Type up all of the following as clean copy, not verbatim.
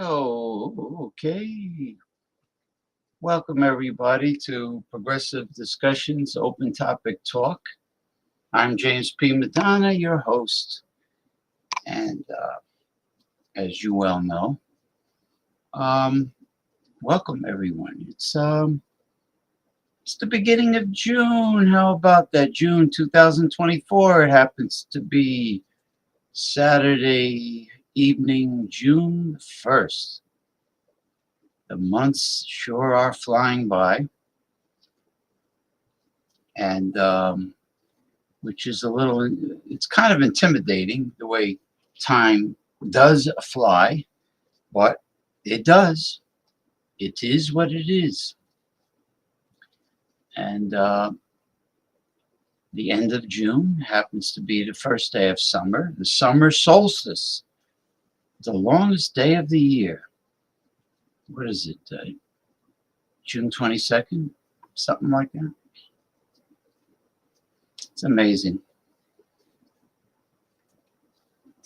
Oh, okay. Welcome everybody to Progressive Discussions Open Topic Talk. I'm James P. Madonna, your host, and as you well know, welcome everyone. It's the beginning of June. How about that? June 2024. It happens to be Saturday evening, June 1st. The months sure are flying by, and which is it's kind of intimidating the way time does fly, but it does. It is what it is. And the end of June happens to be the first day of summer, the summer solstice, the longest day of the year. What is it? June 22nd? Something like that. It's amazing.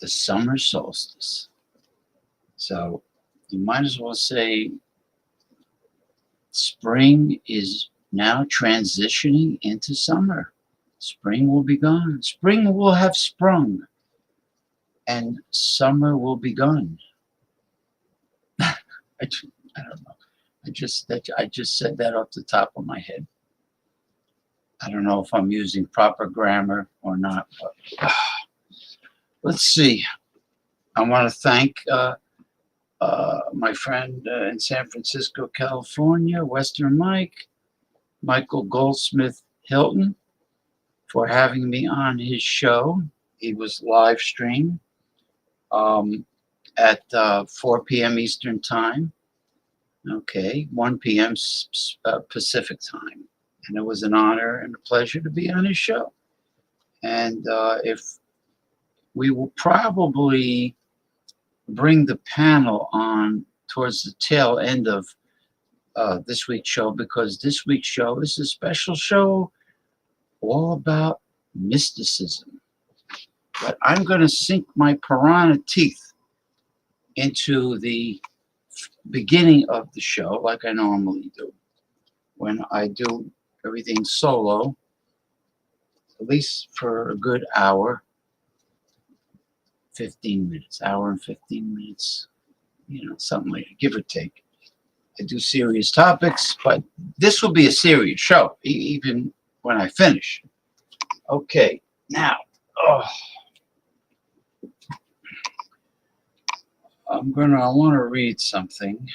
The summer solstice. So you might as well say spring is now transitioning into summer. Spring will be gone. Spring will have sprung, and summer will be gone. I don't know. I just said that off the top of my head. I don't know if I'm using proper grammar or not, but let's see. I want to thank my friend in San Francisco, California, Western Michael Goldsmith Hilton, for having me on his show. He was live streamed at 4 p.m. Eastern Time. Okay, 1 p.m. Pacific Time. And it was an honor and a pleasure to be on his show. And if we will probably bring the panel on towards the tail end of this week's show, because this week's show is a special show all about mysticism. But I'm going to sink my piranha teeth into the beginning of the show like I normally do when I do everything solo, at least for a good hour, 15 minutes, hour and 15 minutes, something like that, give or take. I do serious topics, but this will be a serious show, even when I finish. Okay, now, I want to read something.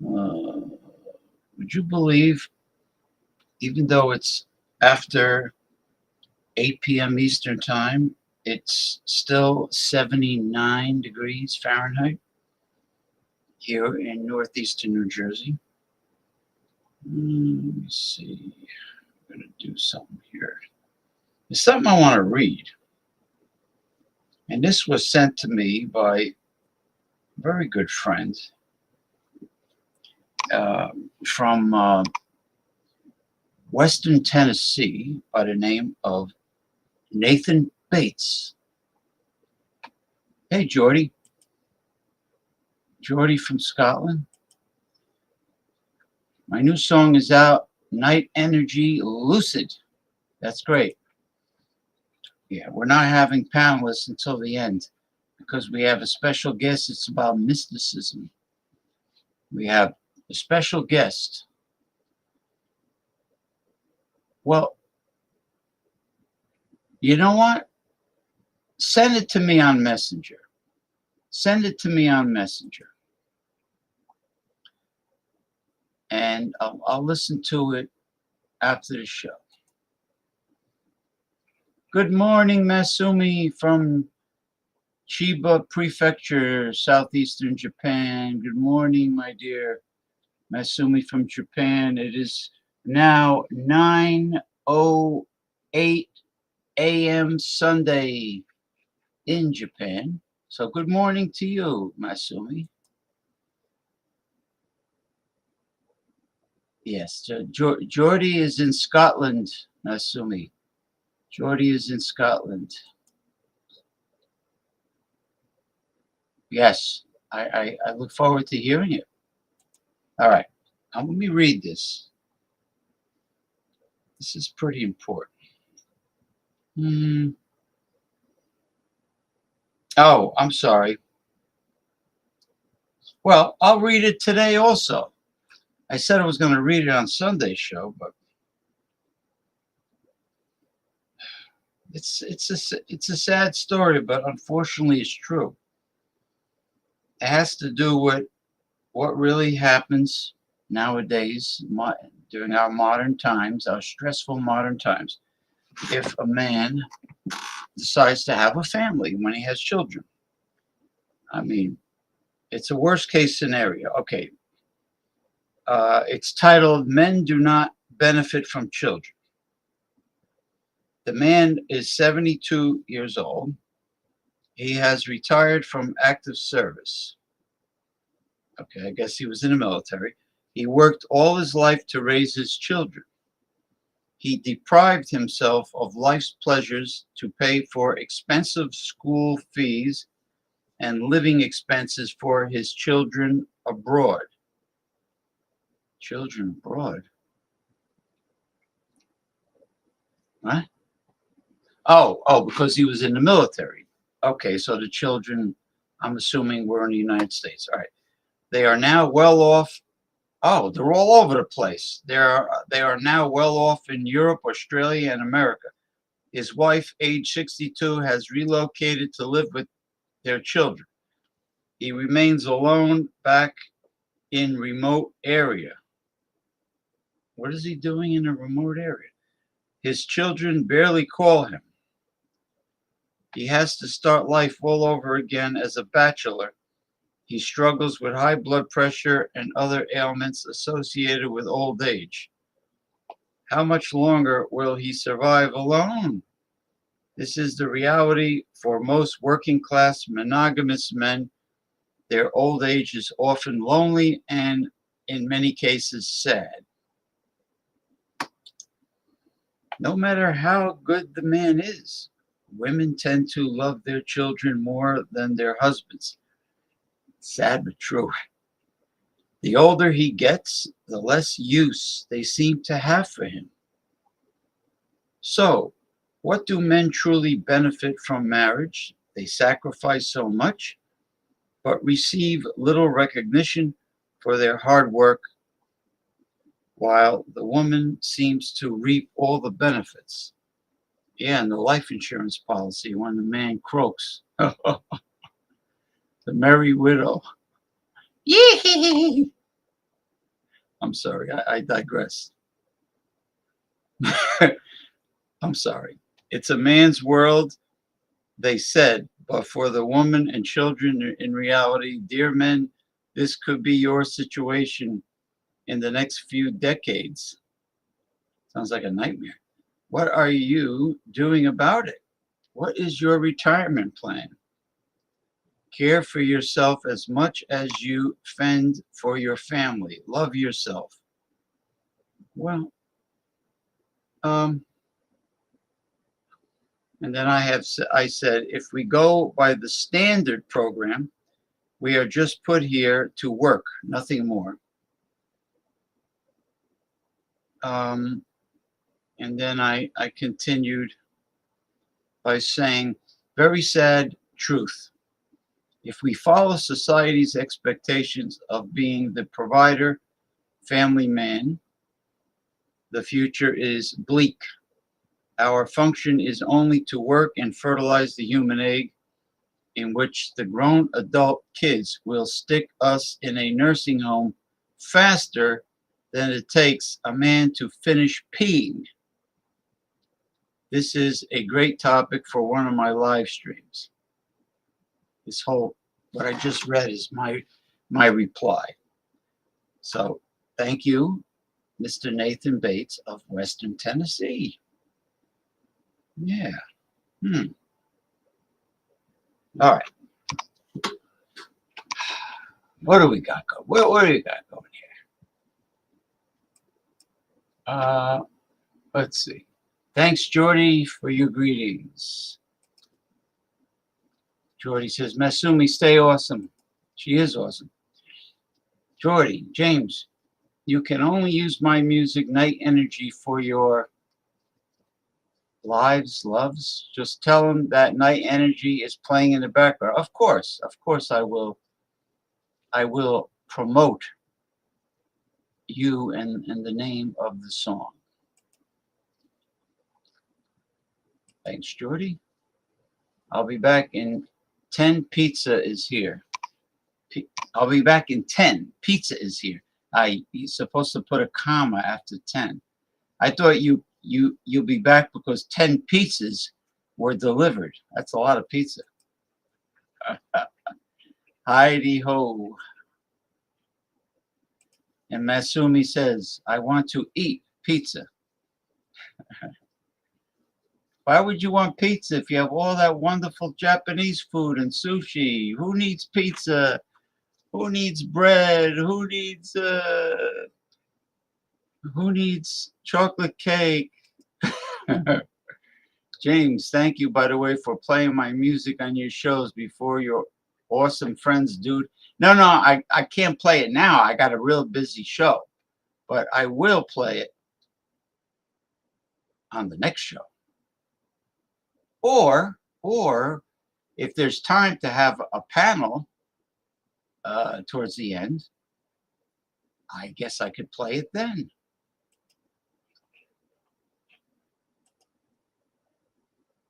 Would you believe, even though it's After 8 p.m. Eastern Time, it's still 79 degrees Fahrenheit here in northeastern New Jersey. Let me see. I'm going to do something here. There's something I want to read. And this was sent to me by a very good friend from Western Tennessee by the name of Nathan Bates. Hey, Geordie. Geordie from Scotland. My new song is out, Night Energy Lucid. That's great. Yeah, we're not having panelists until the end because we have a special guest. It's about mysticism. We have a special guest. Well, you know what? Send it to me on Messenger. Send it to me on Messenger. And I'll listen to it after the show. Good morning, Masumi from Chiba Prefecture, southeastern Japan. Good morning, my dear Masumi from Japan. It is now 9:08 a.m. Sunday in Japan. So good morning to you, Masumi. Yes, Geordie is in Scotland, Masumi. Geordie is in Scotland. Yes, I look forward to hearing it. All right, now let me read this. This is pretty important. Oh, I'm sorry. Well, I'll read it today also. I said I was going to read it on Sunday's show, but it's a sad story, but unfortunately it's true. It has to do with what really happens nowadays during our modern times, our stressful modern times, if a man decides to have a family when he has children. I mean, it's a worst case scenario. Okay. It's titled Men Do Not Benefit from Children. The man is 72 years old. He has retired from active service. Okay, I guess he was in the military. He worked all his life to raise his children. He deprived himself of life's pleasures to pay for expensive school fees and living expenses for his children abroad. Children abroad? What? Oh, because he was in the military. Okay, so the children, I'm assuming, were in the United States. All right. They are now well off. Oh, they're all over the place. They are now well off in Europe, Australia, and America. His wife, age 62, has relocated to live with their children. He remains alone back in remote area. What is he doing in a remote area? His children barely call him. He has to start life all over again as a bachelor. He struggles with high blood pressure and other ailments associated with old age. How much longer will he survive alone? This is the reality for most working class monogamous men. Their old age is often lonely and, in many cases, sad. No matter how good the man is, women tend to love their children more than their husbands. Sad but true. The older he gets, the less use they seem to have for him. So, what do men truly benefit from marriage? They sacrifice so much, but receive little recognition for their hard work, while the woman seems to reap all the benefits. Yeah, and the life insurance policy when the man croaks. The merry widow. Yee! I'm sorry, I digress. I'm sorry. It's a man's world, they said, but for the woman and children in reality, dear men, this could be your situation in the next few decades. Sounds like a nightmare. What are you doing about it? What is your retirement plan? Care for yourself as much as you fend for your family. Love yourself. Well, um, and then I said, if we go by the standard program, we are just put here to work, nothing more. Um, and then I continued by saying, very sad truth. If we follow society's expectations of being the provider, family man, the future is bleak. Our function is only to work and fertilize the human egg, in which the grown adult kids will stick us in a nursing home faster than it takes a man to finish peeing. This is a great topic for one of my live streams. This whole, what I just read is my reply. So thank you, Mr. Nathan Bates of Western Tennessee. Yeah. All right. What do we got going? What do we got going here? Let's see. Thanks, Jordy, for your greetings. Jordy says, Masumi, stay awesome. She is awesome. Jordy, James, you can only use my music, Night Energy, for your lives, loves. Just tell them that Night Energy is playing in the background. Of course, I will. I will promote you and the name of the song. Thanks, Jordy. I'll be back in 10. Pizza is here. I'll be back in 10. Pizza is here. You're supposed to put a comma after 10. I thought you'll be back because 10 pizzas were delivered. That's a lot of pizza. Heidi ho. And Masumi says, I want to eat pizza. Why would you want pizza if you have all that wonderful Japanese food and sushi? Who needs pizza? Who needs bread? Who needs chocolate cake? James, thank you, by the way, for playing my music on your shows before your awesome friends, dude. No, I can't play it now. I got a real busy show, but I will play it on the next show. Or if there's time to have a panel towards the end, I guess I could play it then.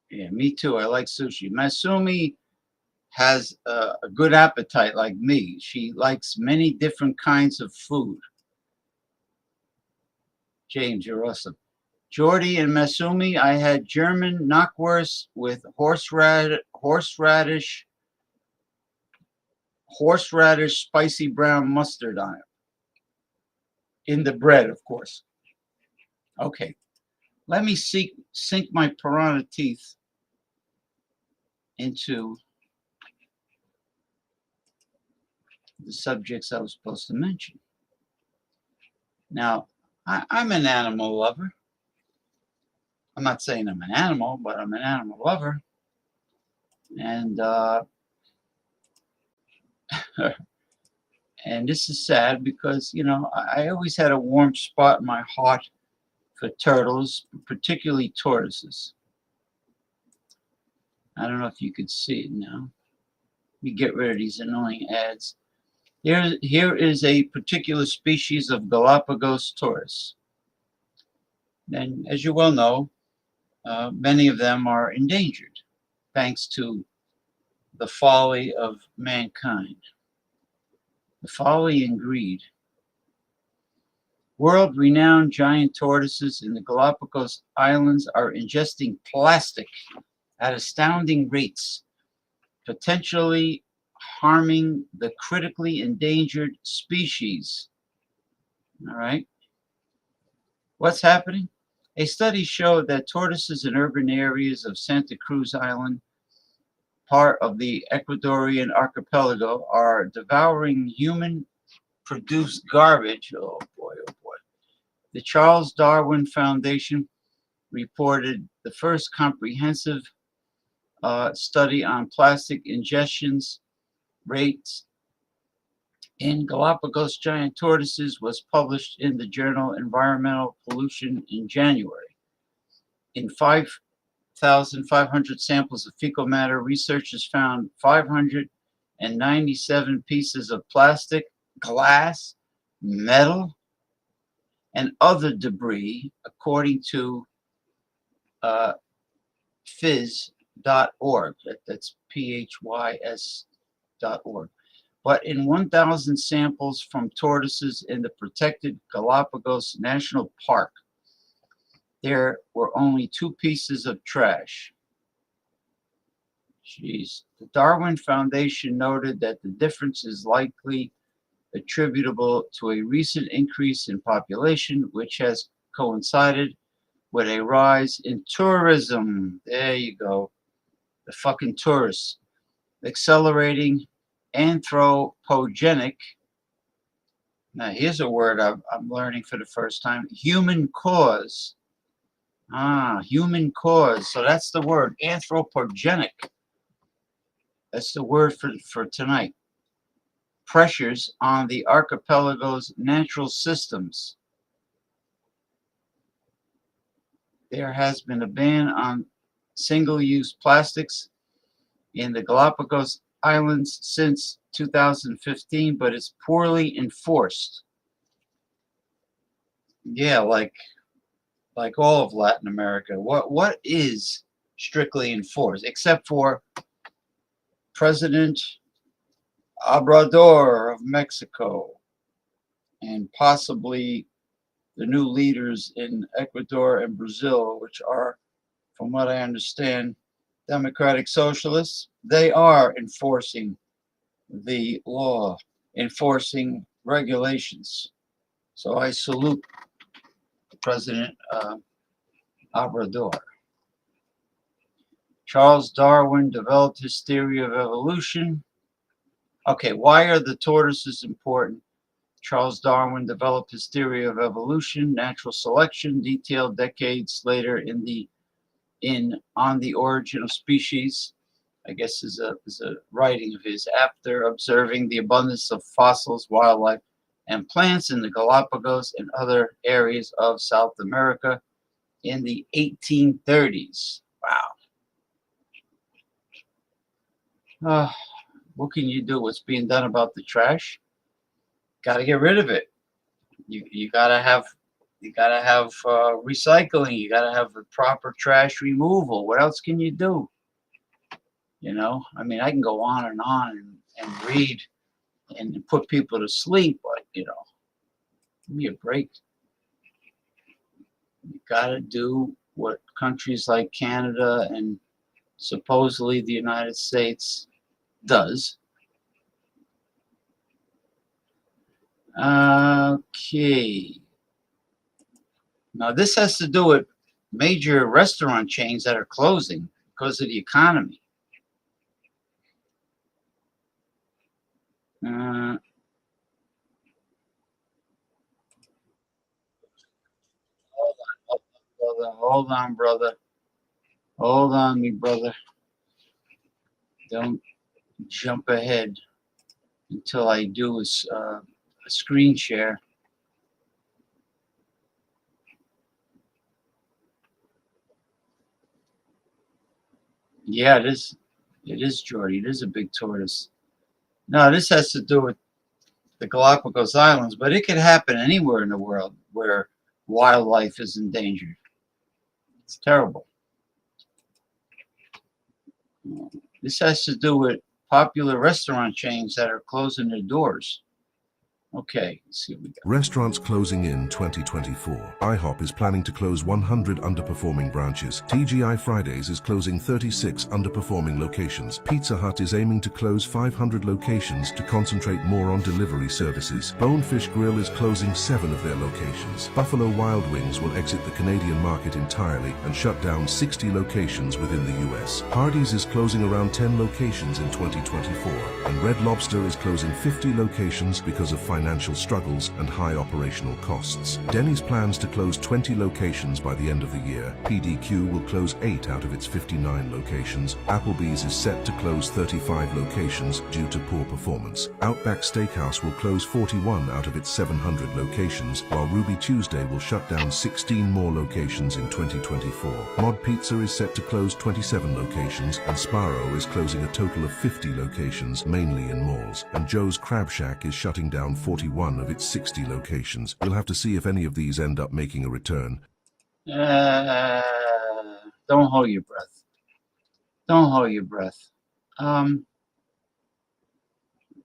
Yeah, me too. I like sushi. Masumi has a good appetite like me. She likes many different kinds of food. James, you're awesome. Jordy and Masumi, I had German knockwurst with horseradish spicy brown mustard on it. In the bread, of course. Okay. Let me sink my piranha teeth into the subjects I was supposed to mention. Now, I'm an animal lover. I'm not saying I'm an animal, but I'm an animal lover. And and this is sad because, you know, I always had a warm spot in my heart for turtles, particularly tortoises. I don't know if you could see it now. Let me get rid of these annoying ads. Here is a particular species of Galapagos tortoise. And as you well know, many of them are endangered thanks to the folly of mankind. The folly and greed. World-renowned giant tortoises in the Galapagos Islands are ingesting plastic at astounding rates, potentially harming the critically endangered species. All right. What's happening? A study showed that tortoises in urban areas of Santa Cruz Island, part of the Ecuadorian archipelago, are devouring human-produced garbage. Oh boy, oh boy. The Charles Darwin Foundation reported the first comprehensive study on plastic ingestions rates in Galapagos giant tortoises was published in the journal Environmental Pollution in January. In 5,500 samples of fecal matter, researchers found 597 pieces of plastic, glass, metal, and other debris, according to phys.org. That's phys.org. But in 1,000 samples from tortoises in the protected Galapagos National Park, there were only 2 pieces of trash. Jeez. The Darwin Foundation noted that the difference is likely attributable to a recent increase in population, which has coincided with a rise in tourism. There you go. The fucking tourists. Accelerating anthropogenic. Now, here's a word I'm learning for the first time. Human cause. Human cause. So that's the word. Anthropogenic. That's the word for tonight. Pressures on the archipelago's natural systems. There has been a ban on single-use plastics in the Galapagos Islands since 2015, but it's poorly enforced. Yeah, like all of Latin America. What is strictly enforced, except for President Obrador of Mexico and possibly the new leaders in Ecuador and Brazil, which are, from what I understand, democratic socialists. They are enforcing the law, enforcing regulations. So I salute President Obrador. Charles Darwin developed his theory of evolution. Okay, why are the tortoises important? Charles Darwin developed his theory of evolution, natural selection, detailed decades later On the Origin of Species. I guess is a writing of his after observing the abundance of fossils, wildlife, and plants in the Galapagos and other areas of South America in the 1830s. Wow. What can you do? What's being done about the trash? Got to get rid of it. You gotta have recycling. You gotta have the proper trash removal. What else can you do? You know, I mean, I can go on and read and put people to sleep, but give me a break. You gotta do what countries like Canada and supposedly the United States does. Okay. Now this has to do with major restaurant chains that are closing because of the economy. Hold on, brother. Hold on, me brother. Don't jump ahead until I do a screen share. Yeah, it is. It is, Jordy. It is a big tortoise. No, this has to do with the Galapagos Islands, but it could happen anywhere in the world where wildlife is endangered. It's terrible. This has to do with popular restaurant chains that are closing their doors. Okay, let's see what we got. Restaurants closing in 2024. IHOP is planning to close 100 underperforming branches. TGI Fridays is closing 36 underperforming locations. Pizza Hut is aiming to close 500 locations to concentrate more on delivery services. Bonefish Grill is closing 7 of their locations. Buffalo Wild Wings will exit the Canadian market entirely and shut down 60 locations within the US. Hardee's is closing around 10 locations in 2024, and Red Lobster is closing 50 locations because of financial struggles and high operational costs. Denny's plans to close 20 locations by the end of the year. PDQ will close 8 out of its 59 locations. Applebee's is set to close 35 locations due to poor performance. Outback Steakhouse will close 41 out of its 700 locations, while Ruby Tuesday will shut down 16 more locations in 2024. Mod Pizza is set to close 27 locations, and Sparrow is closing a total of 50 locations, mainly in malls. And Joe's Crab Shack is shutting down 41 of its 60 locations. We'll have to see if any of these end up making a return. Don't hold your breath. Don't hold your breath. Let's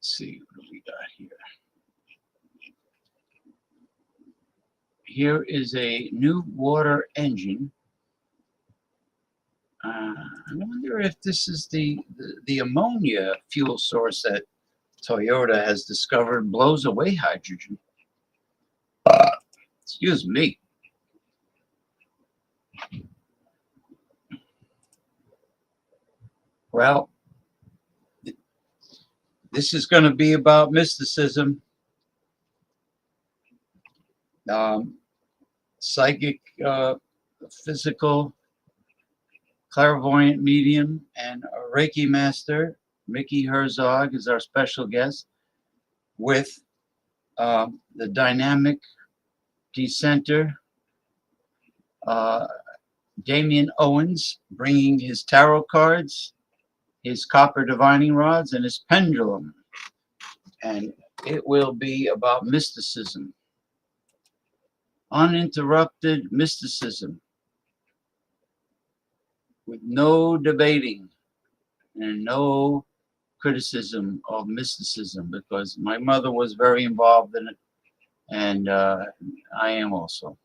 see, what do we got here? Here is a new water engine. I wonder if this is the ammonia fuel source that Toyota has discovered blows away hydrogen. Excuse me. Well, this is going to be about mysticism, psychic, physical, clairvoyant medium, and a Reiki master. Mickey Herzog is our special guest with the dynamic decenter, Damian Owens, bringing his tarot cards, his copper divining rods, and his pendulum. And it will be about mysticism. Uninterrupted mysticism with no debating and no criticism of mysticism, because my mother was very involved in it, and I am also.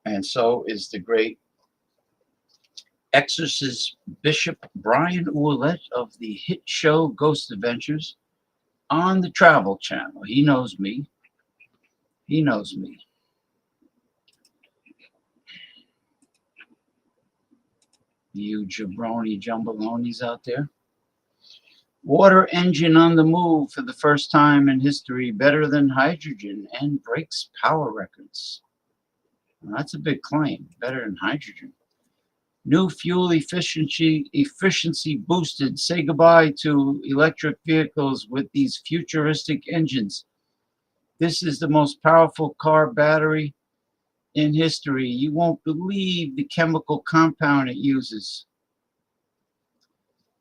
And so is the great exorcist Bishop Brian Ouellette of the hit show Ghost Adventures on the Travel Channel. He knows me. He knows me. You jabroni jumbalonis out there. Water engine on the move for the first time in history, better than hydrogen, and breaks power records. Well, that's a big claim, better than hydrogen. New fuel efficiency boosted. Say goodbye to electric vehicles with these futuristic engines. This is the most powerful car battery in history. You won't believe the chemical compound it uses.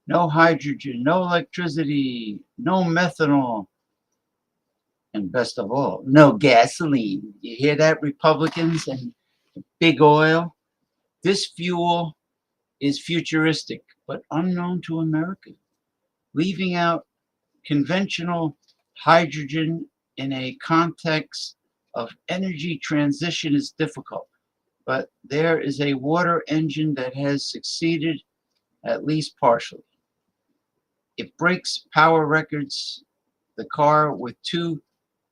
No hydrogen, no electricity, no methanol, and best of all, no gasoline. You hear that, Republicans and big oil? This fuel is futuristic, but unknown to America. Leaving out conventional hydrogen in a context of energy transition is difficult, but there is a water engine that has succeeded, at least partially. It breaks power records. The car with 2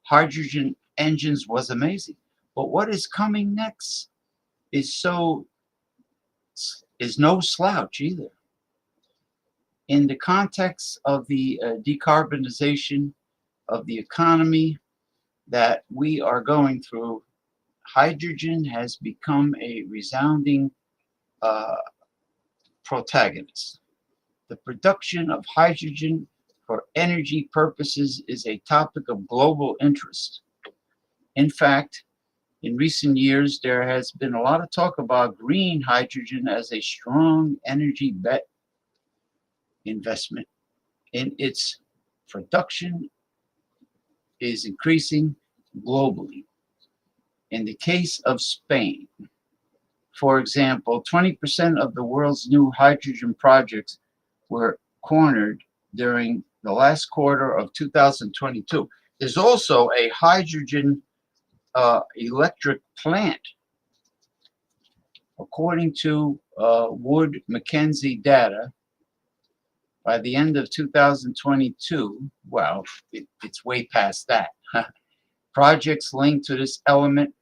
hydrogen engines was amazing. But what is coming next is no slouch either. In the context of the decarbonization of the economy that we are going through, hydrogen has become a resounding protagonist. The production of hydrogen for energy purposes is a topic of global interest. In fact, in recent years, there has been a lot of talk about green hydrogen as a strong energy bet. Investment in its production is increasing globally. In the case of Spain, for example, 20% of the world's new hydrogen projects were cornered during the last quarter of 2022. There's also a hydrogen electric plant. According to Wood Mackenzie data, by the end of 2022, well, it's way past that. Projects linked to this element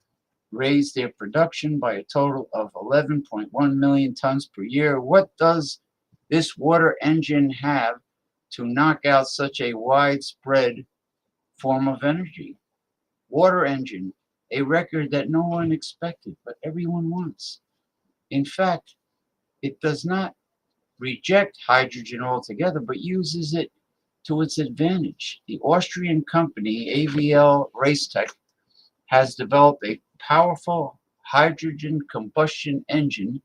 raised their production by a total of 11.1 million tons per year. What does this water engine have to knock out such a widespread form of energy? Water engine, a record that no one expected, but everyone wants. In fact, it does not reject hydrogen altogether, but uses it to its advantage. The Austrian company AVL Racetech has developed a powerful hydrogen combustion engine,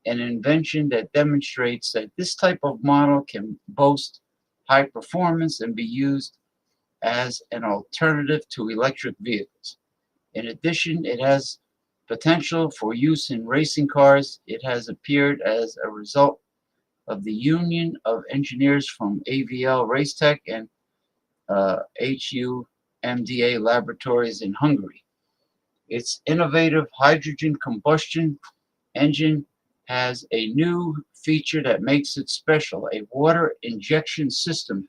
an invention that demonstrates that this type of model can boast high performance and be used as an alternative to electric vehicles. In addition, it has potential for use in racing cars. It has appeared as a result of the union of engineers from AVL Racetech and HUMDA laboratories in Hungary. Its innovative hydrogen combustion engine has a new feature that makes it special, a water injection system.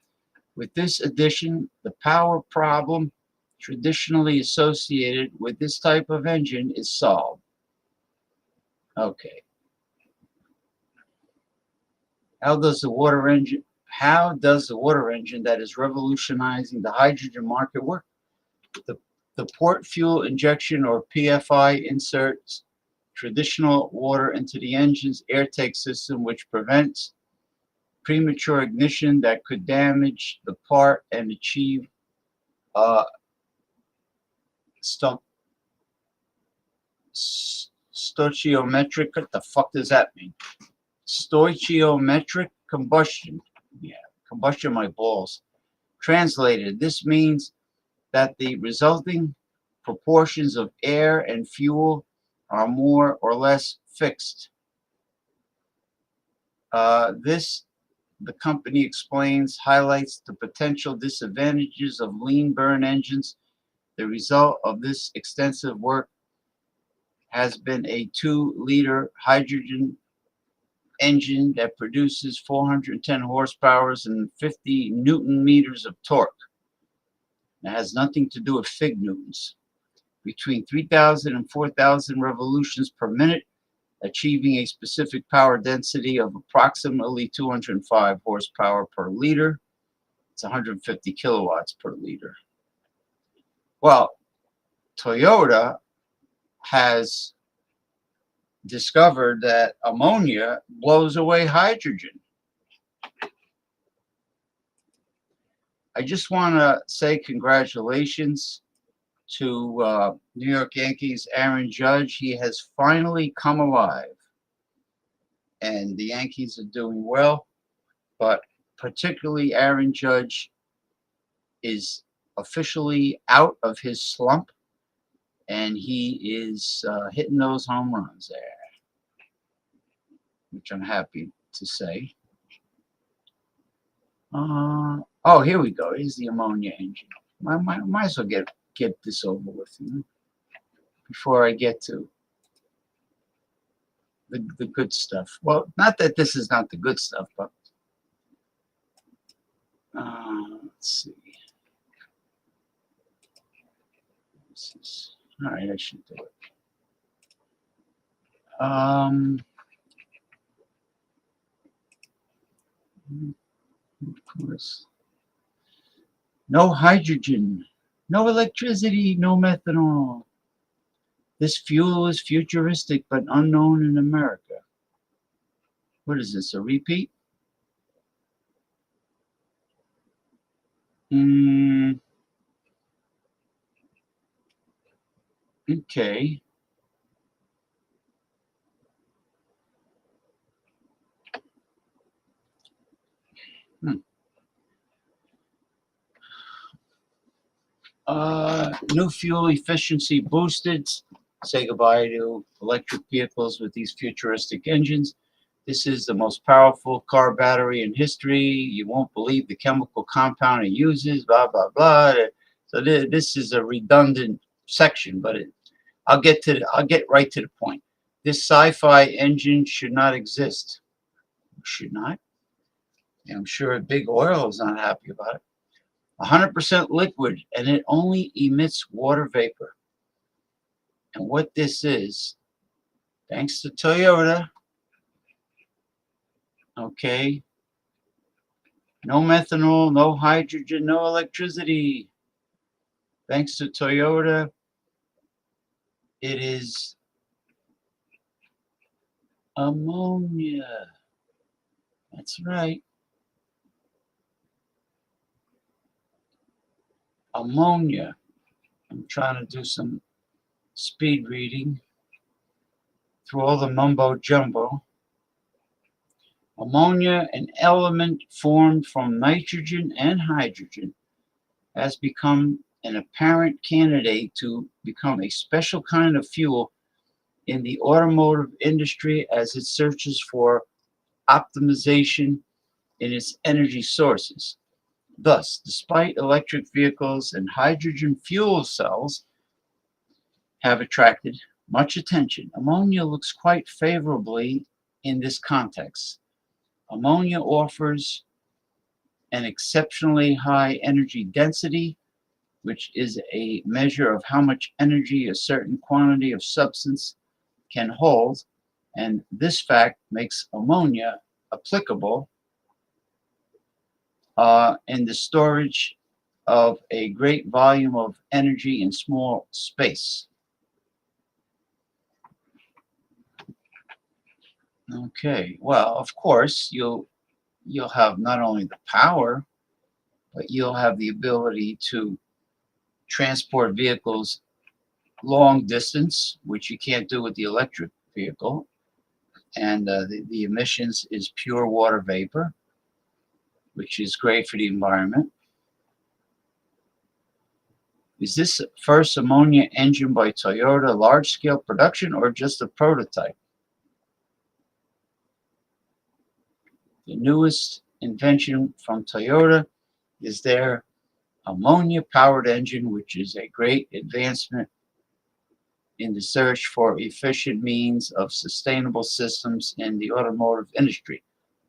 With this addition, the power problem traditionally associated with this type of engine is solved. Okay. How does the water engine that is revolutionizing the hydrogen market work? The port fuel injection, or PFI, inserts traditional water into the engine's airtake system, which prevents premature ignition that could damage the part and achieve stoichiometric. What the fuck does that mean? Stoichiometric combustion. Yeah, combustion my balls. Translated, this means that the resulting proportions of air and fuel are more or less fixed. This, the company explains, highlights the potential disadvantages of lean burn engines. The result of this extensive work has been a 2-liter hydrogen engine that produces 410 horsepower and 50 newton meters of torque. It has nothing to do with fig newtons. Between 3,000 and 4,000 revolutions per minute, achieving a specific power density of approximately 205 horsepower per liter. It's 150 kilowatts per liter. Well, Toyota has discovered that ammonia blows away hydrogen. I just want to say congratulations to New York Yankees Aaron Judge. He has finally come alive, and the Yankees are doing well, but particularly Aaron Judge is officially out of his slump, and he is hitting those home runs there, which I'm happy to say. Oh, here we go. Here's the ammonia engine. Might as well get this over with, you know, before I get to the good stuff. Well, not that this is not the good stuff, but let's see. All right, I should do it. Of course. No hydrogen, no electricity, no methanol. This fuel is futuristic but unknown in America. What is this, a repeat? Okay. New fuel efficiency boosted. Say goodbye to electric vehicles with these futuristic engines. This is the most powerful car battery in history. You won't believe the chemical compound it uses, blah, blah, blah. So this is a redundant section, but I'll get right to the point. This sci-fi engine should not exist. Should not. And I'm sure Big Oil is not happy about it. 100% liquid, and it only emits water vapor. And what this is, thanks to Toyota, okay, no methanol, no hydrogen, no electricity. Thanks to Toyota, it is ammonia. That's right. Ammonia. I'm trying to do some speed reading through all the mumbo jumbo. Ammonia, an element formed from nitrogen and hydrogen, has become an apparent candidate to become a special kind of fuel in the automotive industry as it searches for optimization in its energy sources. Thus, despite electric vehicles and hydrogen fuel cells have attracted much attention, ammonia looks quite favorably in this context. Ammonia offers an exceptionally high energy density, which is a measure of how much energy a certain quantity of substance can hold, and this fact makes ammonia applicable in the storage of a great volume of energy in small space. Okay, well, of course, you'll have not only the power, but you'll have the ability to transport vehicles long distance, which you can't do with the electric vehicle. And the emissions is pure water vapor, which is great for the environment. Is this first ammonia engine by Toyota large-scale production or just a prototype? The newest invention from Toyota is their ammonia-powered engine, which is a great advancement in the search for efficient means of sustainable systems in the automotive industry.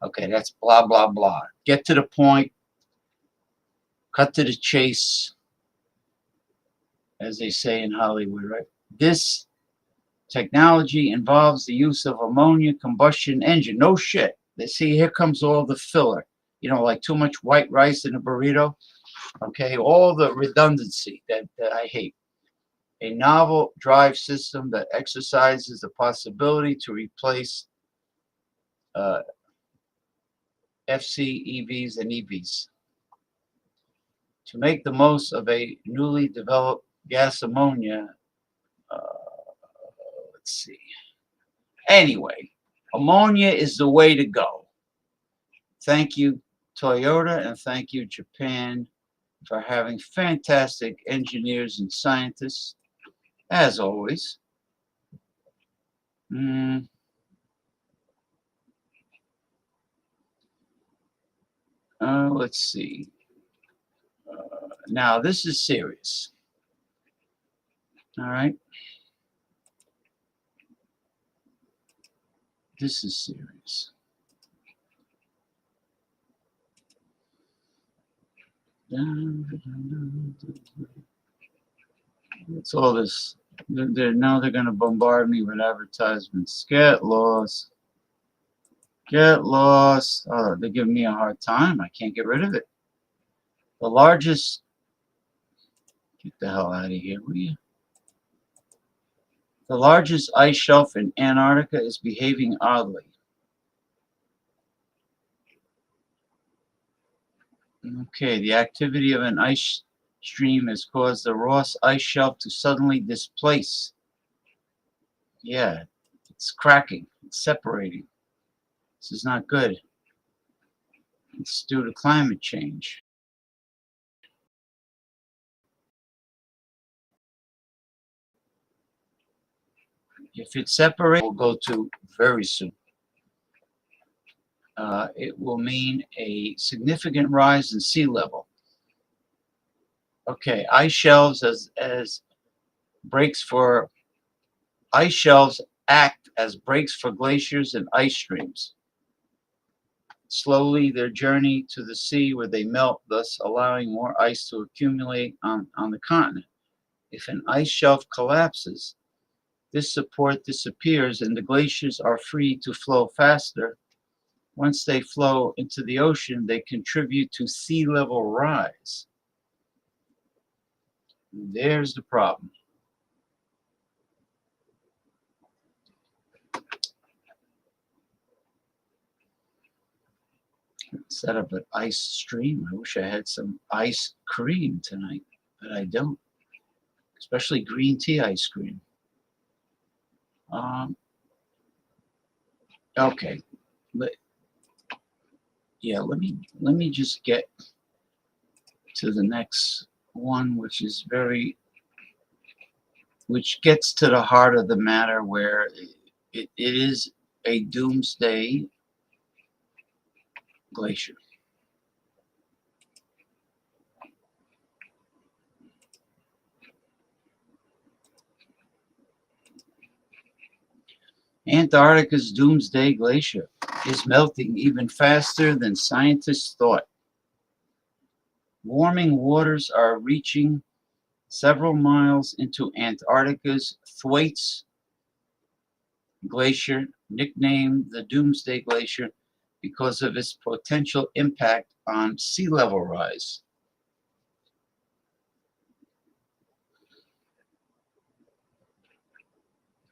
Okay, that's blah, blah, blah. Get to the point, cut to the chase, as they say in Hollywood, right? This technology involves the use of ammonia combustion engine. No shit. They see, here comes all the filler. You know, like too much white rice in a burrito. Okay, all the redundancy that I hate. A novel drive system that exercises the possibility to replace FC EVs and EVs. To make the most of a newly developed gas ammonia, let's see. Anyway, ammonia is the way to go. Thank you, Toyota, and thank you, Japan, for having fantastic engineers and scientists, as always. Let's see. Now, this is serious. All right. This is serious. It's all this. Now they're going to bombard me with advertisements. Get lost. Get lost. Oh, they're giving me a hard time. I can't get rid of it. The largest. Get the hell out of here, will you? The largest ice shelf in Antarctica is behaving oddly. Okay, the activity of an ice stream has caused the Ross ice shelf to suddenly displace. Yeah, it's cracking, it's separating. This is not good. It's due to climate change. If it separates, we'll go to very soon. It will mean a significant rise in sea level. Okay, ice shelves as breaks for ice shelves act as breaks for glaciers and ice streams. Slowly, their journey to the sea where they melt, thus allowing more ice to accumulate on the continent. If an ice shelf collapses, this support disappears and the glaciers are free to flow faster. Once they flow into the ocean, they contribute to sea level rise. There's the problem. Set up an ice stream. I wish I had some ice cream tonight, but I don't. Especially green tea ice cream. Um, okay, but yeah, let me just get to the next one, which gets to the heart of the matter, where it is a doomsday glacier. Antarctica's doomsday glacier is melting even faster than scientists thought. Warming waters are reaching several miles into Antarctica's Thwaites Glacier, nicknamed the Doomsday Glacier because of its potential impact on sea level rise.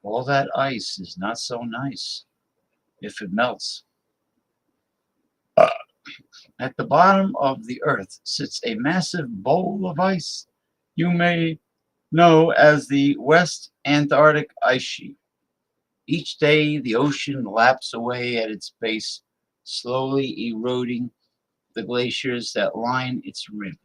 All that ice is not so nice if it melts. At the bottom of the Earth sits a massive bowl of ice you may know as the West Antarctic Ice Sheet. Each day, the ocean laps away at its base, slowly eroding the glaciers that line its rim.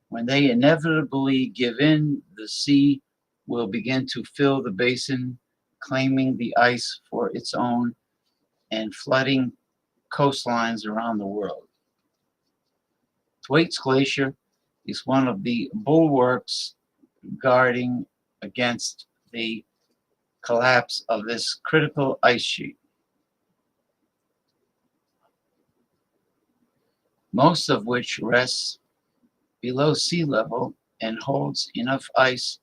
When they inevitably give in, the sea will begin to fill the basin, claiming the ice for its own and flooding coastlines around the world. Thwaites Glacier is one of the bulwarks guarding against the collapse of this critical ice sheet, most of which rests below sea level and holds enough ice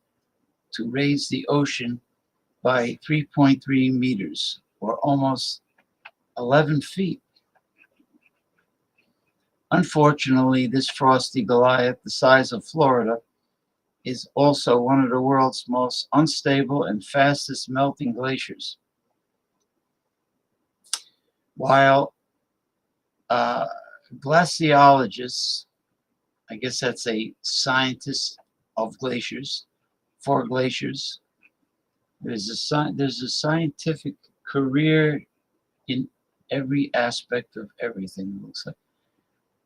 to raise the ocean by 3.3 meters, or almost 11 feet. Unfortunately, this frosty Goliath, the size of Florida, is also one of the world's most unstable and fastest melting glaciers. While glaciologists, I guess that's a scientist of glaciers, for glaciers, there's a scientific career in every aspect of everything, it looks like.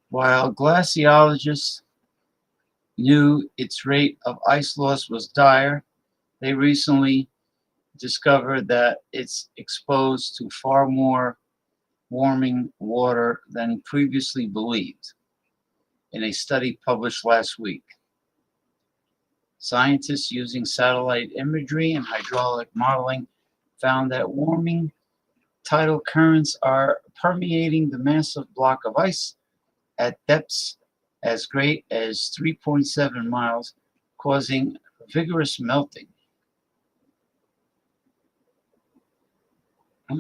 While glaciologists knew its rate of ice loss was dire, they recently discovered that it's exposed to far more warming water than previously believed in a study published last week. Scientists using satellite imagery and hydraulic modeling found that warming tidal currents are permeating the massive block of ice at depths as great as 3.7 miles, causing vigorous melting.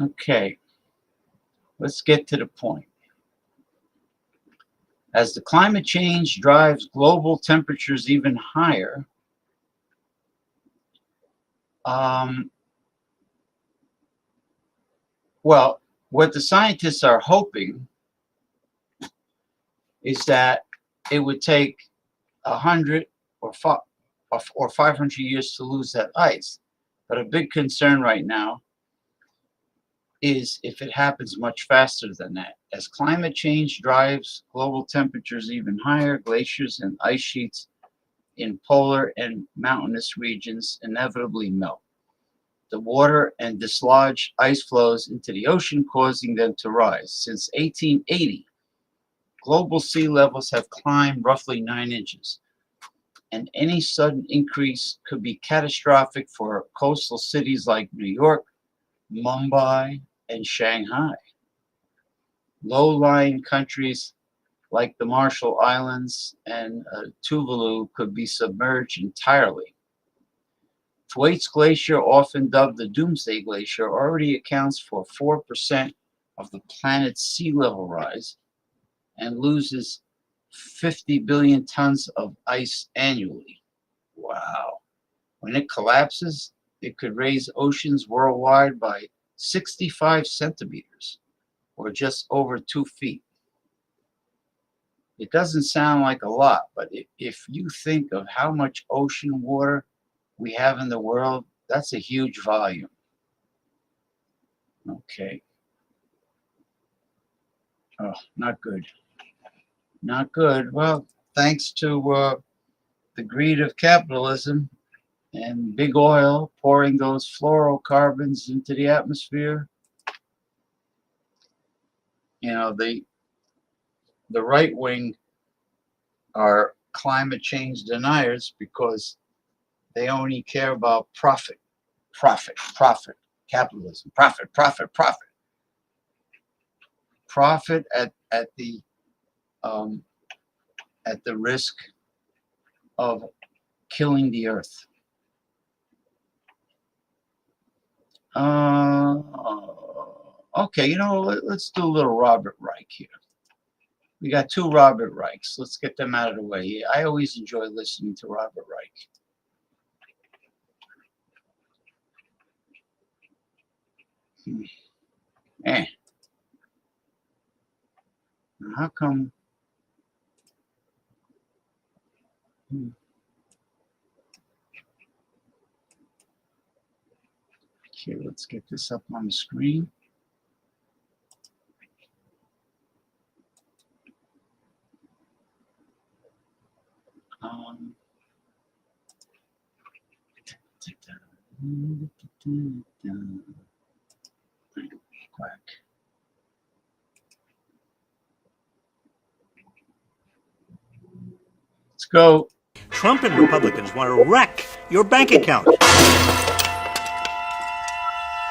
Okay, let's get to the point. As the climate change drives global temperatures even higher, well, what the scientists are hoping is that it would take 100 or 500 years to lose that ice. But a big concern right now is if it happens much faster than that. As climate change drives global temperatures even higher, glaciers and ice sheets in polar and mountainous regions inevitably melt. The water and dislodge ice flows into the ocean, causing them to rise. Since 1880, global sea levels have climbed roughly 9 inches. and any sudden increase could be catastrophic for coastal cities like New York, Mumbai, and Shanghai. Low-lying countries like the Marshall Islands and Tuvalu could be submerged entirely. Thwaites Glacier, often dubbed the Doomsday Glacier, already accounts for 4% of the planet's sea level rise and loses 50 billion tons of ice annually. Wow. When it collapses, it could raise oceans worldwide by 65 centimeters, or just over 2 feet. It doesn't sound like a lot, but if you think of how much ocean water we have in the world, that's a huge volume. Okay. Oh, not good. Not good. Well, thanks to the greed of capitalism and big oil pouring those fluorocarbons into the atmosphere, you know, the right wing are climate change deniers because they only care about profit, capitalism, profit. Profit at the risk of killing the earth. Okay, you know, let's do a little Robert Reich here. We got 2 Robert Reichs. Let's get them out of the way. I always enjoy listening to Robert Reich. How come? Okay, let's get this up on the screen. Quack. Let's go. Trump and Republicans want to wreck your bank account.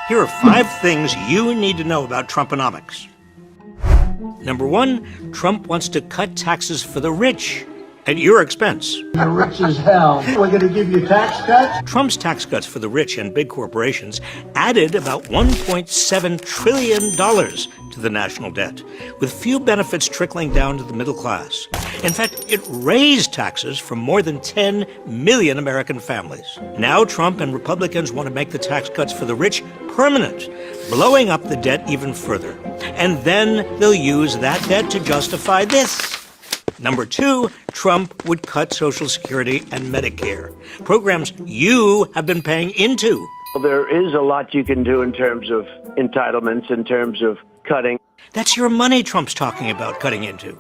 Here are 5 things you need to know about Trumponomics. Number 1, Trump wants to cut taxes for the rich at your expense. You're rich as hell. We're going to give you tax cuts? Trump's tax cuts for the rich and big corporations added about $1.7 trillion to the national debt, with few benefits trickling down to the middle class. In fact, it raised taxes for more than 10 million American families. Now Trump and Republicans want to make the tax cuts for the rich permanent, blowing up the debt even further. And then they'll use that debt to justify this. Number 2, Trump would cut Social Security and Medicare, programs you have been paying into. Well, there is a lot you can do in terms of entitlements, in terms of cutting. That's your money Trump's talking about cutting into.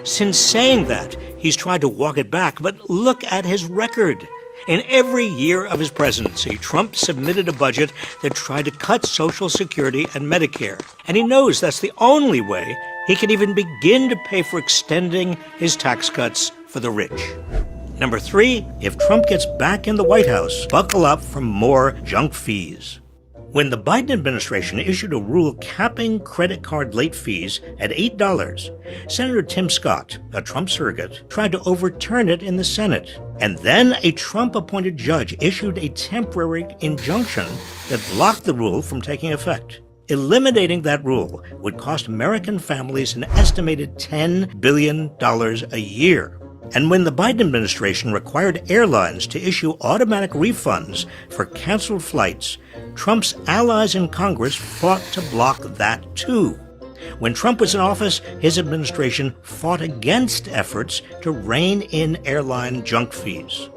Since saying that, he's tried to walk it back, but look at his record. In every year of his presidency, Trump submitted a budget that tried to cut Social Security and Medicare. And he knows that's the only way he can even begin to pay for extending his tax cuts for the rich. Number 3, if Trump gets back in the White House, buckle up for more junk fees. When the Biden administration issued a rule capping credit card late fees at $8, Senator Tim Scott, a Trump surrogate, tried to overturn it in the Senate. And then a Trump-appointed judge issued a temporary injunction that blocked the rule from taking effect. Eliminating that rule would cost American families an estimated $10 billion a year. And when the Biden administration required airlines to issue automatic refunds for canceled flights, Trump's allies in Congress fought to block that too. When Trump was in office, his administration fought against efforts to rein in airline junk fees.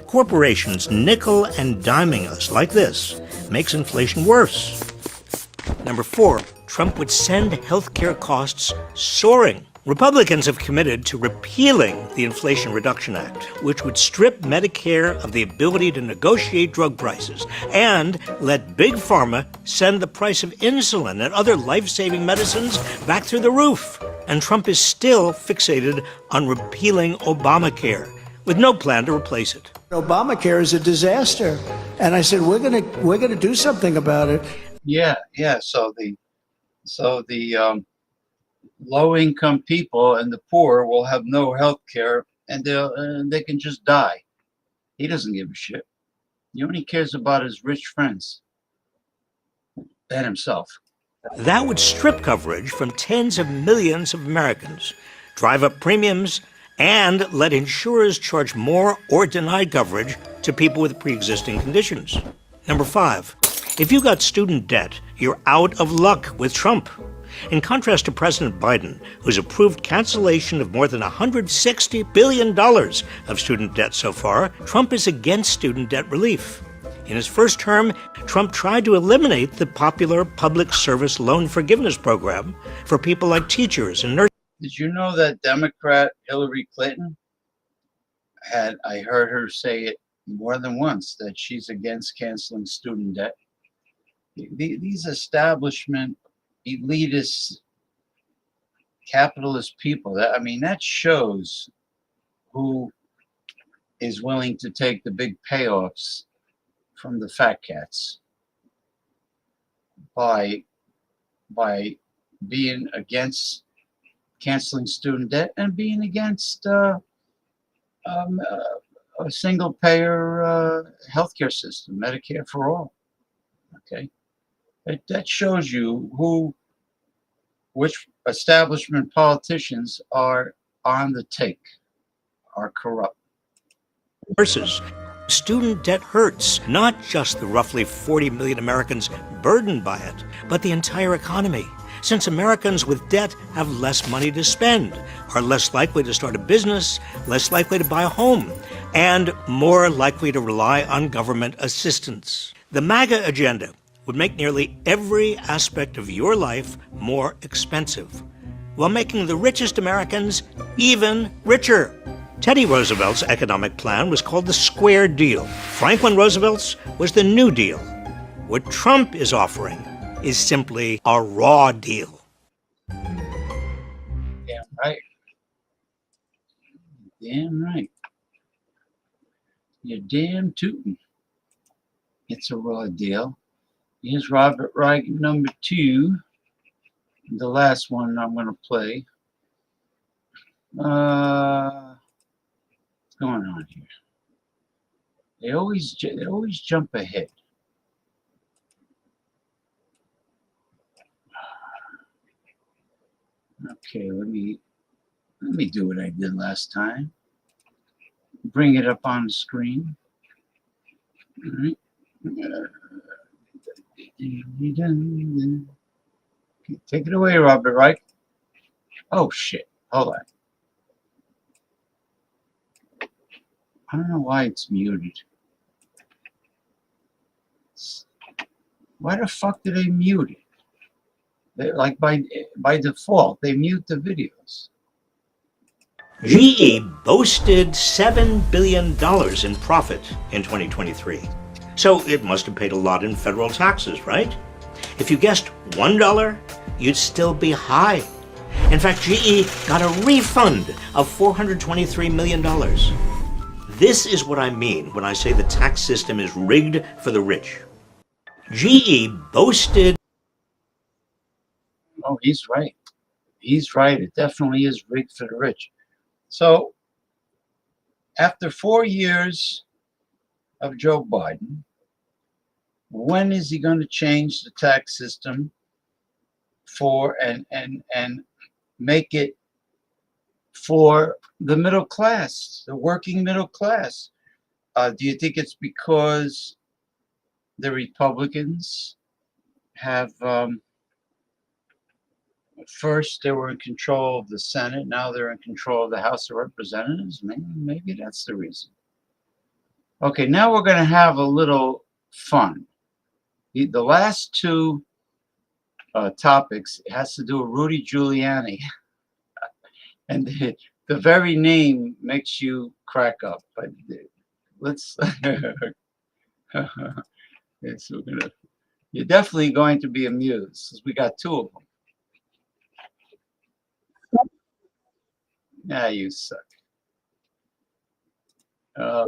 Corporations nickel and diming us like this makes inflation worse. Number 4, Trump would send healthcare costs soaring. Republicans have committed to repealing the Inflation Reduction Act, which would strip Medicare of the ability to negotiate drug prices and let Big Pharma send the price of insulin and other life-saving medicines back through the roof. And Trump is still fixated on repealing Obamacare, with no plan to replace it. Obamacare is a disaster. And I said, we're gonna do something about it. Yeah. So the low-income people and the poor will have no health care, and they can just die. He doesn't give a shit. He only cares about his rich friends and himself. That would strip coverage from tens of millions of Americans, drive up premiums, and let insurers charge more or deny coverage to people with pre-existing conditions. Number 5, if you got student debt, you're out of luck with Trump. In contrast to President Biden, who's approved cancellation of more than $160 billion of student debt so far, Trump is against student debt relief. In his first term, Trump tried to eliminate the popular public service loan forgiveness program for people like teachers and nurses. Did you know that Democrat Hillary Clinton I heard her say it more than once, that she's against canceling student debt? These establishment, elitist, capitalist people, that shows who is willing to take the big payoffs from the fat cats by being against canceling student debt and being against a single payer healthcare system, Medicare for all. Okay, that shows you which establishment politicians are on the take, are corrupt. Nurses. Student debt hurts not just the roughly 40 million Americans burdened by it, but the entire economy. Since Americans with debt have less money to spend, are less likely to start a business, less likely to buy a home, and more likely to rely on government assistance. The MAGA agenda would make nearly every aspect of your life more expensive, while making the richest Americans even richer. Teddy Roosevelt's economic plan was called the Square Deal. Franklin Roosevelt's was the New Deal. What Trump is offering is simply a raw deal. Damn right. Damn right. You're damn tootin'. It's a raw deal. Here's Robert Reich number 2, the last one I'm going to play. What's going on here? They always jump ahead. Okay, let me do what I did last time. Bring it up on the screen. All right. Take it away, Robert Reich. Oh shit! Hold on. I don't know why it's muted. Why the fuck do they mute it? Like by default, they mute the videos. GE boasted $7 billion in profit in 2023. So it must have paid a lot in federal taxes, right? If you guessed $1, you'd still be high. In fact, GE got a refund of $423 million. This is what I mean when I say the tax system is rigged for the rich. GE boasted... Oh, he's right. He's right. It definitely is rigged for the rich. So, after 4 years of Joe Biden, when is he going to change the tax system for and make it for the middle class, the working middle class? Do you think it's because the Republicans have first they were in control of the Senate, now they're in control of the House of Representatives? Maybe that's the reason. Okay, now we're going to have a little fun. The last 2 topics has to do with Rudy Giuliani. And the very name makes you crack up. But let's... Yes, you're definitely going to be amused, because we got 2 of them. Yeah, you suck. Uh,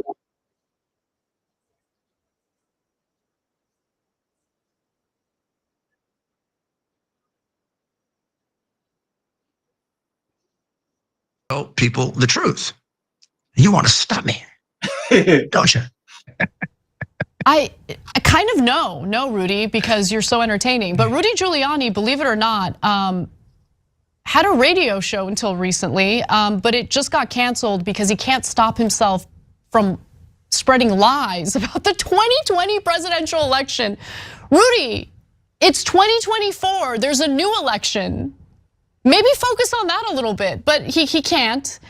Tell people the truth. You want to stop me, don't you? I kind of know, Rudy, because you're so entertaining. But Rudy Giuliani, believe it or not, had a radio show until recently, but it just got canceled because he can't stop himself from spreading lies about the 2020 presidential election. Rudy, it's 2024. There's a new election. Maybe focus on that a little bit, but he can't.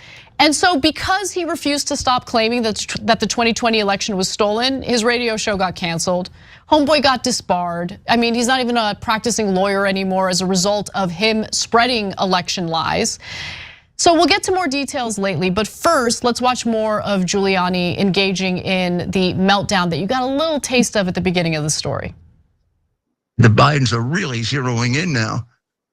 And so because he refused to stop claiming that the 2020 election was stolen, his radio show got canceled. Homeboy got disbarred. I mean, he's not even a practicing lawyer anymore as a result of him spreading election lies. So we'll get to more details lately, but first, let's watch more of Giuliani engaging in the meltdown that you got a little taste of at the beginning of the story. The Bidens are really zeroing in now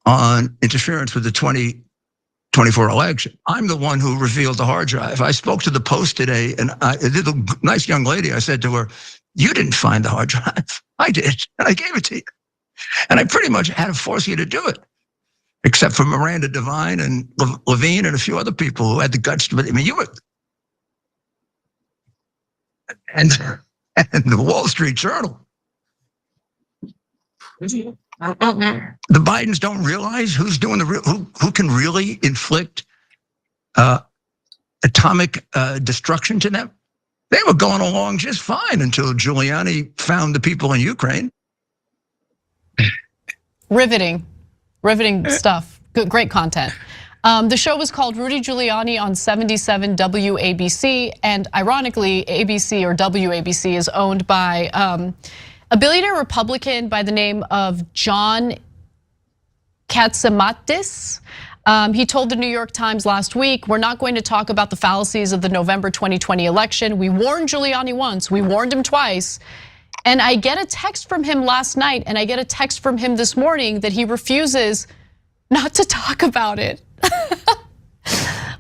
on interference with the 2024 election. I'm the one who revealed the hard drive. I spoke to the Post today, and the nice young lady, I said to her, "You didn't find the hard drive. I did, and I gave it to you. And I pretty much had to force you to do it, except for Miranda Devine and Levine and a few other people who had the guts to, I mean, you were, and the Wall Street Journal. The Bidens don't realize who's doing who can really inflict atomic destruction to them. They were going along just fine until Giuliani found the people in Ukraine. Riveting stuff. Good, great content. The show was called Rudy Giuliani on 77 WABC, and ironically, ABC or WABC is owned by a billionaire Republican by the name of John Katsimatis. He told the New York Times last week, "We're not going to talk about the fallacies of the November 2020 election. We warned Giuliani once, we warned him twice." And I get a text from him last night, and I get a text from him this morning that he refuses not to talk about it.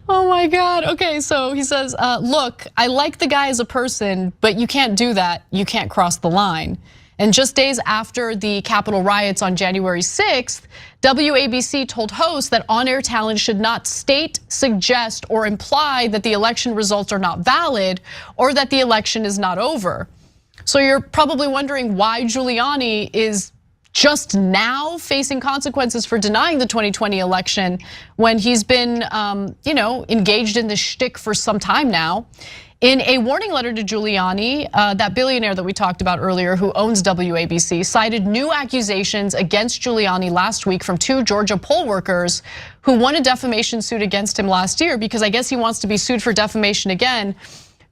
Oh my God. Okay, so he says, look, I like the guy as a person, but you can't do that. You can't cross the line. And just days after the Capitol riots on January 6th, WABC told hosts that on-air talent should not state, suggest, or imply that the election results are not valid or that the election is not over. So you're probably wondering why Giuliani is just now facing consequences for denying the 2020 election when he's been engaged in this shtick for some time now. In a warning letter to Giuliani, that billionaire that we talked about earlier who owns WABC cited new accusations against Giuliani last week from two Georgia poll workers who won a defamation suit against him last year because I guess he wants to be sued for defamation again.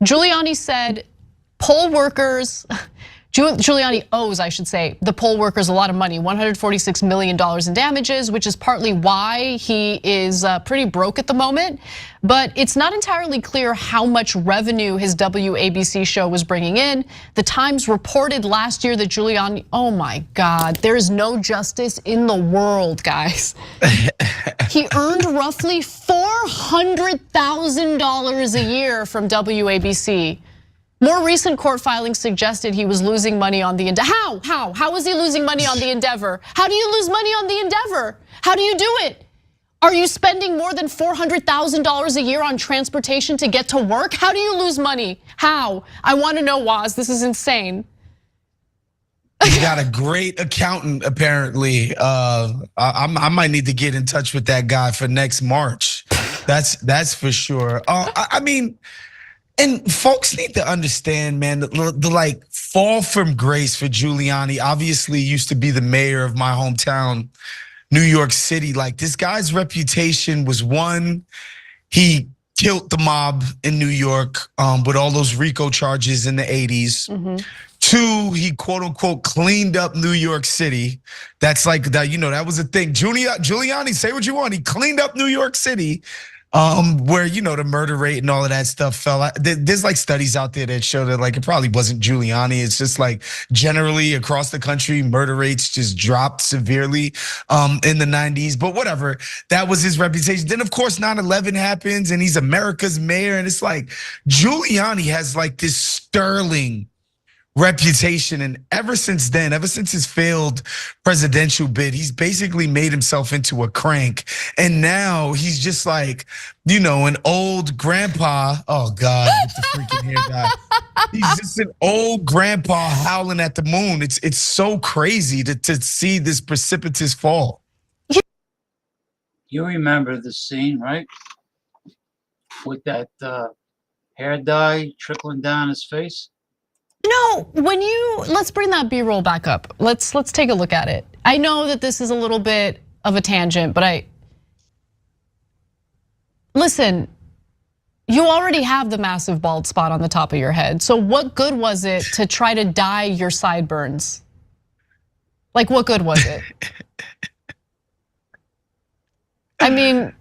Giuliani said poll workers, Giuliani owes, I should say, the poll workers a lot of money, $146 million in damages, which is partly why he is pretty broke at the moment. But it's not entirely clear how much revenue his WABC show was bringing in. The Times reported last year that Giuliani, oh my God, there is no justice in the world, guys. He earned roughly $400,000 a year from WABC. More recent court filings suggested he was losing money on the Endeavor. How was he losing money on the Endeavor? How do you lose money on the Endeavor? How do you do it? Are you spending more than $400,000 a year on transportation to get to work? How do you lose money? How? I want to know, Waz. This is insane. He's got a great accountant, apparently. I might need to get in touch with that guy for next March. That's for sure. I mean. And folks need to understand, man, the like fall from grace for Giuliani. Obviously used to be the mayor of my hometown, New York City. Like this guy's reputation was one, he killed the mob in New York with all those RICO charges in the 80s. Mm-hmm. Two, he quote unquote cleaned up New York City. That's like that, that was a thing. Giuliani, say what you want. He cleaned up New York City. where the murder rate and all of that stuff fell out. There's like studies out there that show that like it probably wasn't Giuliani. It's just like generally across the country, murder rates just dropped severely in the 90s. But whatever, that was his reputation. Then of course 9/11 happens and he's America's mayor, and it's like Giuliani has like this sterling reputation, and ever since then, ever since his failed presidential bid, he's basically made himself into a crank, and now he's just like an old grandpa. Oh God, with the freaking hair dye. He's just an old grandpa howling at the moon. It's so crazy to see this precipitous fall. You remember the scene, right? With that hair dye trickling down his face. Let's bring that B-roll back up. Let's take a look at it. I know that this is a little bit of a tangent, but listen, you already have the massive bald spot on the top of your head. So what good was it to try to dye your sideburns? Like, what good was it? I mean,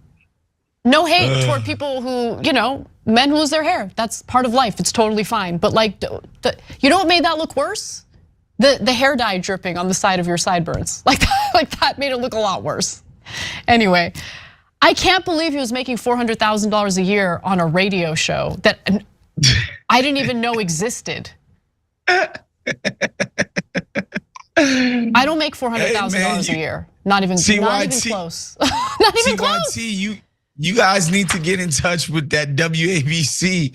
no hate toward people who, men lose their hair. That's part of life. It's totally fine. But like, you know what made that look worse? The hair dye dripping on the side of your sideburns. Like that made it look a lot worse. Anyway, I can't believe he was making $400,000 a year on a radio show that I didn't even know existed. I don't make $400,000 a year. Not even close. Not even close. You guys need to get in touch with that WABC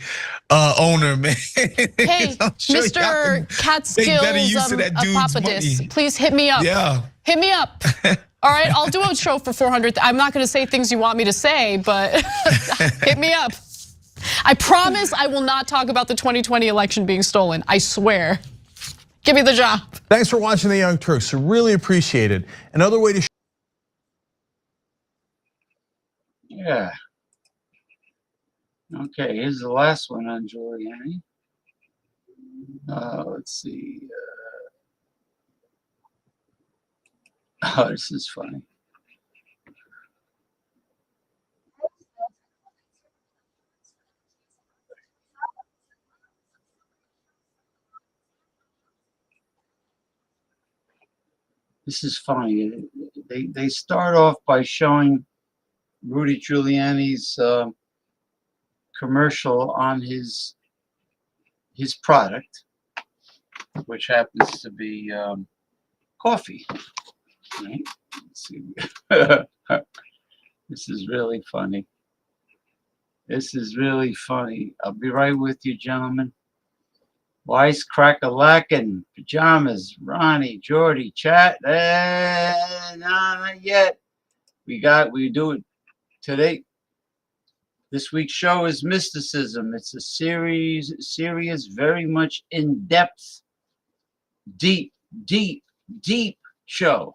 owner, man. Hey, Mr. Catskills Papadis, please hit me up. Yeah. Hit me up. All right, I'll do a show for 400. I'm not gonna say things you want me to say, but hit me up. I promise I will not talk about the 2020 election being stolen. I swear. Give me the job. Thanks for watching The Young Turks. I really appreciate it. Another way to Yeah. Okay, here's the last one on Giuliani. Let's see. Oh, this is funny. This is funny. They start off by showing Rudy Giuliani's commercial on his product, which happens to be coffee. Right? Let's see. This is really funny. This is really funny. I'll be right with you, gentlemen. Wisecrack-a-lackin', pajamas, Ronnie, Jordy, chat. No, not yet. We do it today. This week's show is Mysticism. It's a serious, very much in-depth, deep show.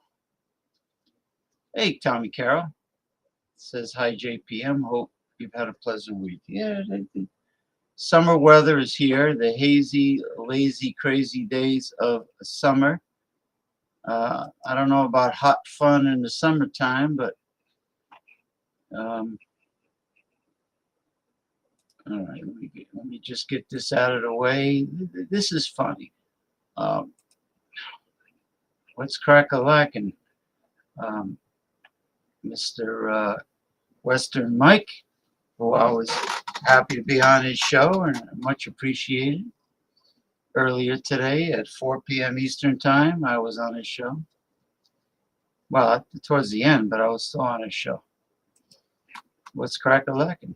Hey, Tommy Carroll says hi, JPM. Hope you've had a pleasant week. Yeah, summer weather is here. The hazy, lazy, crazy days of summer. I don't know about hot fun in the summertime, but all right, let me just get this out of the way. This is funny. What's crack-a-lackin'? Mr. Western Mike, who I was happy to be on his show and much appreciated. Earlier today at 4 p.m. Eastern Time, I was on his show. Well, towards the end, but I was still on his show. What's crack-a-lackin'?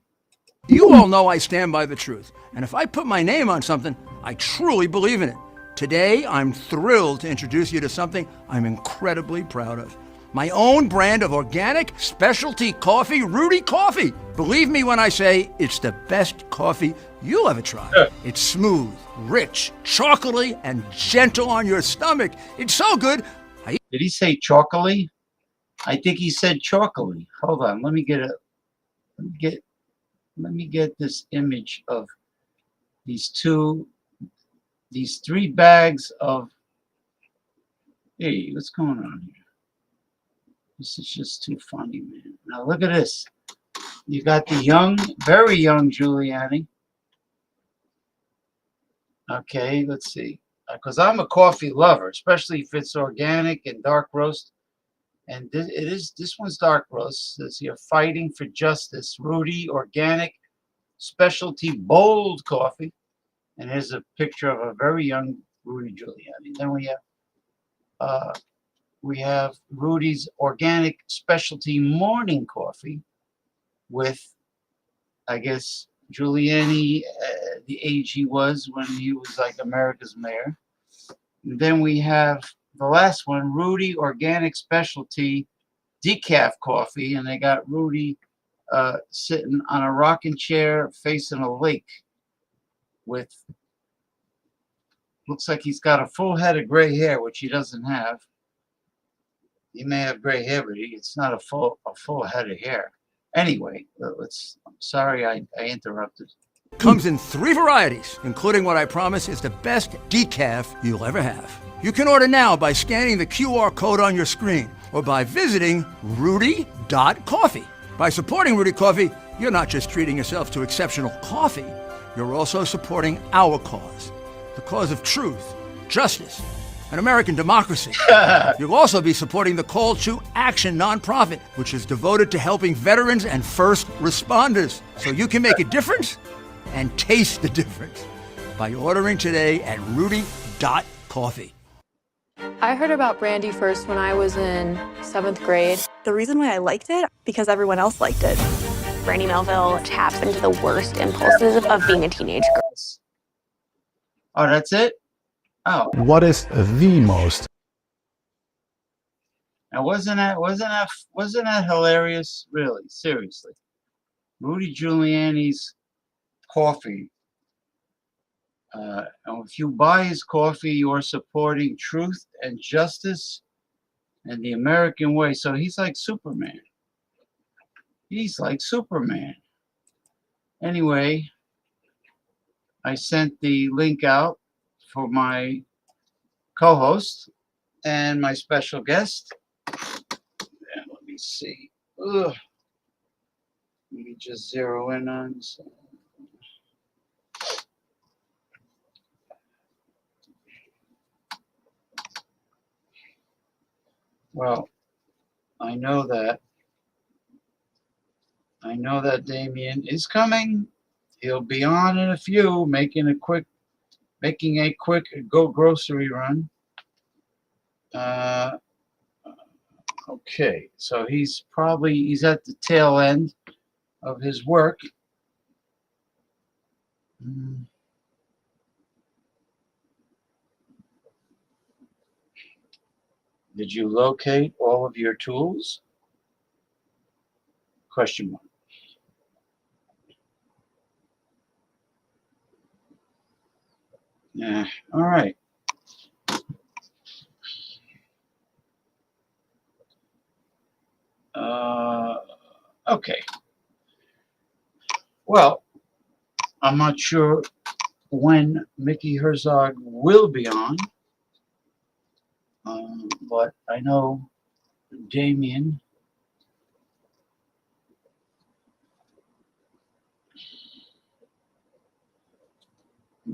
You all know I stand by the truth. And if I put my name on something, I truly believe in it. Today, I'm thrilled to introduce you to something I'm incredibly proud of. My own brand of organic specialty coffee, Rudy Coffee. Believe me when I say it's the best coffee you'll ever try. It's smooth, rich, chocolatey, and gentle on your stomach. It's so good. Did he say chocolatey? I think he said chocolatey. Hold on, let me get this image of these three bags of. Hey, what's going on here? This is just too funny, man. Now look at this. You got the young, very young Giuliani. Okay, let's see. Because I'm a coffee lover, especially if it's organic and dark roast. And this one's dark roast. It says here, fighting for justice. Rudy Organic Specialty Bold Coffee. And here's a picture of a very young Rudy Giuliani. Then we have Rudy's Organic Specialty Morning Coffee with, I guess, Giuliani, the age he was when he was like America's mayor. And then we have the last one, Rudy Organic Specialty Decaf Coffee, and they got Rudy sitting on a rocking chair facing a lake with, looks like he's got a full head of gray hair, which he doesn't have. He may have gray hair, but it's not a full head of hair. Anyway, I'm sorry I interrupted. Comes in 3 varieties, including what I promise is the best decaf you'll ever have. You can order now by scanning the QR code on your screen or by visiting rudy.coffee. By supporting Rudy Coffee, you're not just treating yourself to exceptional coffee, you're also supporting our cause, the cause of truth, justice, and American democracy. You'll also be supporting the Call to Action nonprofit, which is devoted to helping veterans and first responders. So you can make a difference and taste the difference by ordering today at rudy.coffee. I heard about Brandy first when I was in 7th grade. The reason why I liked it, because everyone else liked it. Brandy Melville taps into the worst impulses of being a teenage girl. Oh, that's it? Oh. What is the most? Now wasn't that hilarious? Really, seriously. Rudy Giuliani's coffee. And if you buy his coffee, you are supporting truth and justice and the American way. So he's like Superman. He's like Superman. Anyway, I sent the link out for my co-host and my special guest. And let me see. Ugh. Let me just zero in on some. Well, I know that Damien is coming. He'll be on in a few, making a quick go grocery run. Okay, so he's at the tail end of his work. Did you locate all of your tools? Question mark. Yeah, all right. Okay. Well, I'm not sure when Mickey Herzog will be on, but I know Damien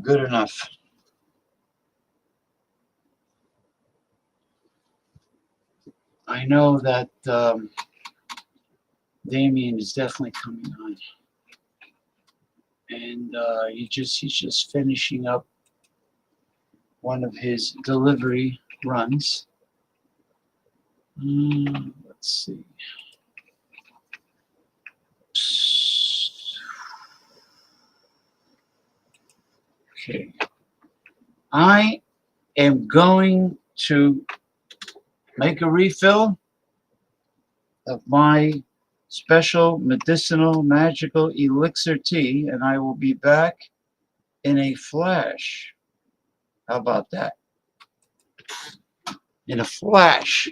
good enough. I know that Damien is definitely coming on, and he's just finishing up one of his delivery runs. Let's see. Okay. I am going to make a refill of my special medicinal magical elixir tea, and I will be back in a flash. How about that? In a flash.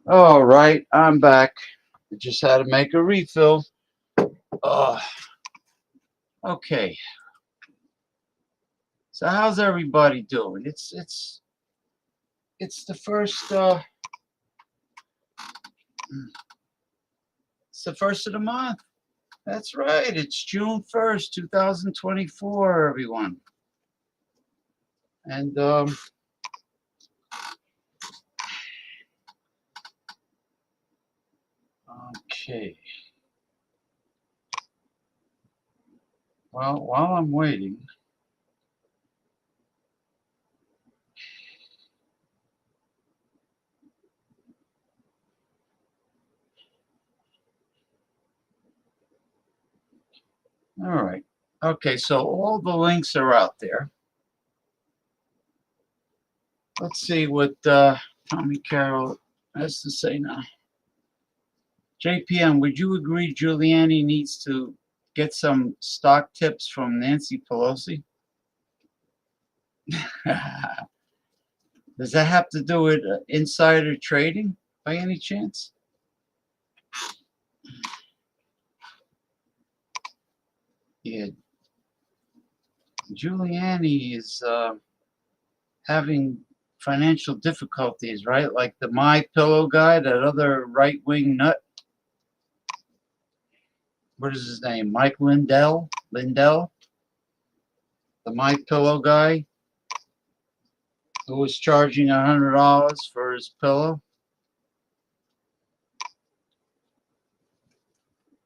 All right, I'm back. I just had to make a refill. Uh, okay. So how's everybody doing? It's the first it's the first of the month. That's right. It's June 1st, 2024, everyone. And okay. Well, while I'm waiting, all right. Okay, so all the links are out there. Let's see what Tommy Carroll has to say now. JPM, would you agree Giuliani needs to get some stock tips from Nancy Pelosi? Does that have to do with insider trading by any chance? Yeah, Giuliani is having financial difficulties, right? Like the My Pillow guy, that other right-wing nut. What is his name? Mike Lindell? The My Pillow guy who was charging $100 for his pillow.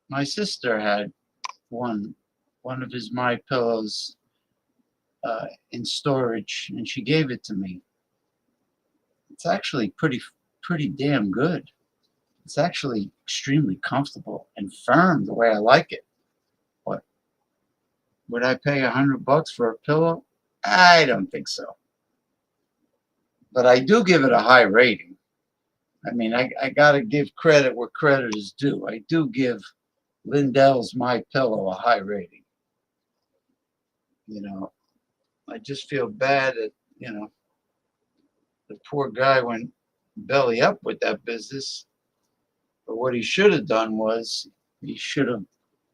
My sister had one of his My Pillows in storage, and she gave it to me. It's actually pretty damn good. It's actually extremely comfortable and firm the way I like it. What? Would I pay $100 for a pillow? I don't think so. But I do give it a high rating. I mean, I gotta give credit where credit is due. I do give Lindell's My Pillow a high rating. You know, I just feel bad that, you know, the poor guy went belly up with that business. But what he should have done was he should have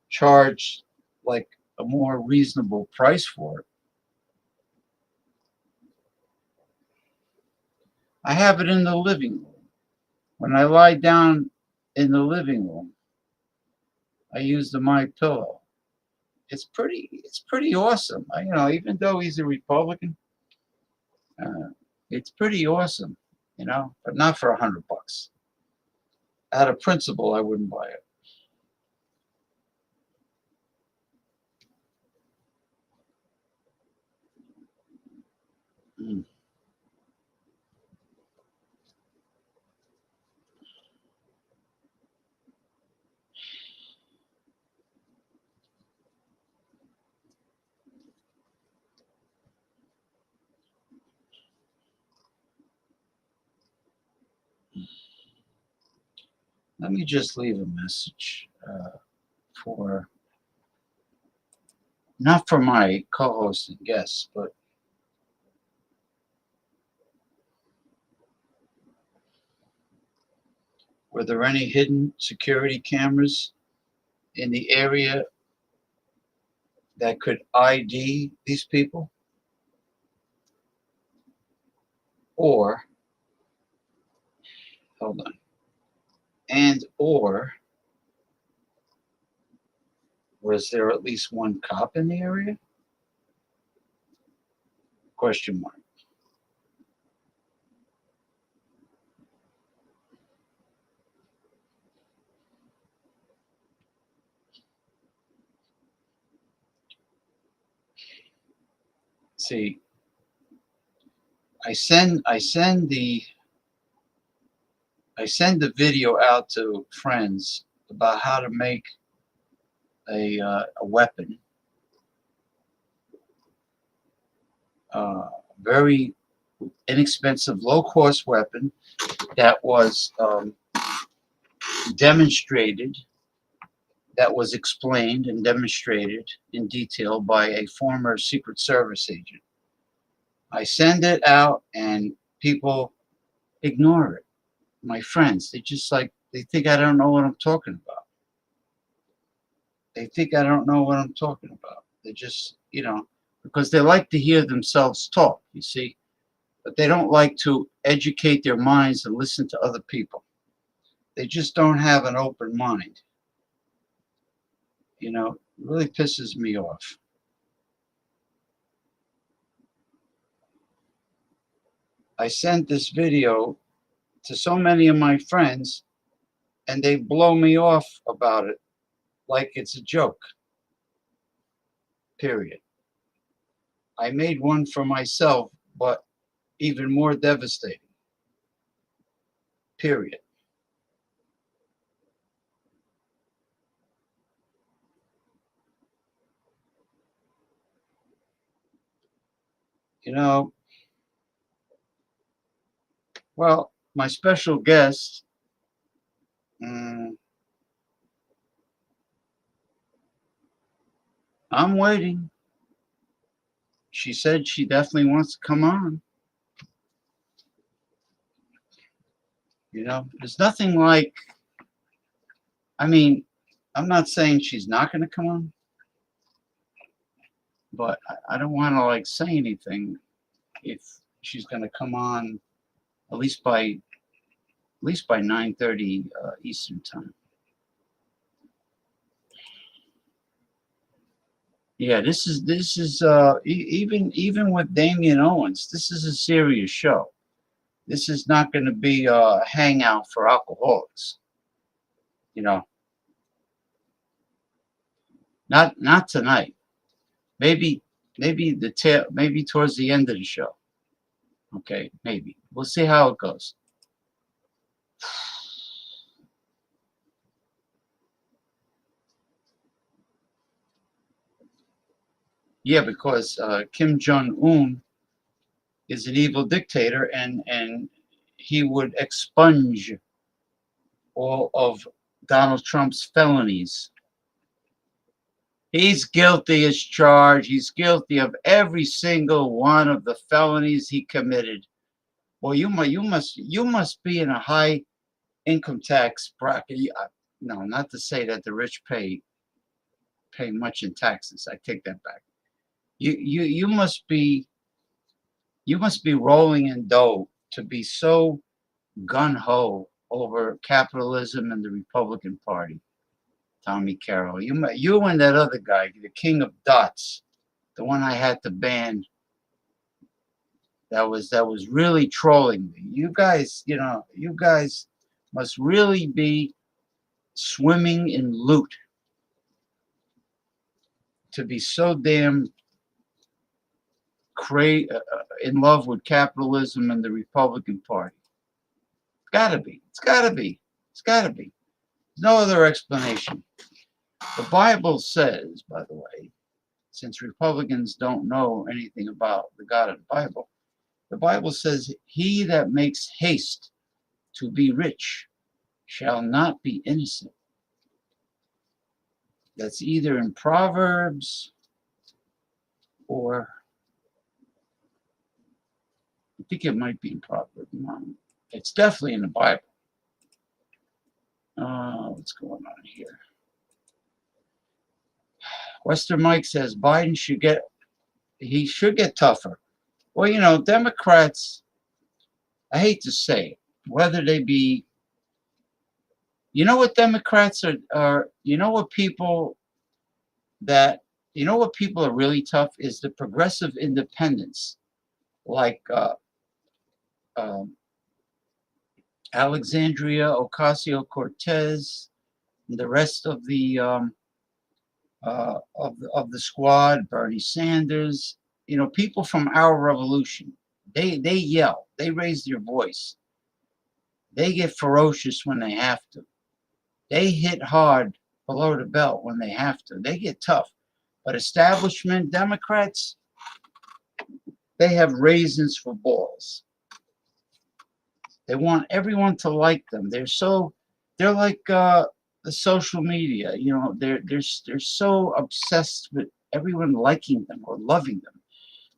charged like a more reasonable price for it. I have it in the living room. When I lie down in the living room, I use the My Pillow. It's pretty awesome. You know, even though he's a Republican, it's pretty awesome. You know, but not for $100. Out of principle, I wouldn't buy it. Mm. Let me just leave a message for, not for my co-host and guests, but were there any hidden security cameras in the area that could ID these people? Or, hold on, and or was there at least one cop in the area? Question mark. See, I send the video out to friends about how to make a weapon very inexpensive, low-cost weapon that was demonstrated, that was explained and demonstrated in detail by a former Secret Service agent. I send it out and people ignore it. My friends, they just like, they think I don't know what I'm talking about. They think I don't know what I'm talking about. They just, you know, because they like to hear themselves talk, you see, but they don't like to educate their minds and listen to other people. They just don't have an open mind. You know, it really pisses me off. I sent this video to so many of my friends and they blow me off about it like it's a joke. Period. I made one for myself, but even more devastating. Period. You know, well, my special guest, I'm waiting. She said she definitely wants to come on. You know, there's nothing like, I mean, I'm not saying she's not going to come on, but I don't want to like say anything if she's going to come on at least by 9:30 Eastern time. Yeah, this is even with Damian Owens, this is a serious show. This is not going to be a hangout for alcoholics. You know, not tonight. Maybe maybe towards the end of the show. Okay, maybe. We'll see how it goes. Yeah, because Kim Jong-un is an evil dictator, and he would expunge all of Donald Trump's felonies. He's guilty as charged. He's guilty of every single one of the felonies he committed. Well, you must be in a high income tax bracket. No, not to say that the rich pay much in taxes. I take that back. You must be rolling in dough to be so gun-ho over capitalism and the Republican Party. Tommy Carroll, you and that other guy, the king of dots, the one I had to ban, that was really trolling me. You guys, you guys must really be swimming in loot to be so damn in love with capitalism and the Republican Party. It's gotta be. It's gotta be. It's gotta be. There's no other explanation. The Bible says, by the way, since Republicans don't know anything about the God of the Bible says, he that makes haste to be rich shall not be innocent. That's either in Proverbs or I think it might be in Proverbs. It's definitely in the Bible. What's going on here? Western Mike says Biden should get tougher. Well, you know, Democrats, I hate to say it, whether they be, you know what Democrats are you know what people are really tough is the progressive independents, like Alexandria Ocasio-Cortez, and the rest of the squad, Bernie Sanders, you know, people from our revolution. They yell, they raise their voice, they get ferocious when they have to. They hit hard below the belt when they have to. They get tough. But establishment Democrats, they have raisins for balls. They want everyone to like them. They're like the social media. You know, they're so obsessed with everyone liking them or loving them.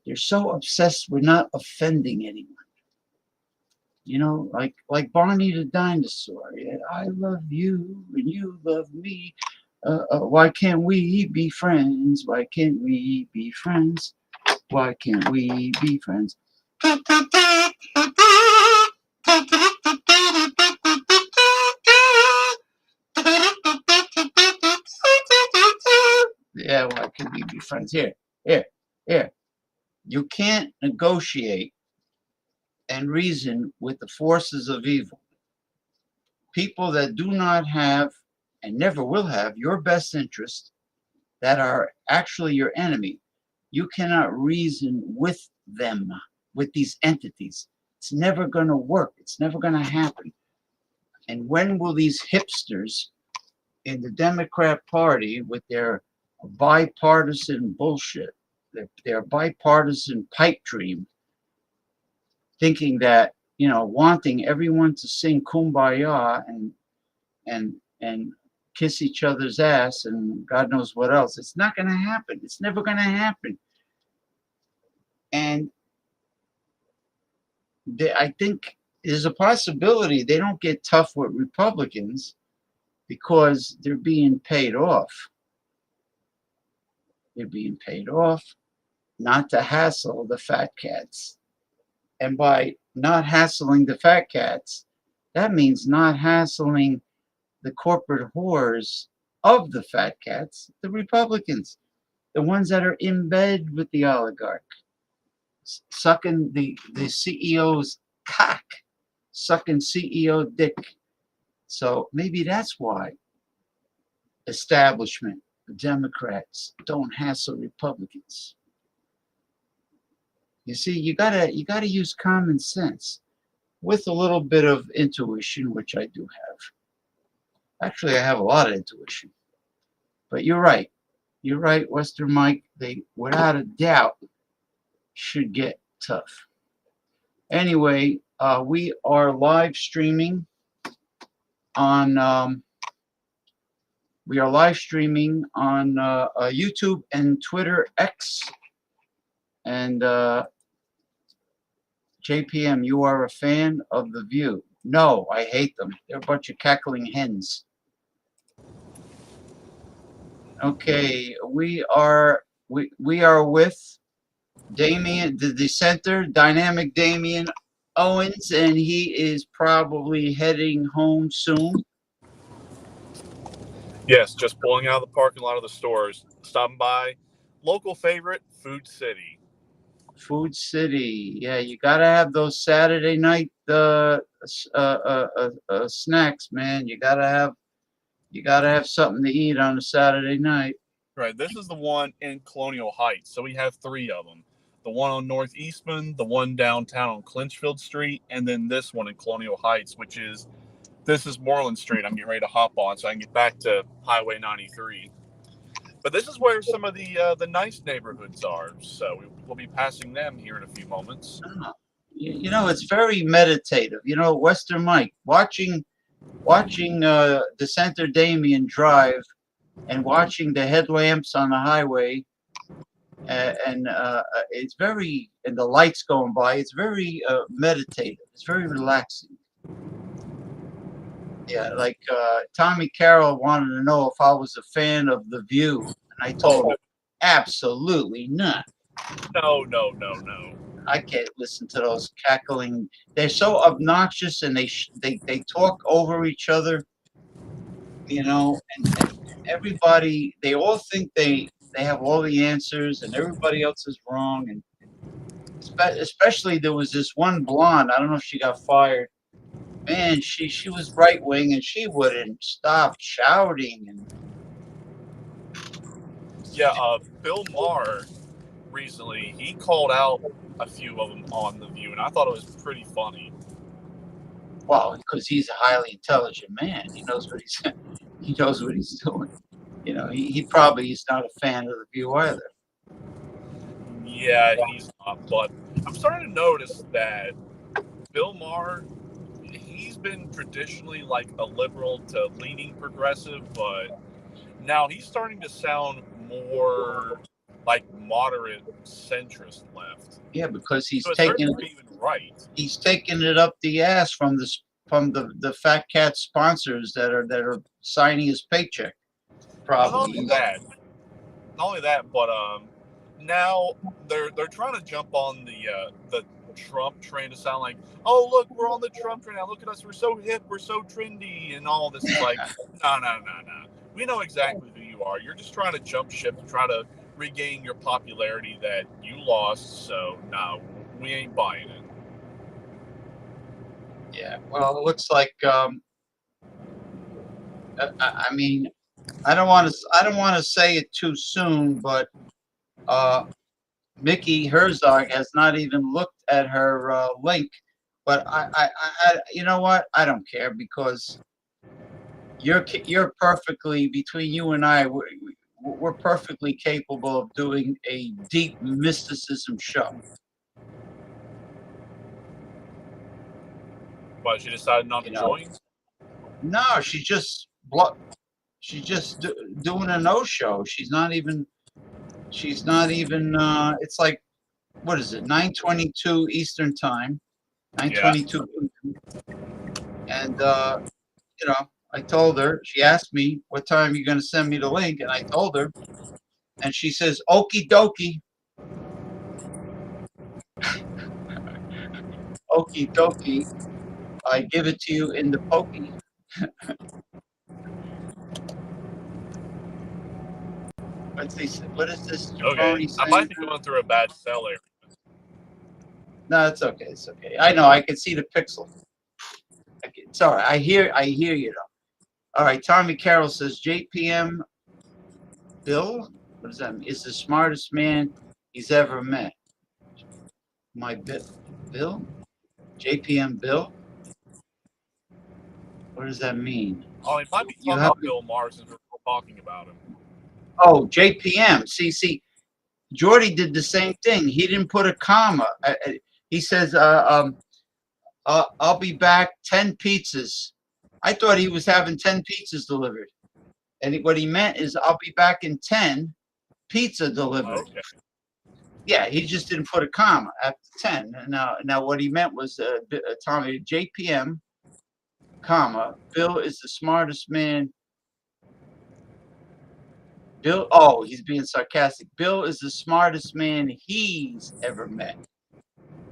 They're so obsessed with not offending anyone. You know, like Barney the dinosaur. Yeah, I love you and you love me. Why can't we be friends? Why can't we be friends? Why can't we be friends? Yeah, why can't we be friends? Here. You can't negotiate and reason with the forces of evil. People that do not have and never will have your best interest, that are actually your enemy. You cannot reason with them, with these entities. It's never going to work. It's never going to happen. And when will these hipsters in the Democrat Party, with their bipartisan bullshit, their bipartisan pipe dream, thinking that, you know, wanting everyone to sing Kumbaya and kiss each other's ass and God knows what else. It's not going to happen. It's never going to happen. And I think there's a possibility they don't get tough with Republicans because they're being paid off. They're being paid off not to hassle the fat cats. And by not hassling the fat cats, that means not hassling the corporate whores of the fat cats, the Republicans, the ones that are in bed with the oligarch, sucking the CEO's cock, sucking CEO dick. So maybe that's why establishment, the Democrats, don't hassle Republicans. You see, you gotta use common sense with a little bit of intuition, which I do have. Actually, I have a lot of intuition. But you're right. You're right, Western Mike. They, without a doubt, should get tough. Anyway, we are live streaming on YouTube and Twitter X. And JPM, you are a fan of The View? No, I hate them. They're a bunch of cackling hens. Okay, we are with Damien, the dissenter, dynamic Damien Owens, and he is probably heading home soon. Yes, just pulling out of the parking lot of the stores, stopping by local favorite, Food City. Food City, yeah, you gotta have those Saturday night snacks, man. You gotta have something to eat on a Saturday night. Right, this is the one in Colonial Heights, so we have three of them. The one on North Eastman, the one downtown on Clinchfield Street, and then this one in Colonial Heights, this is Moreland Street. I'm getting ready to hop on so I can get back to Highway 93. But this is where some of the nice neighborhoods are, so we'll be passing them here in a few moments. You know, it's very meditative. You know, Western Mike, watching dissenter Damien drive and watching the headlamps on the highway, and it's very, and the lights going by, it's very meditative. It's very relaxing. Yeah, like Tommy Carroll wanted to know if I was a fan of The View, and I told him absolutely not. No. I can't listen to those cackling. They're so obnoxious, and they talk over each other. You know, and everybody, they all think they have all the answers, and everybody else is wrong. And especially there was this one blonde. I don't know if she got fired. Man, she was right wing, and she wouldn't stop shouting. And yeah, Bill Maher recently, he called out a few of them on The View, and I thought it was pretty funny. Well, because he's a highly intelligent man, he knows what he's doing. You know, he probably is not a fan of The View either. Yeah, he's not. But I'm starting to notice that Bill Maher, he's been traditionally like a liberal to leaning progressive, but now he's starting to sound more like moderate centrist left. Yeah, because To a certain degree, even right. he's taking it up the ass from the fat cat sponsors that are signing his paycheck. Probably. Not only that, but now they're trying to jump on the Trump train to sound like, oh look, we're on the Trump train now. Look at us, we're so hip, we're so trendy, and all this. It's like, no. We know exactly who you are. You're just trying to jump ship to try to regain your popularity that you lost. So no, we ain't buying it. Yeah. Well, it looks like I mean, I don't want to say it too soon, but Mickey Herzog has not even looked at her link. But I, you know what? I don't care because you're perfectly, between you and I, we're perfectly capable of doing a deep mysticism show. But she decided not to join. No, she's just doing a no show. She's not even. It's like, what is it? 9:22 Eastern time. 9:22. And I told her. She asked me what time you're going to send me the link, and I told her, and she says, "Okie dokie." Okie dokie. I give it to you in the pokey. What is this? Okay, I might be going through a bad cell area. No, it's okay. It's okay. I know. I can see the pixel. It's all right. I hear you though. All right. Tommy Carroll says JPM Bill. What does that mean? Is the smartest man he's ever met. My Bill? JPM Bill? What does that mean? Oh, it might be talking about Bill Maher since we're talking about him. Oh, JPM. See, Jordy did the same thing. He didn't put a comma. He says, I'll be back 10 pizzas. I thought he was having 10 pizzas delivered. And what he meant is, I'll be back in 10 pizza delivered. Okay. Yeah, he just didn't put a comma after 10. Now what he meant was, Tommy, JPM, comma, Bill is the smartest man. Bill, oh, he's being sarcastic. Bill is the smartest man he's ever met.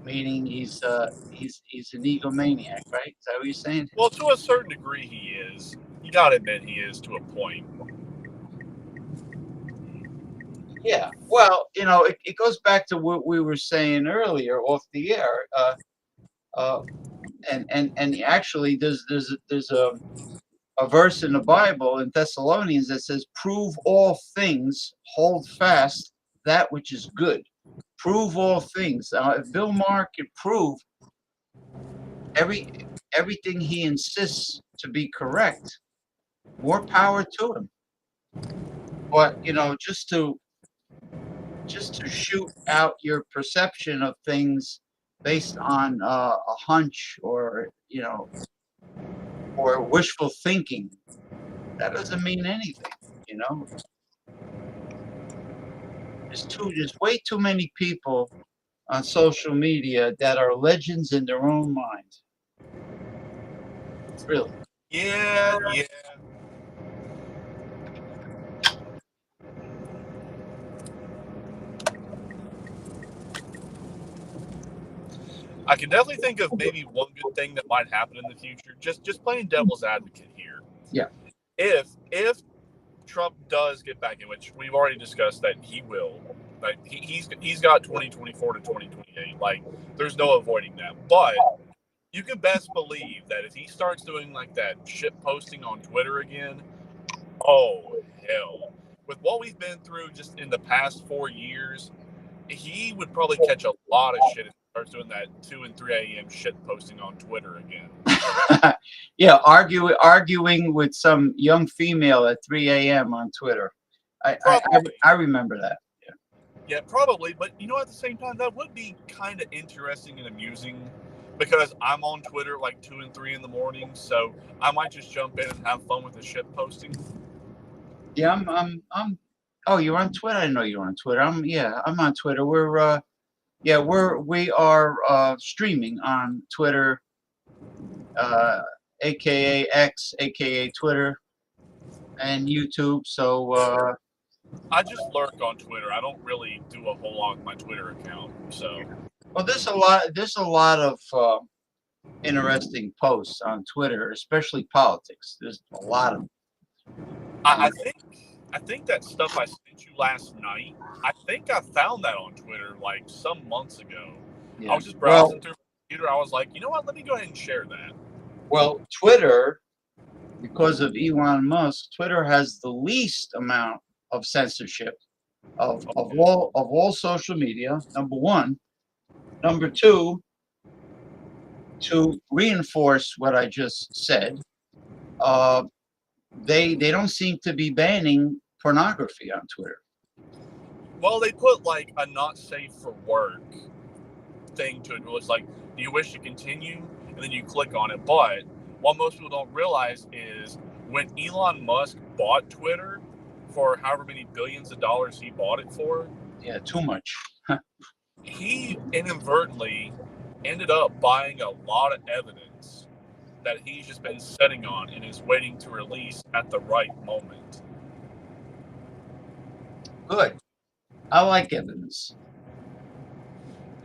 Meaning he's an egomaniac, right? Is that what you're saying? Well, to a certain degree, he is. You gotta admit, he is to a point. Yeah. Well, it goes back to what we were saying earlier off the air. And actually, there's a verse in the Bible in Thessalonians that says, "Prove all things, hold fast that which is good." Prove all things. If Bill Maher can prove everything he insists to be correct, more power to him. But just to shoot out your perception of things based on a hunch or wishful thinking, that doesn't mean anything. There's way too many people on social media that are legends in their own mind. Really. Yeah. I can definitely think of maybe one good thing that might happen in the future. Just playing devil's advocate here. Yeah. If Trump does get back in, which we've already discussed that he will, like he's got 2024 to 2028. Like there's no avoiding that. But you can best believe that if he starts doing like that shit posting on Twitter again, oh hell. With what we've been through just in the past 4 years, he would probably catch a lot of shit if he starts doing that 2 and 3 a.m. shit posting on Twitter again. Yeah, arguing with some young female at 3 a.m. on Twitter. I remember that. Yeah. Yeah, probably. But at the same time, that would be kind of interesting and amusing, because I'm on Twitter like 2 and 3 in the morning, so I might just jump in and have fun with the shit posting. Yeah, I'm. Oh, you're on Twitter? I didn't know you were on Twitter. I'm on Twitter. We are streaming on Twitter, aka X, aka Twitter, and YouTube. So I just lurk on Twitter. I don't really do a whole lot with my Twitter account. So, well, there's a lot of interesting posts on Twitter, especially politics. There's a lot of. I think that stuff I sent you last night, I think I found that on Twitter like some months ago. Yeah. I was just browsing through my computer. I was like, you know what? Let me go ahead and share that. Well, Twitter, because of Elon Musk, Twitter has the least amount of censorship of all social media. Number one. Number two, to reinforce what I just said, they don't seem to be banning pornography on Twitter. Well, they put like a not safe for work thing to it. It's like, do you wish to continue? And then you click on it. But what most people don't realize is when Elon Musk bought Twitter for however many billions of dollars he bought it for. Yeah, too much. He inadvertently ended up buying a lot of evidence that he's just been sitting on and is waiting to release at the right moment. Good. I like evidence.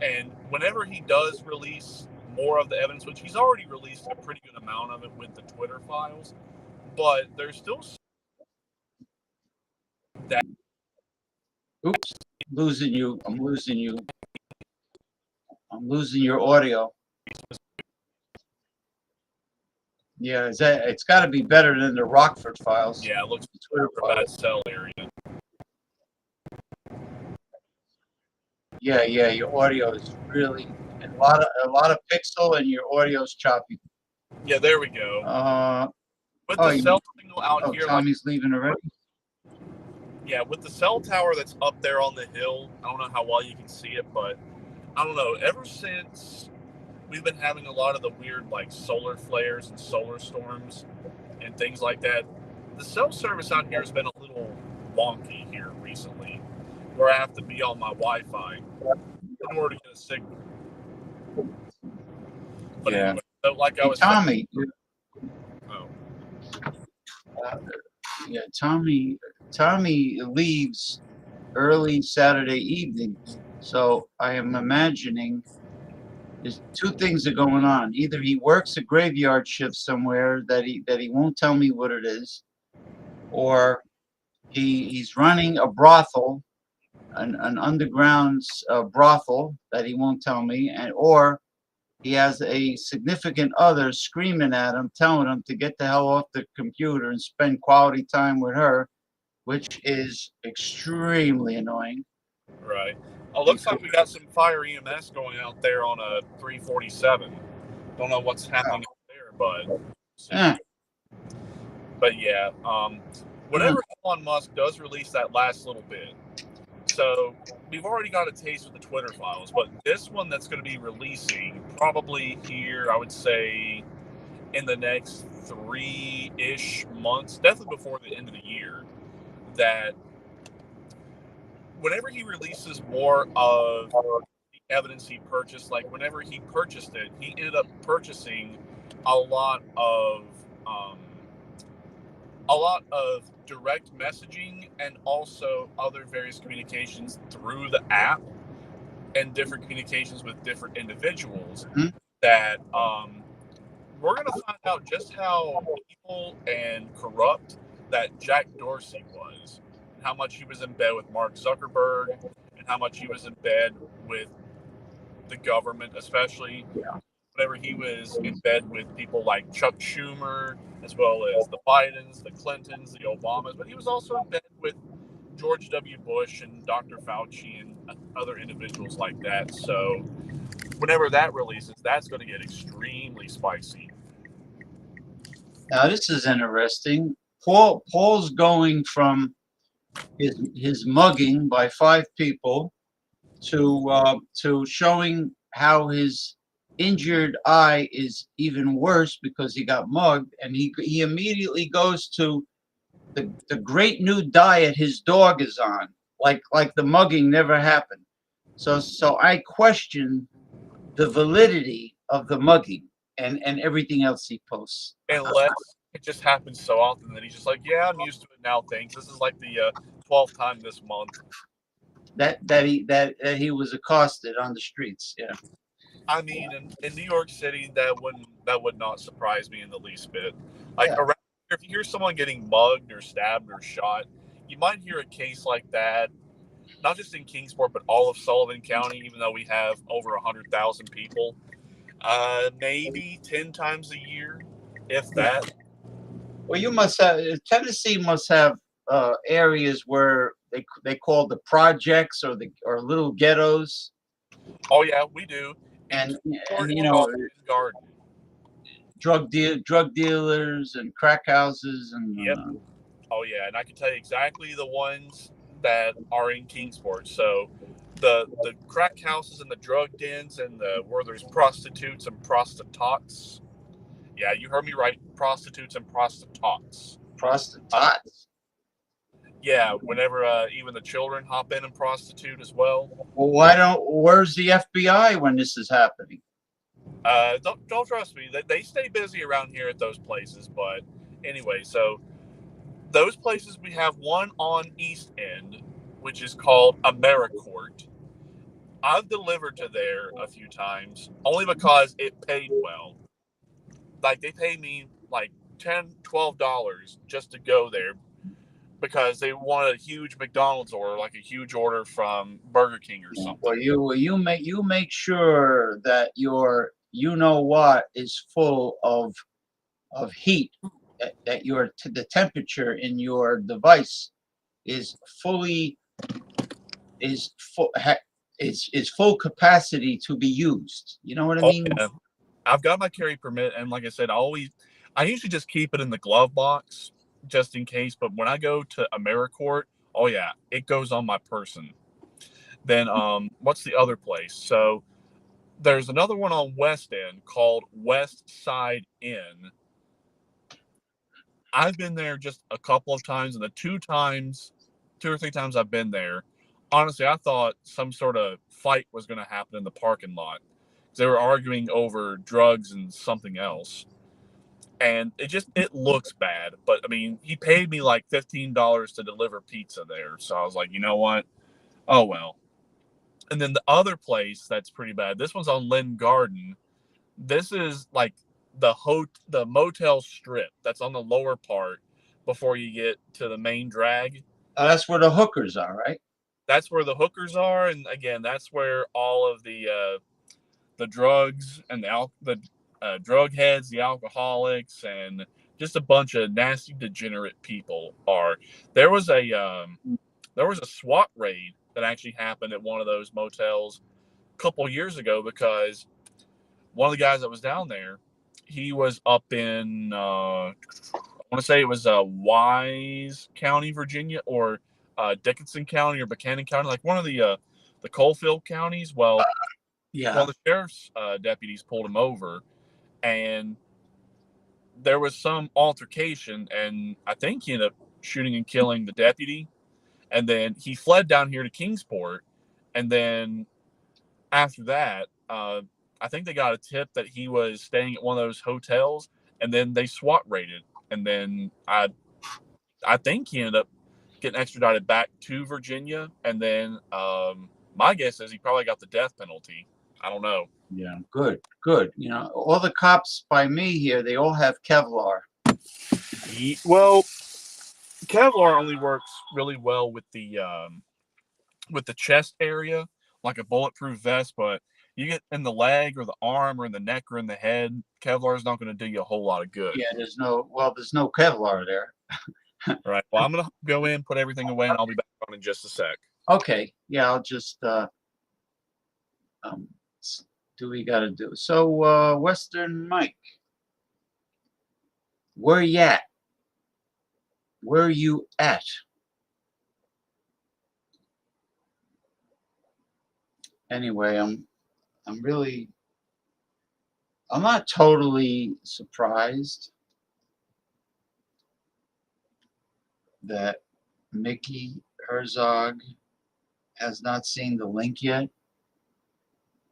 And whenever he does release more of the evidence, which he's already released a pretty good amount of it with the Twitter files, but there's still that. Oops, losing you. I'm losing you. I'm losing your audio. Yeah, it's got to be better than the Rockford files. Yeah, it looks Twitter for that cell area. Yeah, your audio is really a lot of pixel, and your audio's choppy. Yeah, there we go. With the cell signal out here, Tommy's leaving already. Yeah, with the cell tower that's up there on the hill, I don't know how well you can see it, but I don't know. Ever since we've been having a lot of the weird like solar flares and solar storms and things like that, the cell service out here has been a little wonky here recently, where I have to be on my Wi-Fi in order to get a signal. But yeah. Anyway, so like I was Tommy. saying, Tommy leaves early Saturday evening, so I am imagining there's two things are going on. Either he works a graveyard shift somewhere that he won't tell me what it is, or he's running a brothel, an underground brothel that he won't tell me, or he has a significant other screaming at him, telling him to get the hell off the computer and spend quality time with her, which is extremely annoying. Right. Oh, looks like we got some fire EMS going out there on a 347. Don't know what's happening out there, but but yeah. Whenever Elon Musk does release that last little bit, so we've already got a taste with the Twitter files, but this one that's going to be releasing probably here, I would say, in the next 3-ish months, definitely before the end of the year, that whenever he releases more of the evidence he purchased, like whenever he purchased it, he ended up purchasing a lot of direct messaging and also other various communications through the app and different communications with different individuals that we're going to find out just how evil and corrupt that Jack Dorsey was, and how much he was in bed with Mark Zuckerberg, and how much he was in bed with the government, especially whenever he was in bed with people like Chuck Schumer, as well as the Bidens, the Clintons, the Obamas, but he was also in bed with George W. Bush and Dr. Fauci and other individuals like that. So whenever that releases, that's going to get extremely spicy. Now this is interesting. Paul's going from his mugging by 5 people to showing how his injured eye is even worse because he got mugged, and he immediately goes to the great new diet his dog is on, like the mugging never happened. So I question the validity of the mugging and everything else he posts. Unless it just happens so often that he's just like, yeah, I'm used to it now. Thanks. This is like the 12th time this month. That he was accosted on the streets. Yeah. I mean, in New York City, that would not surprise me in the least bit. Like Yeah. around here, if you hear someone getting mugged or stabbed or shot, you might hear a case like that, not just in Kingsport, but all of Sullivan County. Even though we have over 100,000 people, maybe 10 times a year, if that. Well, you must have Tennessee must have areas where they call the projects or little ghettos, Oh yeah, we do. and Kingsport you is know called Lynn Garden. drug dealers and crack houses and Yep. Oh yeah, and I can tell you exactly the ones that are in Kingsport. So the crack houses and the drug dens and the where there's prostitutes and prostitutes. Yeah, you heard me right. Prostitutes and prostitutes. prostitutes. Yeah, whenever even the children hop in and prostitute as well. Well, where's the FBI when this is happening? Don't trust me. They stay busy around here at those places. But anyway, so those places, we have one on East End, which is called AmeriCourt. I've delivered to there a few times, only because it paid well. Like, they pay me like $10, $12 just to go there because they wanted a huge McDonald's order, like a huge order from Burger King or something. Well, you make sure that your what is full of heat, that the temperature in your device is fully is full is full capacity to be used. You know what I mean? Yeah. I've got my carry permit, and like I said, I usually just keep it in the glove box just in case. But when I go to AmeriCourt, oh yeah, it goes on my person. Then what's the other place? So there's another one on West End called West Side Inn. I've been there just a couple of times, and the 2 or 3 times I've been there, honestly, I thought some sort of fight was going to happen in the parking lot. They were arguing over drugs and something else. And it looks bad. But I mean, he paid me like $15 to deliver pizza there. So I was like, you know what? Oh well. And then the other place that's pretty bad, this one's on Lynn Garden. This is like the motel strip that's on the lower part before you get to the main drag. That's where the hookers are, right? That's where the hookers are, and again, that's where all of the drugs and the drug heads, the alcoholics, and just a bunch of nasty, degenerate people are. There was a SWAT raid that actually happened at one of those motels a couple years ago because one of the guys that was down there, he was up in I want to say it was Wise County, Virginia, or Dickinson County or Buchanan County, like one of the coalfield counties. Well, Yeah. Well, the sheriff's deputies pulled him over, and there was some altercation, and I think he ended up shooting and killing the deputy. And then he fled down here to Kingsport, and then after that, I think they got a tip that he was staying at one of those hotels, and then they SWAT raided, and then I think he ended up getting extradited back to Virginia, and then my guess is he probably got the death penalty. I don't know. Yeah, good. You know, all the cops by me here, they all have Kevlar. Well, Kevlar only works really well with the chest area, like a bulletproof vest. But you get in the leg or the arm or in the neck or in the head, Kevlar is not going to do you a whole lot of good. Yeah, there's no Kevlar there. All right. Well, I'm going to go in, put everything away, and I'll be back on in just a sec. Okay. Yeah, I'll just do what we got to do. So, Western Mike, where you at? Where you at? anyway, I'm not totally surprised that Mickey Herzog has not seen the link yet.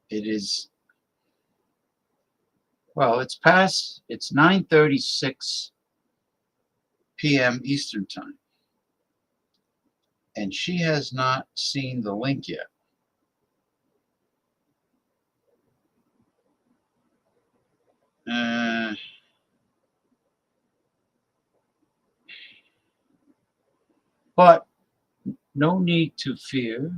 It is, well, it's 9:36 p.m. Eastern Time. And she has not seen the link yet. But no need to fear.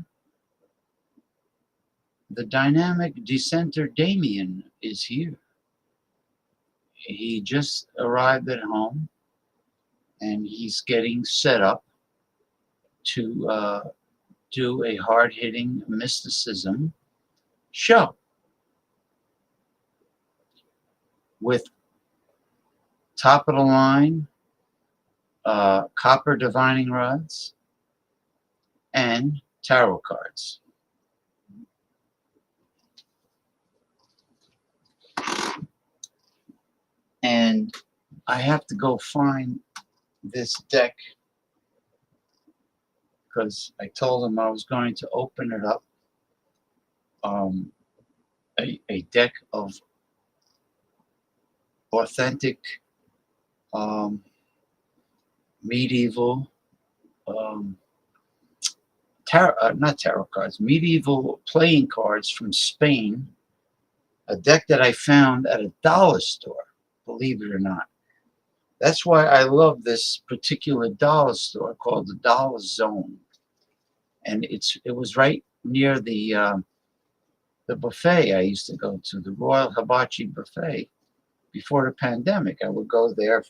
The dynamic dissenter Damien is here. He just arrived at home and he's getting set up to do a hard-hitting mysticism show with top-of-the-line copper divining rods and tarot cards. And I have to go find this deck because I told him I was going to open it up. A deck of authentic medieval not tarot cards, medieval playing cards from Spain. A deck that I found at a dollar store, believe it or not. That's why I love this particular dollar store called the Dollar Zone. And it was right near the buffet I used to go to, the Royal Hibachi Buffet. Before the pandemic, I would go there,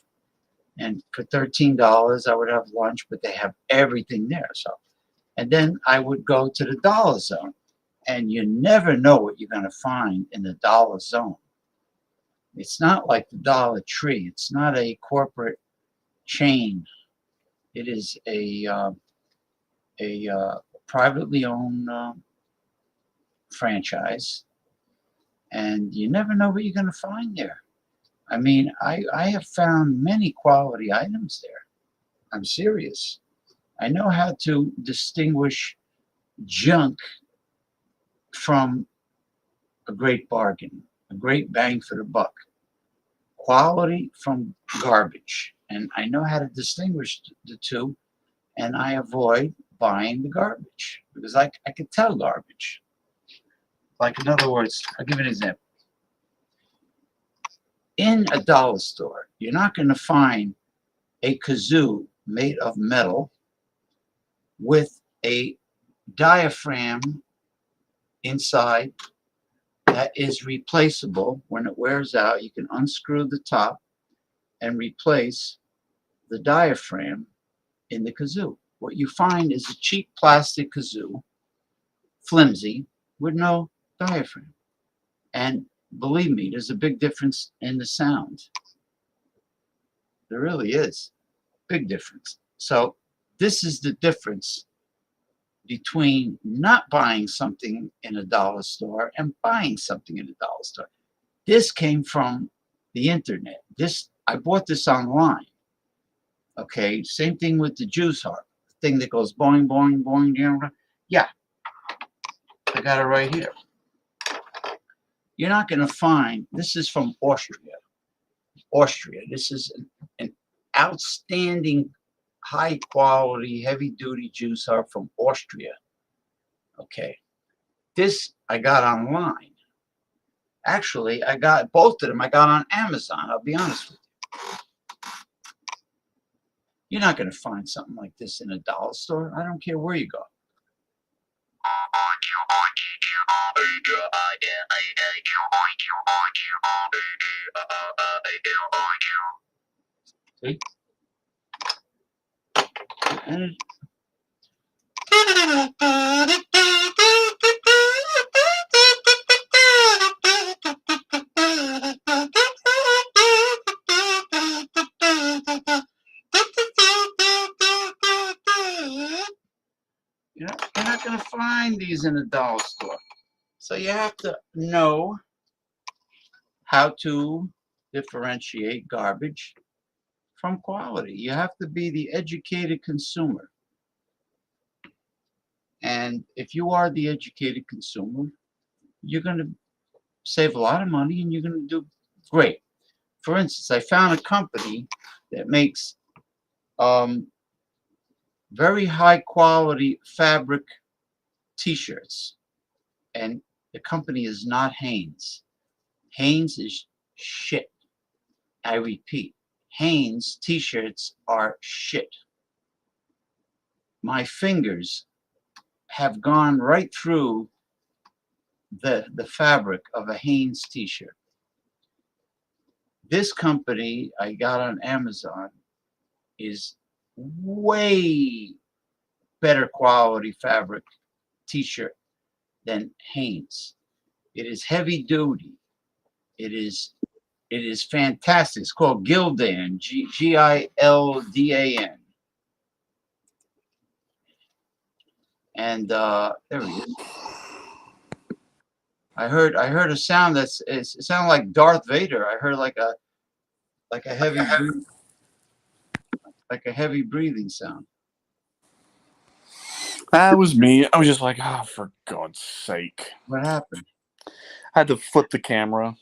and for $13 I would have lunch, but they have everything there. So, and then I would go to the Dollar Zone, and you never know what you're going to find in the Dollar Zone. It's not like the Dollar Tree. It's not a corporate chain. It is a privately owned franchise, and you never know what you're going to find there. I mean, I have found many quality items there. I'm serious. I know how to distinguish junk from a great bargain, a great bang for the buck. Quality from garbage. And I know how to distinguish the two, and I avoid buying the garbage because I can tell garbage. Like, in other words, I'll give you an example. In a dollar store, you're not going to find a kazoo made of metal with a diaphragm inside that is replaceable. When it wears out, you can unscrew the top and replace the diaphragm in the kazoo. What you find is a cheap plastic kazoo, flimsy, with no diaphragm. And believe me, there's a big difference in the sound. There really is. Big difference. So this is the difference between not buying something in a dollar store and buying something in a dollar store. This came from the internet. I bought this online. Okay, same thing with the juice harp. Thing that goes boing, boing, boing. Yeah, I got it right here. You're not going to find, this is from Austria. This is an outstanding, high quality, heavy duty juice harp from Austria. Okay. This I got online. Actually, I got both of them. I got on Amazon. I'll be honest with you. You're not going to find something like this in a dollar store. I don't care where you go. See? And you're not going to find these in a dollar store. So you have to know how to differentiate garbage from quality. You have to be the educated consumer. And if you are the educated consumer, you're going to save a lot of money and you're going to do great. For instance, I found a company that makes very high quality fabric t-shirts, and the company is not Hanes. Hanes is shit. I repeat, Hanes t-shirts are shit. My fingers have gone right through the fabric of a Hanes t-shirt. This company I got on Amazon is way better quality fabric t-shirt than Hanes. It is heavy duty. It is fantastic. It's called Gildan, Gildan. And there he is. I heard a sound it sounded like Darth Vader. I heard like a heavy breathing sound. That was me. I was just like, oh, for God's sake. What happened? I had to flip the camera.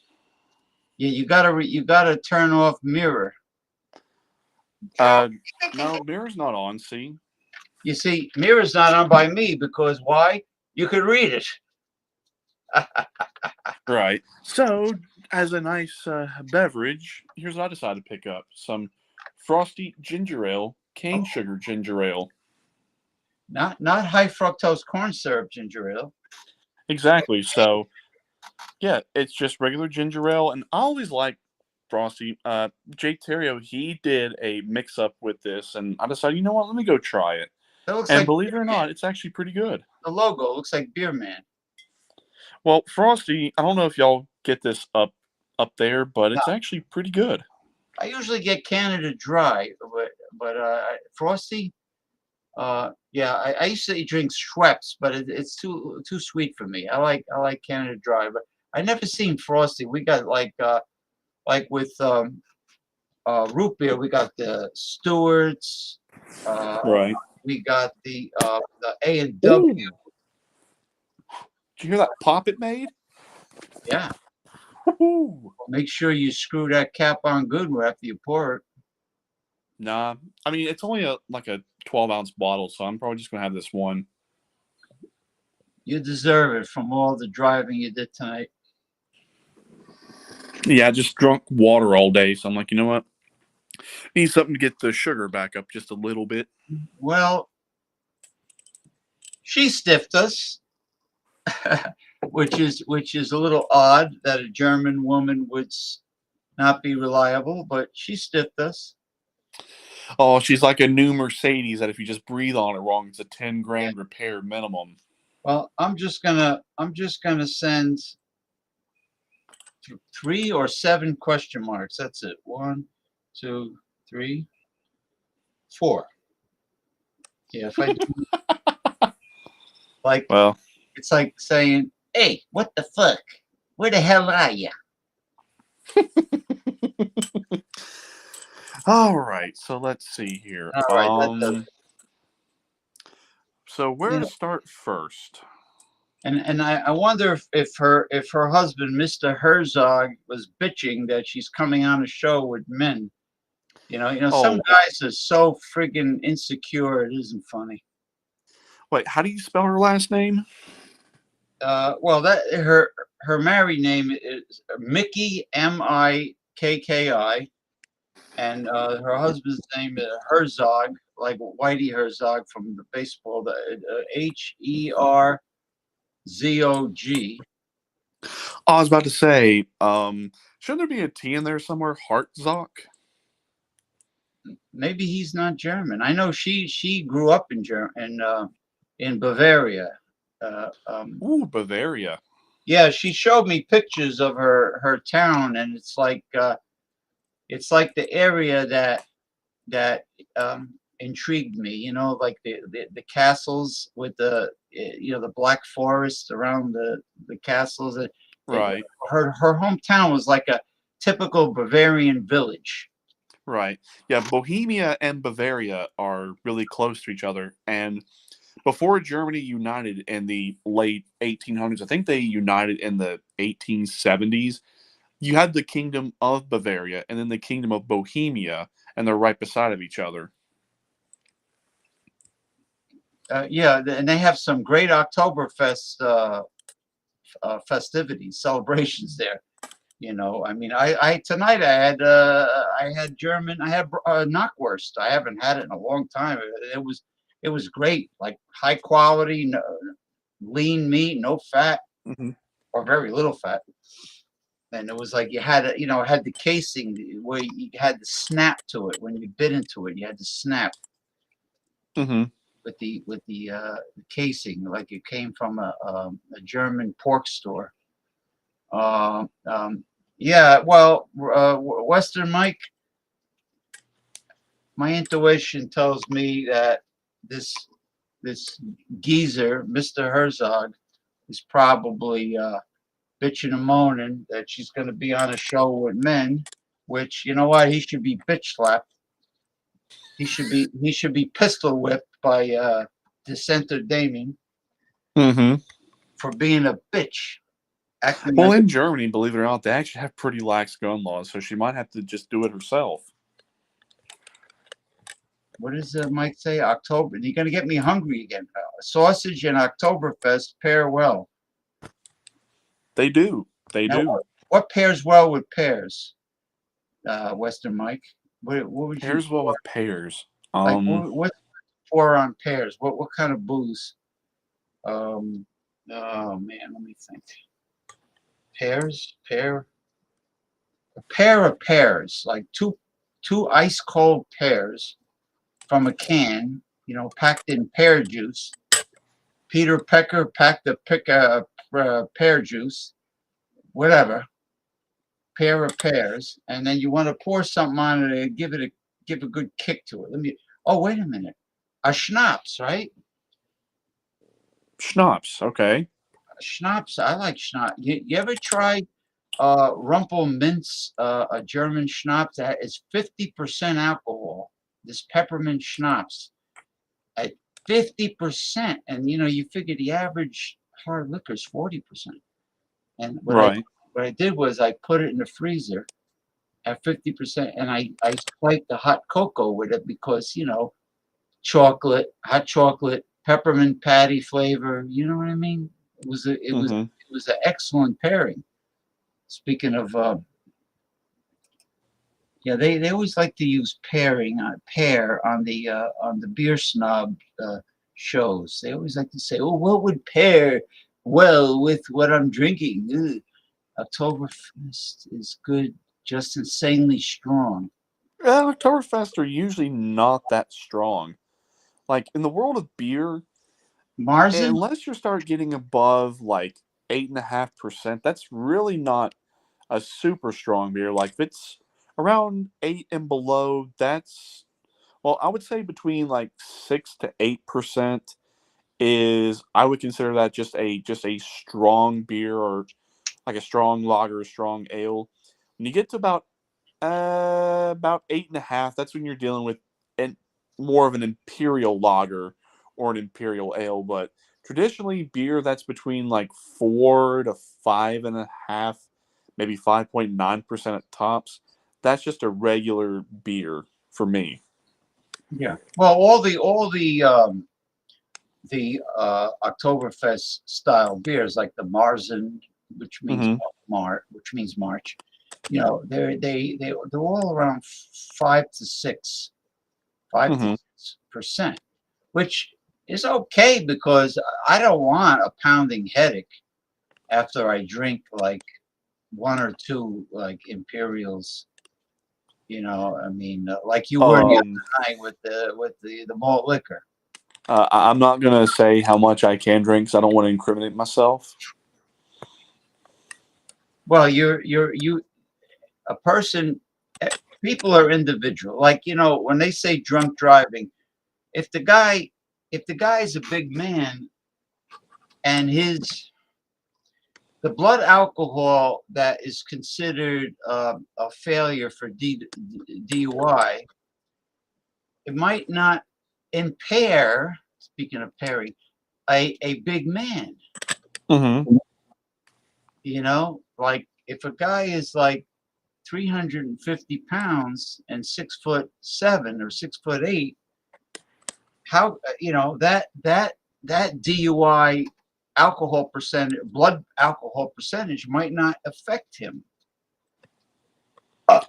Yeah, you gotta turn off mirror. No, mirror's not on, see? You see, mirror's not on by me because why? You could read it. Right. So, as a nice beverage, here's what I decided to pick up. Some frosty ginger ale, cane sugar ginger ale. Not high fructose corn syrup ginger ale. Exactly. So, yeah, it's just regular ginger ale. And I always like frosty. Jake Terrio, he did a mix-up with this. And I decided, you know what, let me go try it. It looks and like believe it or not, it's actually pretty good. The logo looks like Beer Man. Well, Frosty, I don't know if y'all get this up there, but it's actually pretty good. I usually get Canada Dry, but Frosty, yeah, I used to drink Schweppes, but it's too sweet for me. I like Canada Dry, but I never seen Frosty. We got like with root beer, we got the Stewart's. Right. We got the A&W. Did you hear that pop it made? Yeah. Make sure you screw that cap on good after you pour it. Nah, I mean it's only like a 12-ounce bottle, so I'm probably just gonna have this one. You deserve it from all the driving you did tonight. Yeah, I just drunk water all day, so I'm like, you know what? Need something to get the sugar back up just a little bit. Well, she stiffed us, which is a little odd that a German woman would not be reliable, but she stiffed us. Oh, she's like a new Mercedes that if you just breathe on it wrong, it's a 10 grand repair minimum. Well, I'm just gonna send 3 or 7 question marks. That's it. 1, 2, 3, 4. Yeah, if I do, like, well, it's like saying, "Hey, what the fuck? Where the hell are you?" All right, so let's see here. All right, so where to start first? And I wonder if her husband, Mr. Herzog, was bitching that she's coming on a show with men. You know, some guys are so friggin' insecure. It isn't funny. Wait, how do you spell her last name? Well, that her married name is Mickey, Mikki, and her husband's name is Herzog, like Whitey Herzog from the baseball. The Herzog. I was about to say, shouldn't there be a T in there somewhere? Hartzog? Maybe he's not German. I know she grew up in Bavaria. Ooh, Bavaria. Yeah, she showed me pictures of her town, and it's like the area that intrigued me. You know, like the castles with the Black Forest around the castles. Right. Her hometown was like a typical Bavarian village. Right. Yeah, Bohemia and Bavaria are really close to each other. And before Germany united in the late 1800s, I think they united in the 1870s. You had the Kingdom of Bavaria and then the Kingdom of Bohemia, and they're right beside of each other. Yeah, and they have some great Oktoberfest festivities, celebrations there. You know, I mean, I tonight I had German, I had knockwurst. I haven't had it in a long time. It was great, like high quality, no, lean meat, no fat Mm-hmm. or very little fat. And it was like you had it had the casing where you had the snap to it when you bit into it. You had the snap Mm-hmm. with the casing, like it came from a German pork store. Uh, um, yeah, well, Western Mike, my intuition tells me that this this geezer, Mr. Herzog, is probably bitching and moaning that she's going to be on a show with men. Which, you know what, he should be bitch slapped. He should be pistol whipped by dissenter Damien Mm-hmm. for being a bitch. Acting Well, like in Germany, believe it or not, they actually have pretty lax gun laws, so she might have to just do it herself. what does Mike say? October. You're gonna get me hungry again, pal. Sausage and Oktoberfest pair well. They do. They Now, do. what pairs well with pears? Western Mike. What would you Pairs well with pears. like? What's pour on pears? What kind of booze? Oh man, let me think. Pears, a pair of pears, like two ice cold pears from a can, packed in pear juice. Peter Pecker packed a pear juice, whatever, pair of pears, and then you want to pour something on it and give a good kick to it. Oh, wait a minute, a schnapps, right? Schnapps, okay. Schnapps, I like schnapps. You ever tried Rumpel Minz, a German schnapps that is 50% alcohol? This peppermint schnapps at 50%, and you figure the average hard liquor is 40%. And Right. what I did was I put it in the freezer at 50%, and I spiked the hot cocoa with it because hot chocolate, peppermint patty flavor. You know what I mean? It was Mm-hmm. an excellent pairing. Speaking of, yeah, they always like to use pair on the beer snob shows. They always like to say, "Oh, what would pair well with what I'm drinking?" Ugh. Oktoberfest is good, just insanely strong. Oktoberfest are usually not that strong. Like in the world of beer, Marzen, unless you start getting above like 8.5%, that's really not a super strong beer. Like if it's around 8 and below, that's, well, I would say between like 6 to 8% is, I would consider that just a strong beer, or like a strong lager, a strong ale. When you get to about 8.5, that's when you're dealing with an more of an imperial lager or an imperial ale. But traditionally, beer that's between like 4 to 5.5, maybe 5.9% at tops. That's just a regular beer for me. yeah. Well, all the Oktoberfest style beers like the Marzen, which means Mm-hmm. Which means March. They're all around 5 to 6, five Mm-hmm. to 6%, which is okay because I don't want a pounding headache after I drink like one or two like Imperials. I mean, like you were the other night with the malt liquor. I'm not gonna say how much I can drink because I don't want to incriminate myself. Well, a person. People are individual. Like when they say drunk driving, if the guy is a big man and the blood alcohol that is considered a failure for DUI, it might not impair, speaking of Perry, a big man. Mm-hmm. You know, like if a guy is like 350 pounds and 6'7" or 6'8", how, you know, that DUI alcohol percentage, blood alcohol percentage might not affect him.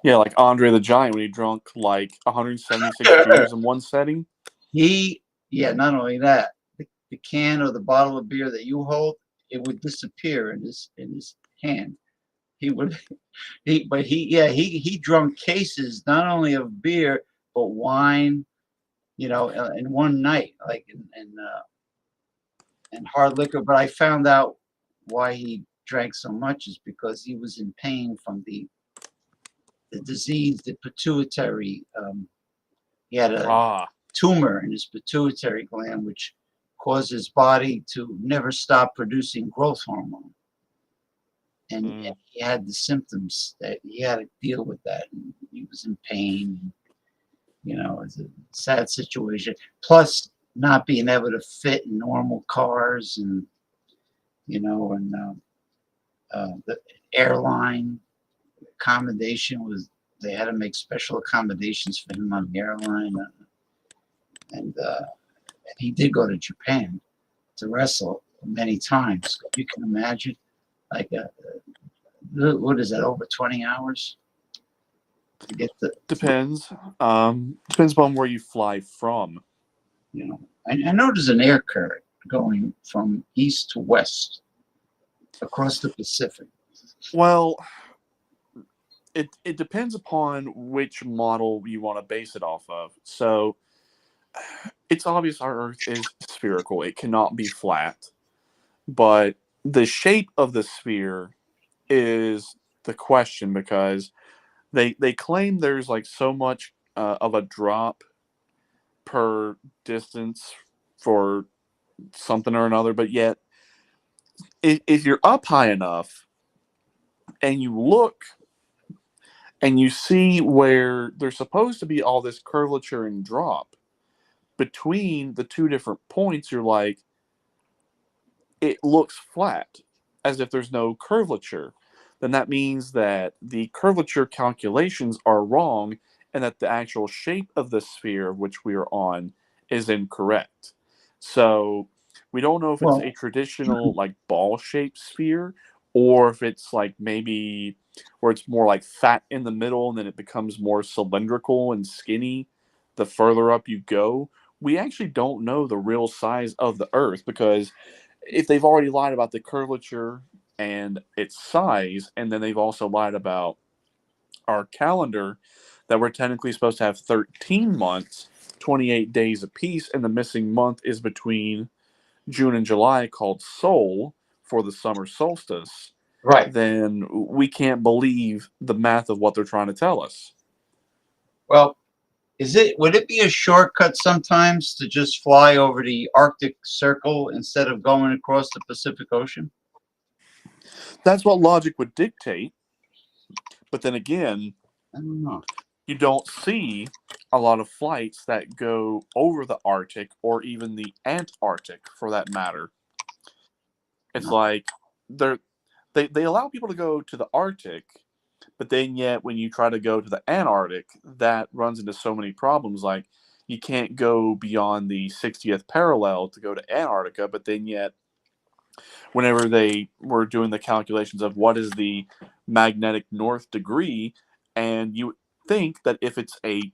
Yeah, like Andre the Giant when he drunk like 176 beers in one setting. Not only that, the can or the bottle of beer that you hold, it would disappear in his hand. He drunk cases not only of beer but wine, you know, in one night, like and hard liquor. But I found out why he drank so much is because he was in pain from the disease, the pituitary. He had a tumor in his pituitary gland, which caused his body to never stop producing growth hormone. And he had the symptoms that he had to deal with that. And he was in pain. You know, it's a sad situation. Plus, not being able to fit in normal cars, and you know, and the airline accommodation was, they had to make special accommodations for him on the airline, and he did go to Japan to wrestle many times. You can imagine, like, what is that, over 20 hours to get the? Depends. Depends upon where you fly from. You know, I know there's an air current going from east to west across the Pacific. Well, it depends upon which model you want to base it off of. So it's obvious our Earth is spherical. It cannot be flat. But the shape of the sphere is the question, because they claim there's like so much of a drop per distance for something or another, but yet if you're up high enough and you look and you see where there's supposed to be all this curvature and drop between the two different points, you're like, it looks flat, as if there's no curvature. Then that means that the curvature calculations are wrong and that the actual shape of the sphere which we are on is incorrect. So we don't know if it's a traditional like ball-shaped sphere, or if it's like maybe where it's more like fat in the middle and then it becomes more cylindrical and skinny the further up you go. We actually don't know the real size of the Earth, because if they've already lied about the curvature and its size, and then they've also lied about our calendar, that we're technically supposed to have 13 months, 28 days apiece, and the missing month is between June and July, called Sol, for the summer solstice, right? Then we can't believe the math of what they're trying to tell us. Well, would it be a shortcut sometimes to just fly over the Arctic Circle instead of going across the Pacific Ocean? That's what logic would dictate. But then again, I don't know. You don't see a lot of flights that go over the Arctic or even the Antarctic, for that matter. It's like they allow people to go to the Arctic, but then yet when you try to go to the Antarctic, that runs into so many problems. Like, you can't go beyond the 60th parallel to go to Antarctica, but then yet whenever they were doing the calculations of what is the magnetic north degree, and you think that if it's a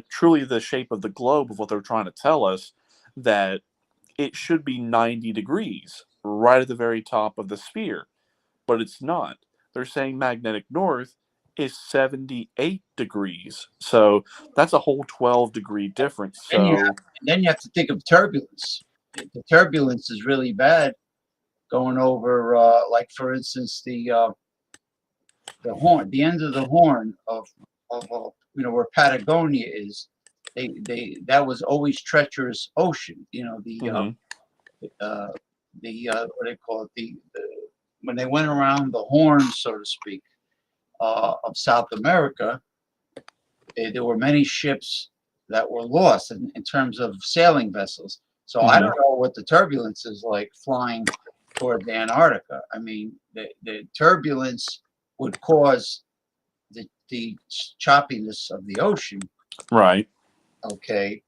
truly the shape of the globe of what they're trying to tell us, that it should be 90 degrees right at the very top of the sphere, but it's not. They're saying magnetic north is 78 degrees, so that's a whole 12-degree difference. So then you have to think of turbulence. The turbulence is really bad going over, like, for instance, the horn, the end of the horn of where Patagonia is. that was always treacherous ocean. You know, what they call it, when they went around the horn, so to speak, of South America, there were many ships that were lost in terms of sailing vessels. So I don't know what the turbulence is like flying toward Antarctica. I mean, the turbulence would cause the choppiness of the ocean. Right. Okay.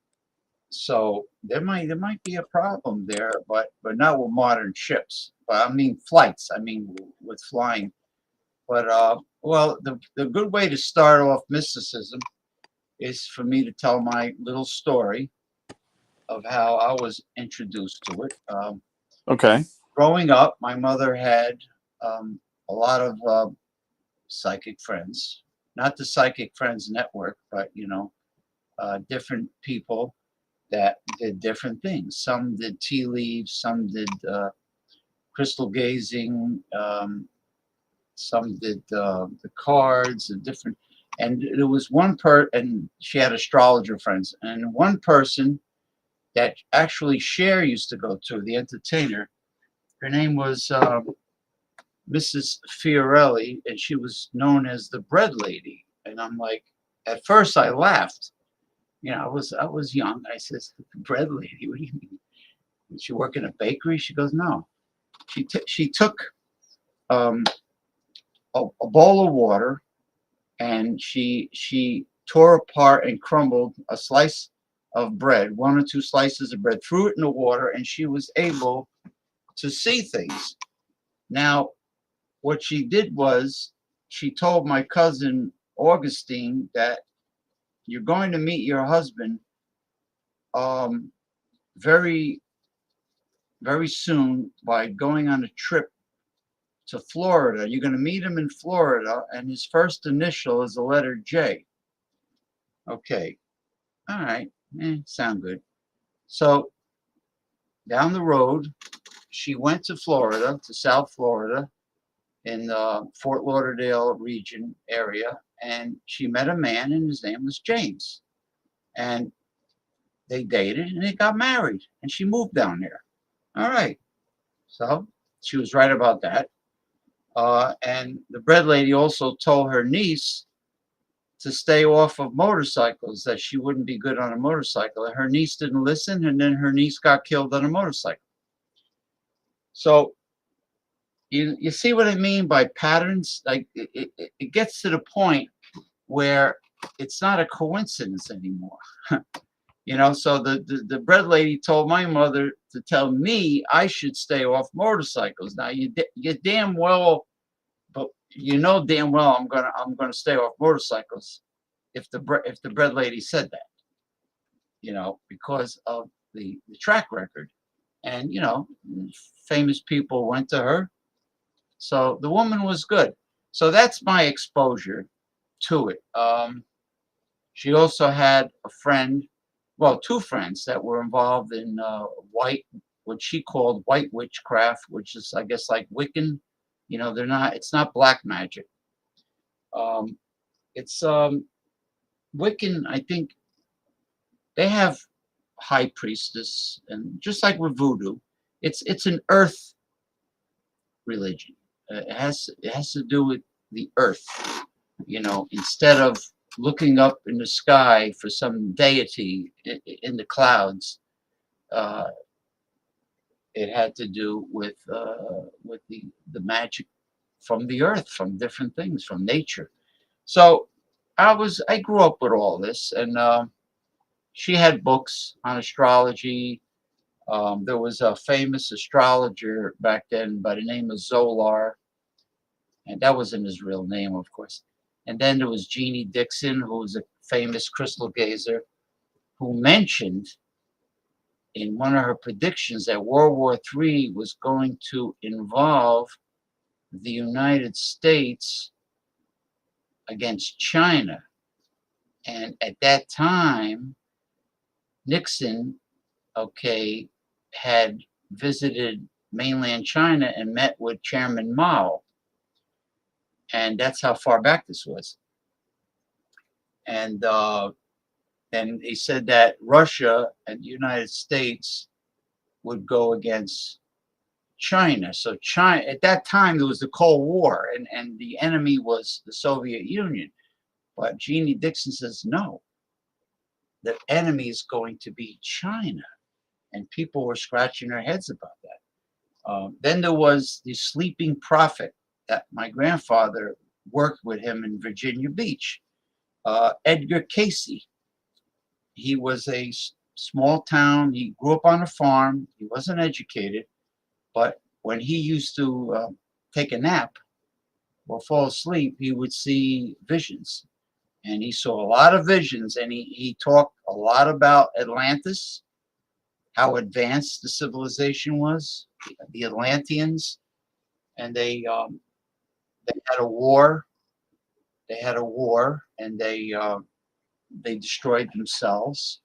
So there might be a problem there, but not with modern ships. But I mean flights. I mean with flying. But well, the good way to start off mysticism is for me to tell my little story of how I was introduced to it. Okay. Growing up, my mother had a lot of psychic friends, not the Psychic Friends Network, but different people that did different things. Some did tea leaves, some did crystal gazing, some did the cards and different. And there was and she had astrologer friends, and one person that actually Cher used to go to, the entertainer. Her name was Mrs. Fiorelli, and she was known as the bread lady. And I'm like, at first I laughed. I was young. I says, bread lady, what do you mean? Did she work in a bakery? She goes, no. She took a bowl of water, and she tore apart and crumbled a slice of bread, one or two slices of bread, threw it in the water, and she was able to see things. Now, what she did was she told my cousin Augustine that you're going to meet your husband very, very soon by going on a trip to Florida. You're going to meet him in Florida, and his first initial is the letter J. Okay. All right. Sound good. So down the road, she went to Florida, to South Florida, in the Fort Lauderdale region area, and she met a man, and his name was James. And they dated, and they got married, and she moved down there. All right. So she was right about that. And the bread lady also told her niece to stay off of motorcycles, that she wouldn't be good on a motorcycle. And her niece didn't listen, and then her niece got killed on a motorcycle. So you see what I mean by patterns? Like it gets to the point where it's not a coincidence anymore. So the bread lady told my mother to tell me I should stay off motorcycles. Now you damn well, but damn well I'm gonna stay off motorcycles if the bread lady said that. Because of the track record, and famous people went to her. So the woman was good. So that's my exposure to it. She also had a friend, well, two friends that were involved in what she called white witchcraft, which is, I guess, like Wiccan. It's not black magic. It's Wiccan, I think they have high priestess, and just like with voodoo, it's an earth religion. It has to do with the earth. Instead of looking up in the sky for some deity in the clouds, it had to do with the magic from the earth, from different things, from nature. So I grew up with all this, and she had books on astrology. There was a famous astrologer back then by the name of Zolar, and that wasn't his real name, of course. And then there was Jeannie Dixon, who was a famous crystal gazer, who mentioned in one of her predictions that World War III was going to involve the United States against China. And at that time, Nixon, had visited mainland China and met with Chairman Mao. And that's how far back this was. And And he said that Russia and the United States would go against China. So China, at that time, there was the Cold War, and the enemy was the Soviet Union. But Jeannie Dixon says, no, the enemy is going to be China. And people were scratching their heads about that. Then there was the sleeping prophet that my grandfather worked with him in Virginia Beach, Edgar Casey. He was a small town. He grew up on a farm. He wasn't educated. But when he used to take a nap or fall asleep, he would see visions. And he saw a lot of visions. And he talked a lot about Atlantis, how advanced the civilization was, the Atlanteans. And they had a war. They had a war, and they destroyed themselves.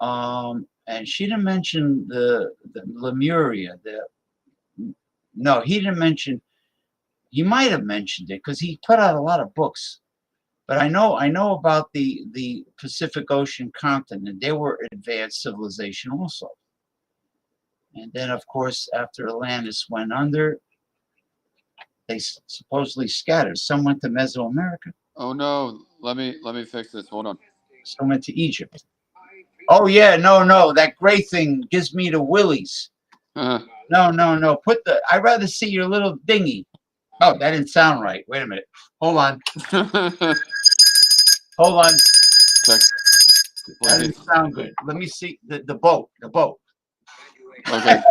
And she didn't mention the Lemuria. No, he didn't mention. He might have mentioned it because he put out a lot of books. But I know about the Pacific Ocean continent. They were advanced civilization also. And then, of course, after Atlantis went under, they supposedly scattered. Some went to Mesoamerica. Oh no, let me fix this. Hold on. Some went to Egypt. Oh yeah, no, that gray thing gives me the willies. No. I'd rather see your little dinghy. Oh, that didn't sound right. Wait a minute. Hold on. Hold on. Check. That didn't sound good. Let me see the boat. The boat. Okay.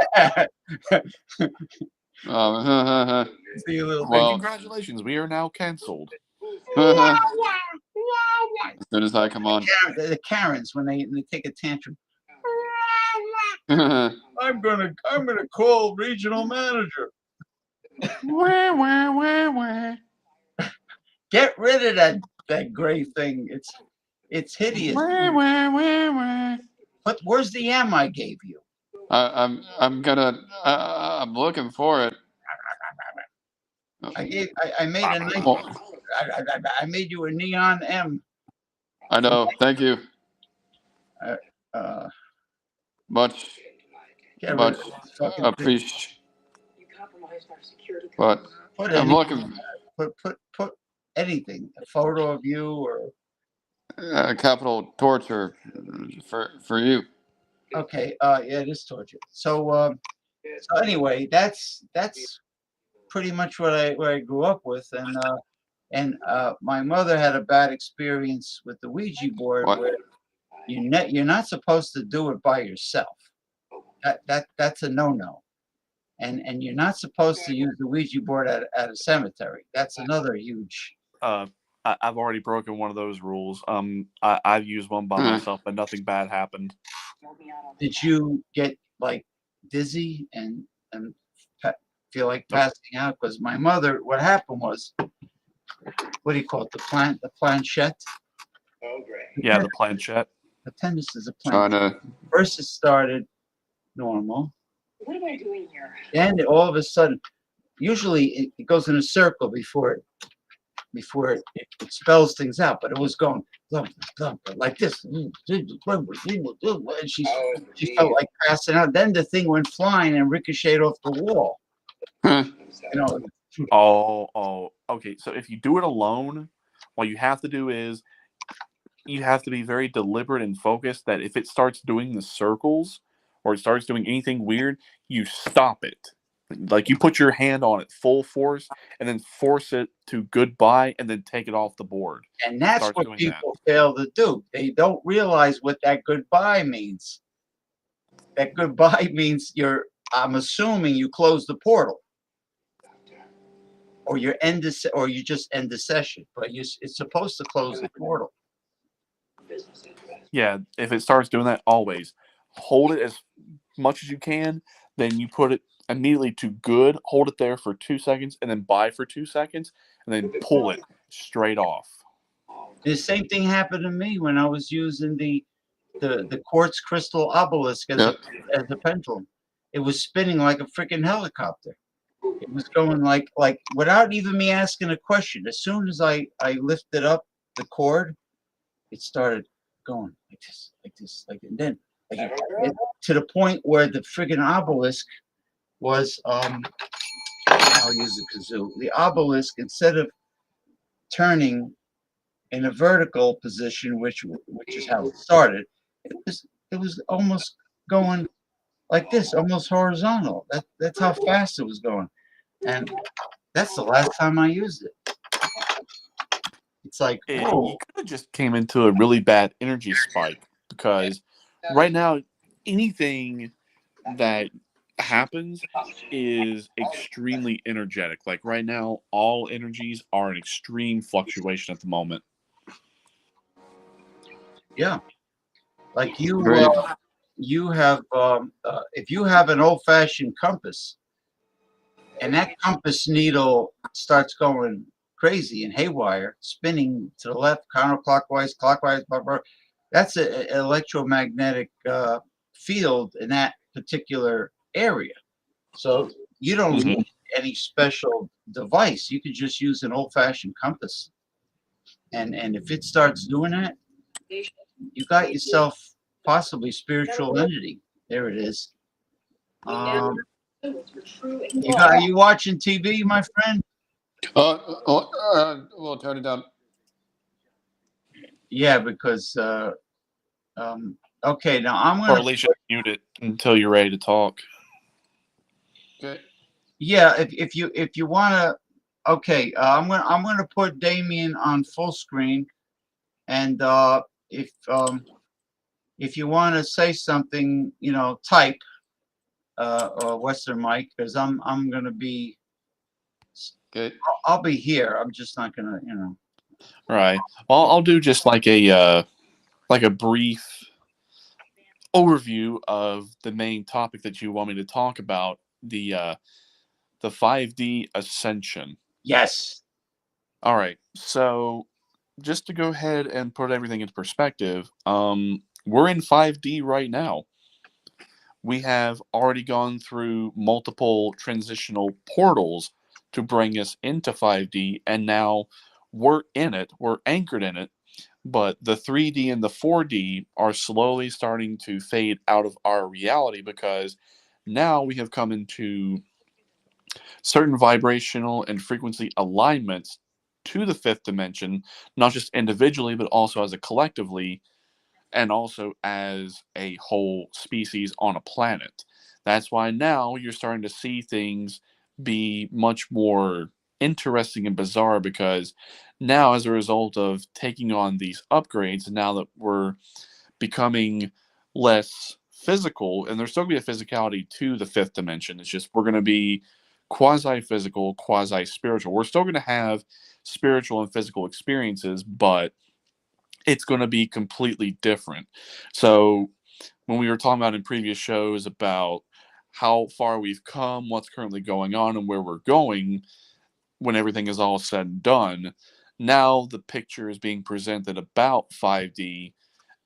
See you, little Well, dinghy. congratulations. We are now canceled. As As soon as I come on. The Karens when they take a tantrum. I'm gonna call regional manager. Get rid of that gray thing. It's hideous. But where's the M I gave you? I'm looking for it. I made a nice. I made you a neon M. I know. Thank you. Much appreciate. But I'm looking. Put anything, a photo of you or capital torture for you. Okay. Yeah, it is torture. So anyway, that's pretty much what I grew up with, and my mother had a bad experience with the Ouija board where you're not supposed to do it by yourself. That's a no-no. And you're not supposed to use the Ouija board at a cemetery. That's another huge. I've already broken one of those rules. I've used one by myself, but nothing bad happened. Did you get like dizzy and feel like passing out? Because my mother, what happened was, what do you call it? The planchette. Oh, great. Yeah, the planchette. The tennis is a planchette. First it started normal. What am I doing here? Then all of a sudden, usually it goes in a circle before it spells things out, but it was going like this, and she felt like passing out. Then the thing went flying and ricocheted off the wall. Okay. So if you do it alone, what you have to do is you have to be very deliberate and focused that if it starts doing the circles or it starts doing anything weird, you stop it. Like you put your hand on it full force and then force it to goodbye and then take it off the board. And that's what people fail to do. They don't realize what that goodbye means. That goodbye means I'm assuming you close the portal. Or you just end the session. But it's supposed to close the portal. Yeah, if it starts doing that, always hold it as much as you can. Then you put it immediately to good, hold it there for 2 seconds, and then bye for 2 seconds, and then pull it straight off. The same thing happened to me when I was using the quartz crystal obelisk as a pendulum. It was spinning like a freaking helicopter. It was going like without even me asking a question. As soon as I lifted up the cord, it started going like this, and then to the point where the friggin' obelisk was I'll use the kazoo. The obelisk, instead of turning in a vertical position, which is how it started, it was almost going like this, almost horizontal. That's how fast it was going, and that's the last time I used it. It's like, You whoa. kind of just came into a really bad energy spike because right now anything that happens is extremely energetic. Like right now, all energies are in extreme fluctuation at the moment. Yeah, like Agreed. you have if you have an old-fashioned compass and that compass needle starts going crazy and haywire, spinning to the left, counterclockwise, clockwise, blah, blah, that's an electromagnetic field in that particular area. So you don't need any special device. You could just use an old-fashioned compass. And if it starts doing that, you got yourself possibly spiritual entity. There it is. Are you watching TV, my friend? We'll turn it down. Yeah, because okay, now I'm Or gonna at least just mute it until you're ready to talk. Okay. yeah, if you wanna okay, I'm gonna put Damien on full screen, and if you wanna say something, type or Western Mike, because I'm gonna be Okay. I'll be here. I'm just not gonna, Right. Well, I'll do just like a brief overview of the main topic that you want me to talk about, the 5D ascension. Yes. All right. So just to go ahead and put everything into perspective, we're in 5D right now. We have already gone through multiple transitional portals to bring us into 5D, and now we're in it. We're anchored in it. But the 3D and the 4D are slowly starting to fade out of our reality because now we have come into certain vibrational and frequency alignments to the fifth dimension, not just individually, but also as a collectively, and also as a whole species on a planet. That's why now you're starting to see things be much more interesting and bizarre because now, as a result of taking on these upgrades, now that we're becoming less physical, and there's still going to be a physicality to the fifth dimension, it's just we're going to be quasi physical, quasi spiritual. We're still going to have spiritual and physical experiences, but it's going to be completely different. So when we were talking about in previous shows about how far we've come, what's currently going on, and where we're going when everything is all said and done, now the picture is being presented about 5D,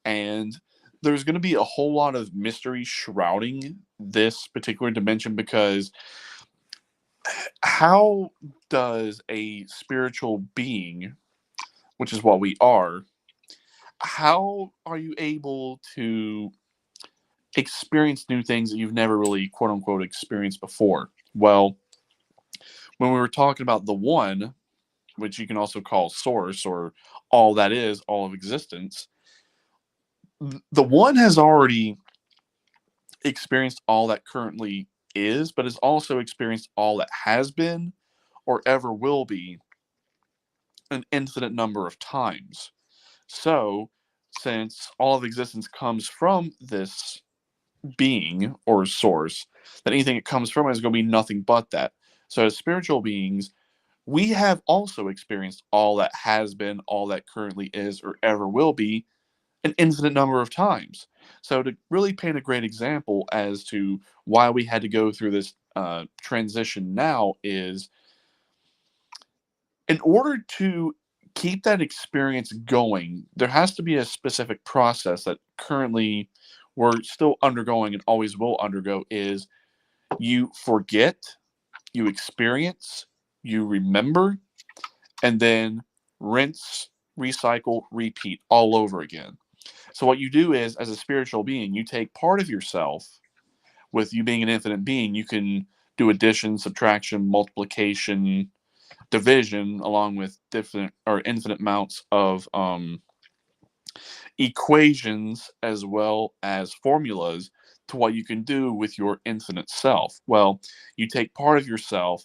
and there's going to be a whole lot of mystery shrouding this particular dimension because how does a spiritual being, which is what we are, how are you able to experience new things that you've never really, quote unquote, experienced before? Well, when we were talking about the one, which you can also call source or all that is, all of existence, the one has already experienced all that currently is, but has also experienced all that has been or ever will be an infinite number of times. So, since all of existence comes from this being or source, then anything it comes from is going to be nothing but that. So, as spiritual beings, we have also experienced all that has been, all that currently is, or ever will be an infinite number of times. So, to really paint a great example as to why we had to go through this transition now is in order to keep that experience going, there has to be a specific process that currently we're still undergoing and always will undergo is you forget, you experience, you remember, and then rinse, recycle, repeat all over again. So what you do is, as a spiritual being, you take part of yourself. With you being an infinite being, you can do addition, subtraction, multiplication, division, along with different or infinite amounts of equations as well as formulas to what you can do with your infinite self. Well, you take part of yourself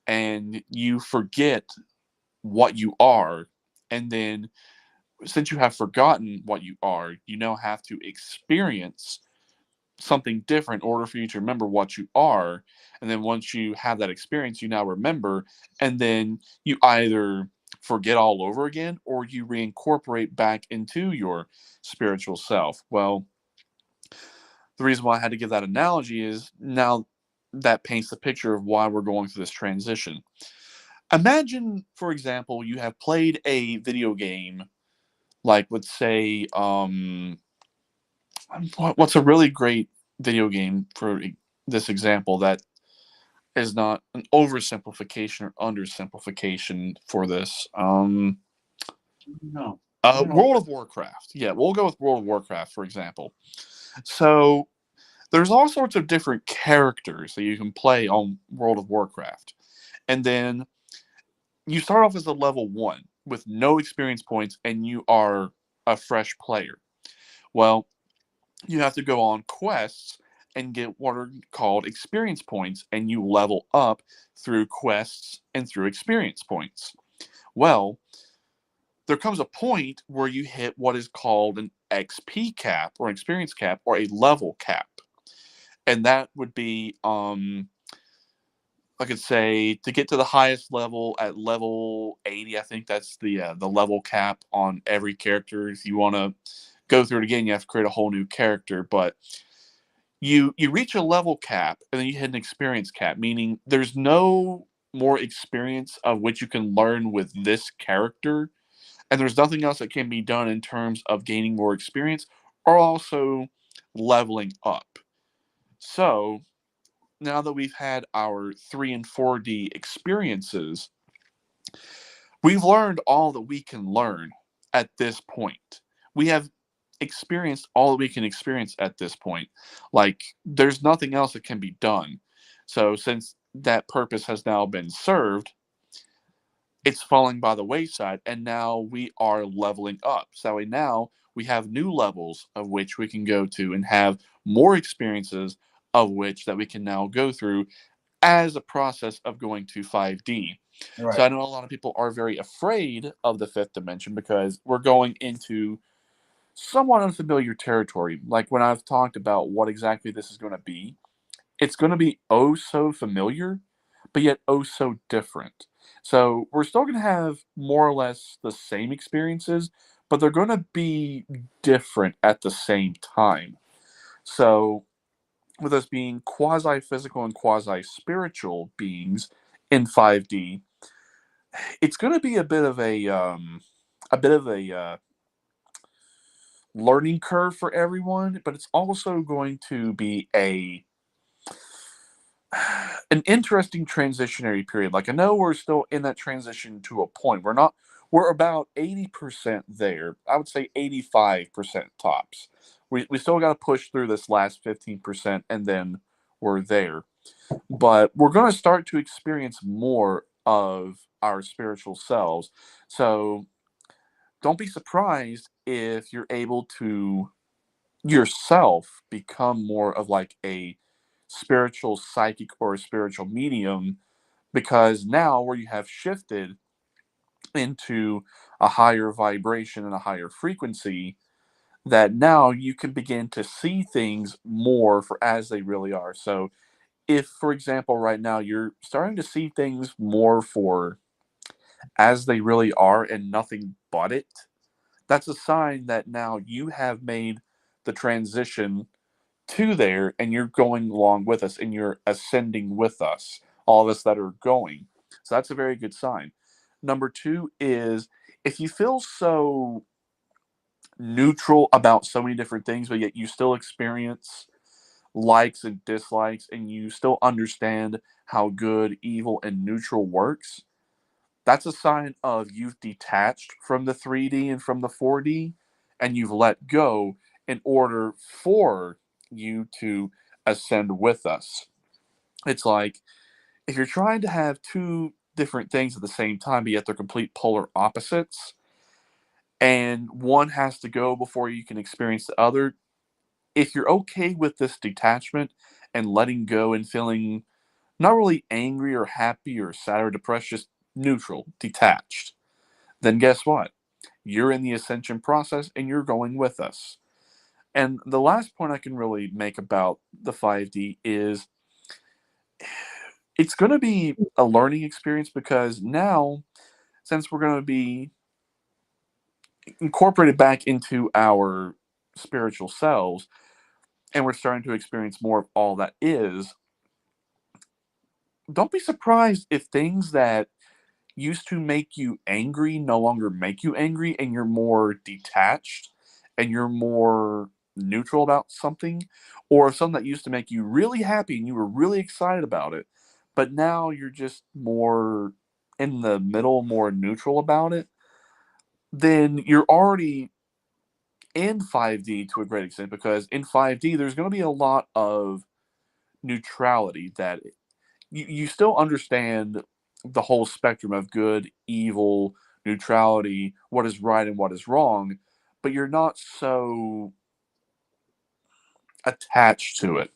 and you forget what you are, and then since you have forgotten what you are, you now have to experience something different in order for you to remember what you are. And then once you have that experience, you now remember, and then you either forget all over again or you reincorporate back into your spiritual self. Well, the reason why I had to give that analogy is now that paints the picture of why we're going through this transition. Imagine, for example, you have played a video game, like, let's say, what's a really great video game for this example that is not an oversimplification or undersimplification for this? No. World of Warcraft. Yeah, we'll go with World of Warcraft, for example. So there's all sorts of different characters that you can play on World of Warcraft. And then you start off as a level 1 with no experience points, and you are a fresh player. Well, you have to go on quests and get what are called experience points, and you level up through quests and through experience points. Well, there comes a point where you hit what is called an XP cap or an experience cap or a level cap. And that would be, I could say, to get to the highest level at level 80, I think that's the level cap on every character. If you want to go through it again, you have to create a whole new character. But you reach a level cap, and then you hit an experience cap, meaning there's no more experience of which you can learn with this character, and there's nothing else that can be done in terms of gaining more experience or also leveling up. So now that we've had our 3 and 4D experiences, we've learned all that we can learn at this point. We have experienced all that we can experience at this point. Like, there's nothing else that can be done. So since that purpose has now been served, it's falling by the wayside, and now we are leveling up. So now we have new levels of which we can go to and have more experiences of which that we can now go through as a process of going to 5D. Right. So I know a lot of people are very afraid of the 5th dimension because we're going into somewhat unfamiliar territory. Like when I've talked about what exactly this is going to be, it's going to be oh so familiar, but yet oh so different. So we're still going to have more or less the same experiences, but they're going to be different at the same time. So with us being quasi-physical and quasi-spiritual beings in 5D, it's going to be a bit of a learning curve for everyone, but it's also going to be an interesting transitionary period. Like, I know we're still in that transition to a point. We're about 80% there. I would say 85% tops. We still got to push through this last 15%, and then we're there. But we're going to start to experience more of our spiritual selves. So don't be surprised if you're able to yourself become more of like a spiritual psychic or a spiritual medium, because now where you have shifted into a higher vibration and a higher frequency, that now you can begin to see things more for as they really are. So if, for example, right now you're starting to see things more for as they really are and nothing but it, that's a sign that now you have made the transition to there, and you're going along with us and you're ascending with us, all of us that are going. So that's a very good sign. Number 2 is, if you feel so neutral about so many different things, but yet you still experience likes and dislikes, and you still understand how good, evil, and neutral works, that's a sign of you've detached from the 3D and from the 4D, and you've let go in order for you to ascend with us. It's like if you're trying to have two different things at the same time, but yet they're complete polar opposites, and one has to go before you can experience the other. If you're okay with this detachment and letting go and feeling not really angry or happy or sad or depressed, just neutral, detached, then guess what? You're in the ascension process and you're going with us. And the last point I can really make about the 5D is it's going to be a learning experience, because now, since we're going to be incorporated back into our spiritual selves and we're starting to experience more of all that is, don't be surprised if things that used to make you angry no longer make you angry, and you're more detached and you're more neutral about something, or something that used to make you really happy and you were really excited about it, but now you're just more in the middle, more neutral about it, then you're already in 5D to a great extent, because in 5D there's going to be a lot of neutrality that you still understand the whole spectrum of good, evil, neutrality, what is right and what is wrong, but you're not so attached to it.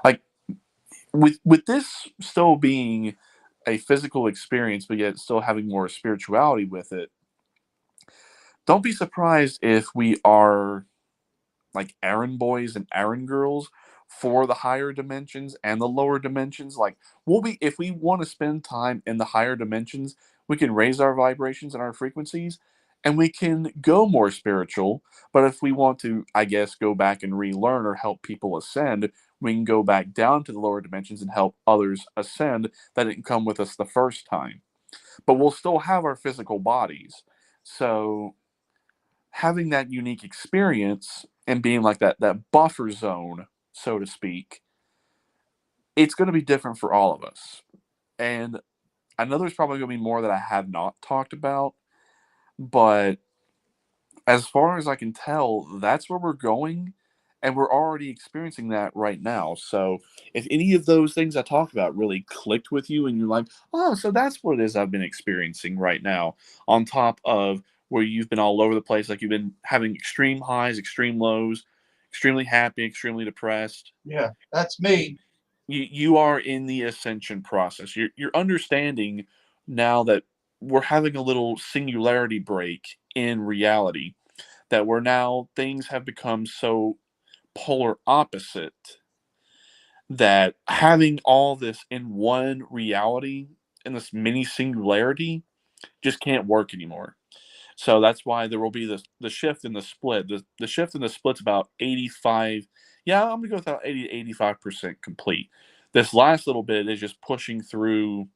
Like with this still being a physical experience, but yet still having more spirituality with it, don't be surprised if we are like errand boys and errand girls for the higher dimensions and the lower dimensions. Like we'll be, if we want to spend time in the higher dimensions, we can raise our vibrations and our frequencies and we can go more spiritual. But if we want to, I guess, go back and relearn or help people ascend, we can go back down to the lower dimensions and help others ascend that didn't come with us the first time. But we'll still have our physical bodies. So having that unique experience and being like that buffer zone, so to speak, it's going to be different for all of us. And I know there's probably going to be more that I have not talked about, but as far as I can tell, that's where we're going, and we're already experiencing that right now. So if any of those things I talked about really clicked with you and you're like, oh, so that's what it is I've been experiencing right now, on top of where you've been all over the place, like you've been having extreme highs, extreme lows, extremely happy, extremely depressed. Yeah, that's me. You are in the ascension process. You're understanding now that we're having a little singularity break in reality, that we're now, things have become so polar opposite that having all this in one reality, in this mini singularity, just can't work anymore. So that's why there will be the shift in the split. The shift in the split's about 85. Yeah, I'm gonna go with about 80 to 85% complete. This last little bit is just pushing through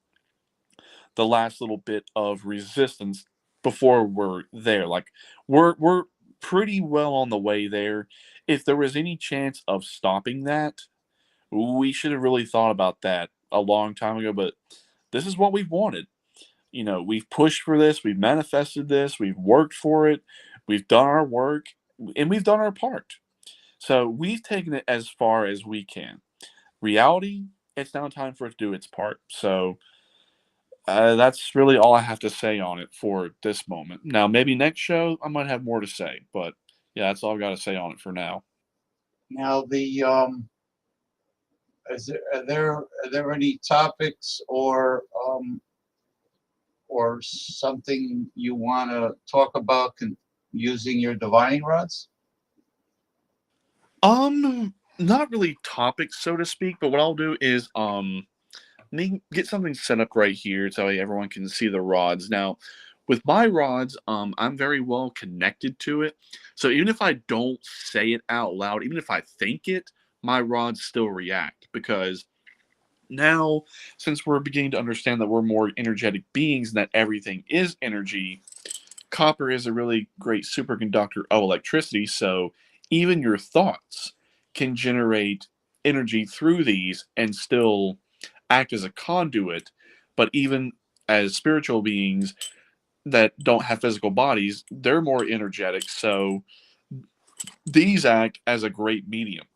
the last little bit of resistance before we're there. Like we're pretty well on the way there. If there was any chance of stopping that, we should have really thought about that a long time ago. But this is what we've wanted. You know, we've pushed for this, we've manifested this, we've worked for it, we've done our work, and we've done our part. So we've taken it as far as we can. Reality, it's now time for it to do its part. So that's really all I have to say on it for this moment. Now, maybe next show I might have more to say, but yeah, that's all I've got to say on it for now. Now are there any topics or something you want to talk about using your divining rods? Not really topics, so to speak, but what I'll do is get something set up right here so everyone can see the rods. Now, with my rods, I'm very well connected to it. So even if I don't say it out loud, even if I think it, my rods still react, because now, since we're beginning to understand that we're more energetic beings and that everything is energy, copper is a really great superconductor of electricity. So even your thoughts can generate energy through these and still act as a conduit. But even as spiritual beings that don't have physical bodies, they're more energetic. So these act as a great medium.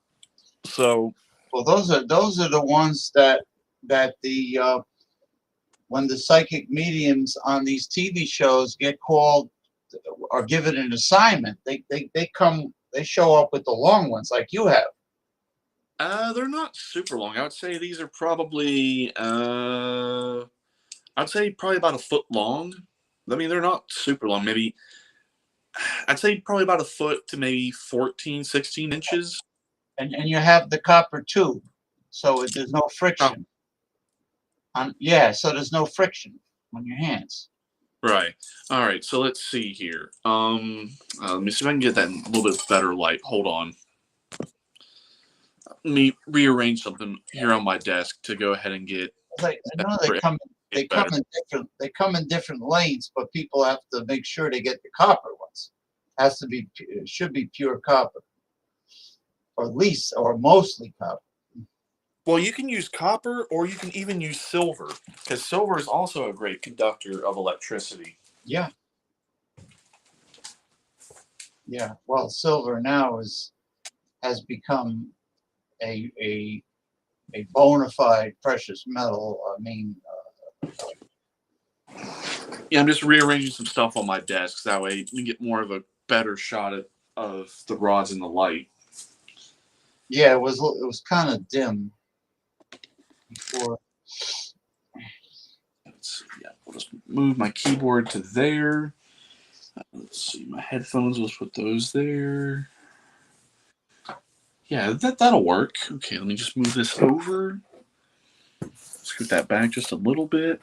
So, well, those are the ones that the when the psychic mediums on these TV shows get called or given an assignment, they show up with the long ones like you have. they're not super long. I would say these are probably, I'd say probably about a foot long. I mean, they're not super long. Maybe, I'd say probably about a foot to maybe 14, 16 inches. And you have the copper tube, so there's no friction. Yeah, so there's no friction on your hands. Right. All right. So let's see here. Let me see if I can get that in a little bit better light. Hold on. Let me rearrange something here on my desk to go ahead and get. I know they come in different lanes, but people have to make sure they get the copper ones. It should be pure copper, or at least or mostly copper. Well, you can use copper, or you can even use silver, because silver is also a great conductor of electricity. Yeah. Yeah. Well, silver now has become a bona fide precious metal. I mean, yeah, I'm just rearranging some stuff on my desk. That way you can get more of a better shot of the rods in the light. Yeah, it was kind of dim before. Let's see. Yeah, we'll just move my keyboard to there. Let's see. My headphones. Let's put those there. Yeah, that'll work. Okay, let me just move this over. Scoot that back just a little bit.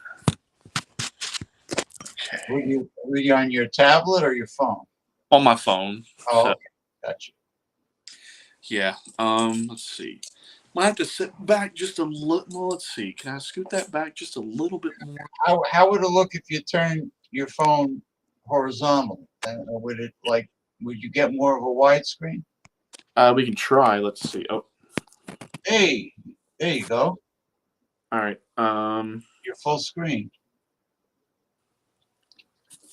Okay. Were you on your tablet or your phone? On my phone. Oh, so, okay. Gotcha. Yeah. Let's see. Might have to sit back just a little. Well, let's see. Can I scoot that back just a little bit more? How would it look if you turn your phone horizontal? Would you get more of a widescreen? We can try. Let's see. Oh. Hey, there you go. All right. You're full screen.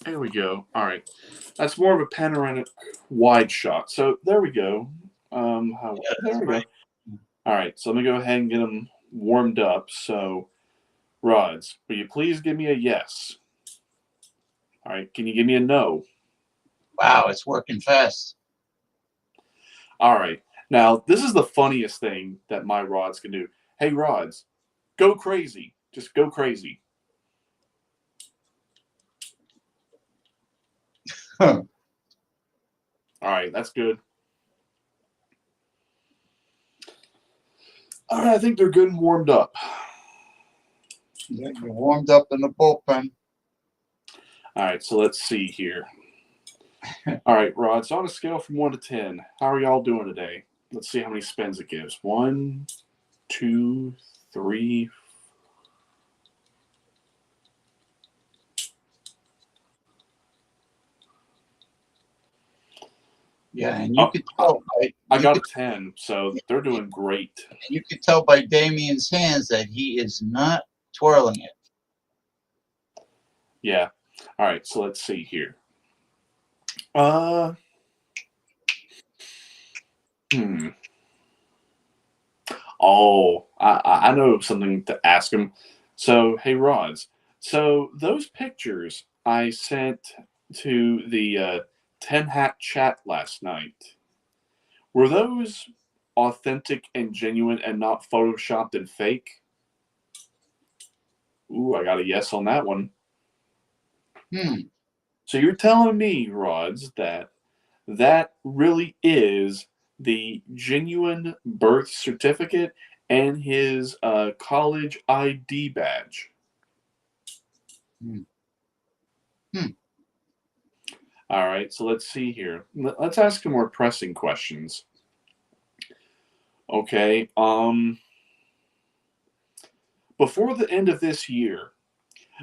There we go. All right. That's more of a panoramic wide shot. So there we go. There we go. All right. So let me go ahead and get them warmed up. So, Rods, will you please give me a yes? All right. Can you give me a no? Wow, it's working fast. All right. Now, this is the funniest thing that my rods can do. Hey, rods, go crazy. Just go crazy. Huh. All right, that's good. All right, I think they're good and warmed up. Yeah, you're warmed up in the bullpen. All right, so let's see here. All right, Rod, so on a scale from 1 to 10, how are y'all doing today? Let's see how many spins it gives. 1, 2, 3. Yeah, and you could tell. I got a 10, so they're doing great. And you could tell by Damien's hands that he is not twirling it. Yeah. All right, so let's see here. Oh, I know something to ask him. So, hey, Rods. So those pictures I sent to the 10 Hat chat last night, were those authentic and genuine and not photoshopped and fake? Ooh, I got a yes on that one. So you're telling me, Rods, that really is the genuine birth certificate and his college ID badge. All right, so let's see here. Let's ask him more pressing questions. Okay. Before the end of this year,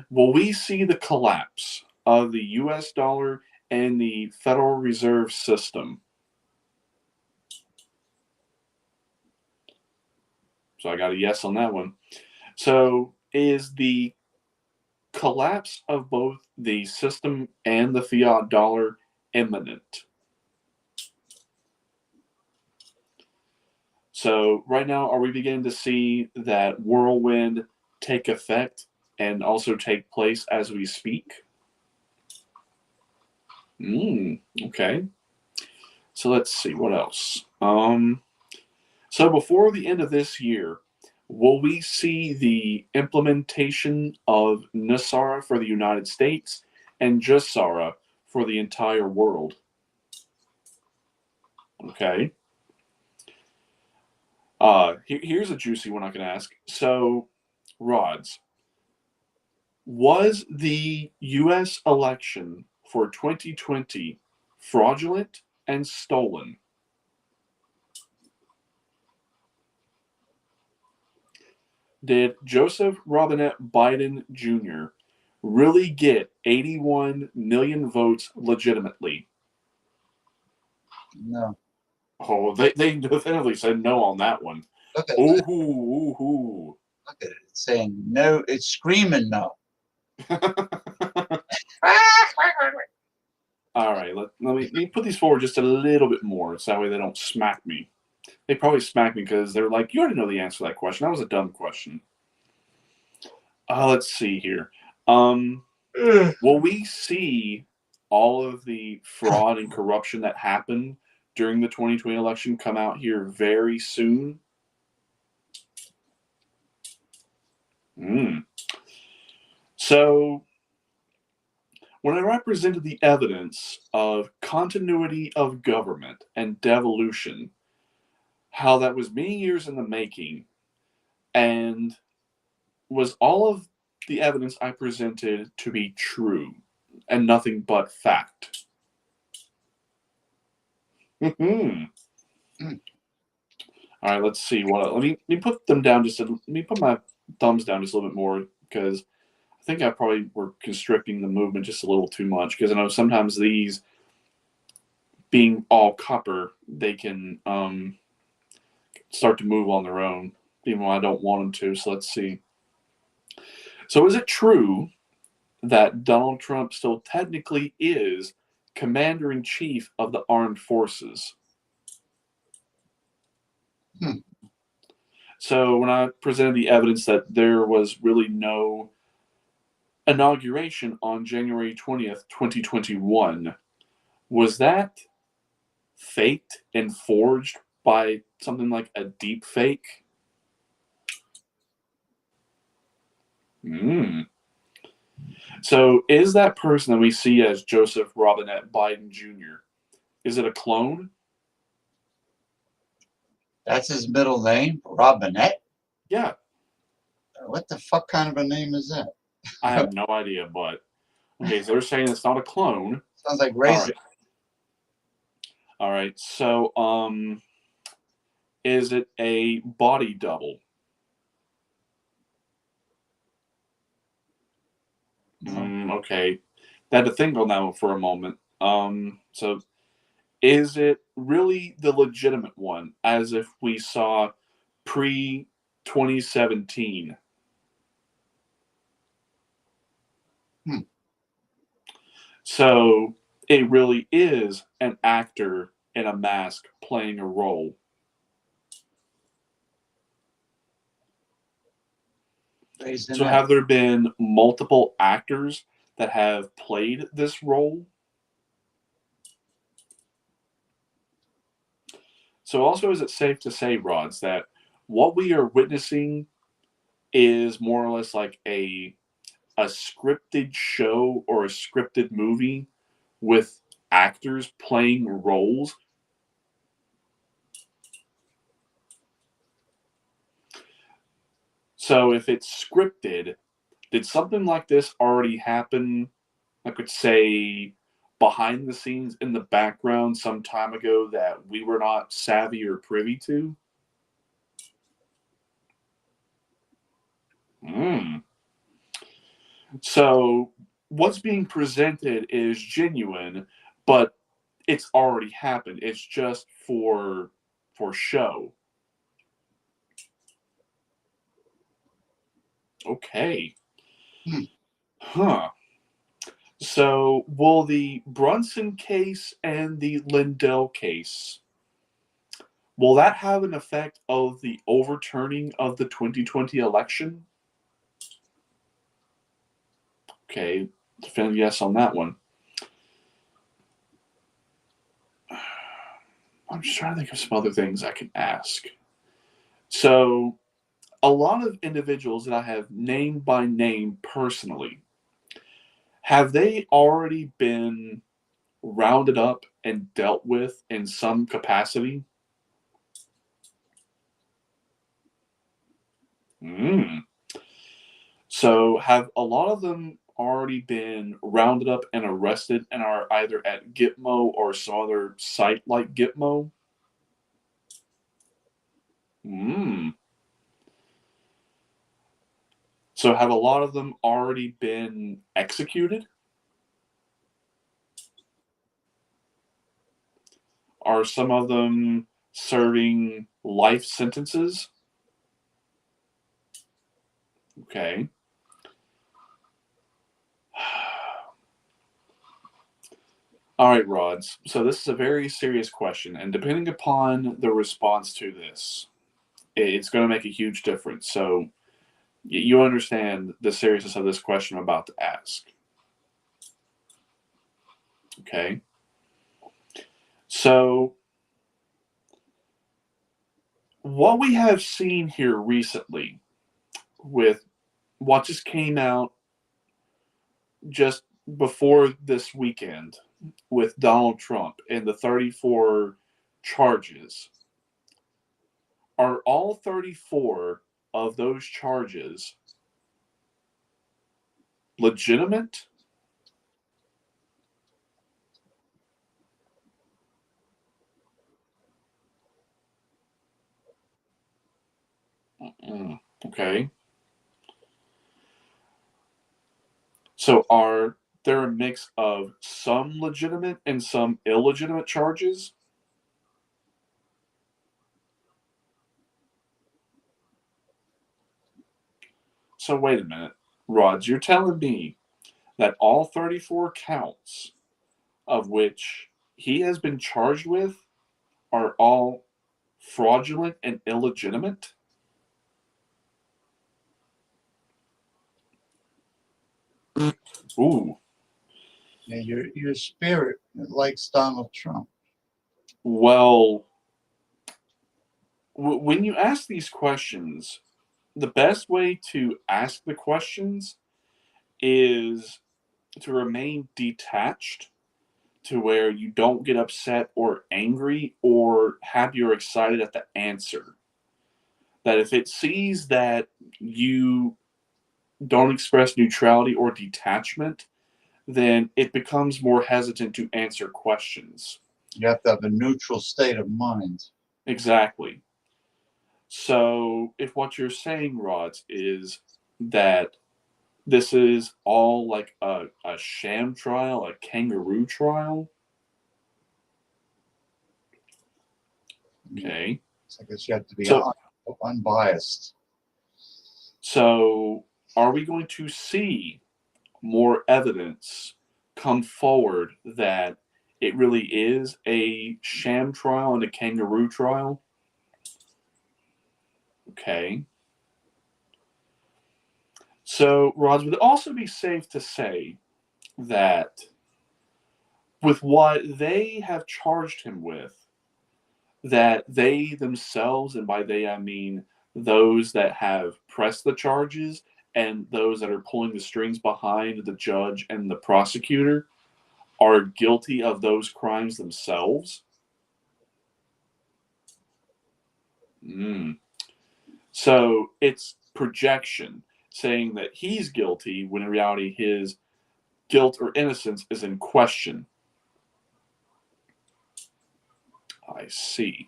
will we see the collapse of the U.S. dollar and the Federal Reserve System? So I got a yes on that one. So is the collapse of both the system and the fiat dollar imminent? So right now, are we beginning to see that whirlwind take effect and also take place as we speak? Okay. So let's see, what else? So before the end of this year, will we see the implementation of NESARA for the United States and JSARA for the entire world? Okay. Here's a juicy one I can ask. So, Rods, was the U.S. election for 2020 fraudulent and stolen? Did Joseph Robinette Biden Jr. really get 81 million votes legitimately? No. Oh, they definitely said no on that one. Look at Ooh, that. ooh. Look at it. It's saying no. It's screaming no. All right, let me put these forward just a little bit more, so that way they don't smack me. They probably smack me because they're like, you already know the answer to that question. That was a dumb question. Let's see here. Will we see all of the fraud and corruption that happened during the 2020 election come out here very soon? So, when I represented the evidence of continuity of government and devolution, how that was many years in the making, and was all of the evidence I presented to be true and nothing but fact? All right, let's see. Let me put them down let me put my thumbs down just a little bit more, because I think I probably were constricting the movement just a little too much, because I know sometimes these, being all copper, they can start to move on their own, even when I don't want them to. So let's see. So is it true that Donald Trump still technically is Commander-in-Chief of the Armed Forces? So when I presented the evidence that there was really no inauguration on January 20th, 2021, was that faked and forged by something like a deep fake? So is that person that we see as Joseph Robinette Biden Jr., is it a clone? That's his middle name, Robinette? Yeah. What the fuck kind of a name is that? I have no idea, but okay, so they're saying it's not a clone. Sounds like raisin. All right. So, is it a body double? Okay. I had to think on that one for a moment. So is it really the legitimate one, as if we saw pre 2017? So it really is an actor in a mask playing a role. So have there been multiple actors that have played this role? So also, is it safe to say, Rods, that what we are witnessing is more or less like a scripted show or a scripted movie with actors playing roles? So if it's scripted, did something like this already happen, I could say, behind the scenes in the background some time ago that we were not savvy or privy to? So what's being presented is genuine, but it's already happened. It's just for show. Okay. Huh. So will the Brunson case and the Lindell case, will that have an effect of the overturning of the 2020 election? Okay, definitive yes on that one. I'm just trying to think of some other things I can ask. So, a lot of individuals that I have named by name personally, have they already been rounded up and dealt with in some capacity? So, have a lot of them already been rounded up and arrested and are either at Gitmo or some other site like Gitmo? So, have a lot of them already been executed? Are some of them serving life sentences? Okay. All right, Rods. So this is a very serious question, and depending upon the response to this, it's going to make a huge difference. So you understand the seriousness of this question I'm about to ask. Okay. So what we have seen here recently with what just came out just before this weekend with Donald Trump and the 34 charges, are all 34 of those charges legitimate? Okay. So are there a mix of some legitimate and some illegitimate charges? So wait a minute, Rods, you're telling me that all 34 counts of which he has been charged with are all fraudulent and illegitimate? Ooh. Yeah, your spirit likes Donald Trump. Well, when you ask these questions, the best way to ask the questions is to remain detached, to where you don't get upset or angry or happy or excited at the answer. That if it sees that you don't express neutrality or detachment, then it becomes more hesitant to answer questions. You have to have a neutral state of mind. Exactly. So if what you're saying, Rods, is that this is all like a sham trial, a kangaroo trial. Okay. I guess you have to be So, unbiased. So are we going to see more evidence come forward that it really is a sham trial and a kangaroo trial? Okay. So, Rods, would it also be safe to say that with what they have charged him with, that they themselves, and by they I mean those that have pressed the charges and those that are pulling the strings behind the judge and the prosecutor, are guilty of those crimes themselves? So it's projection saying that he's guilty when in reality his guilt or innocence is in question. I see.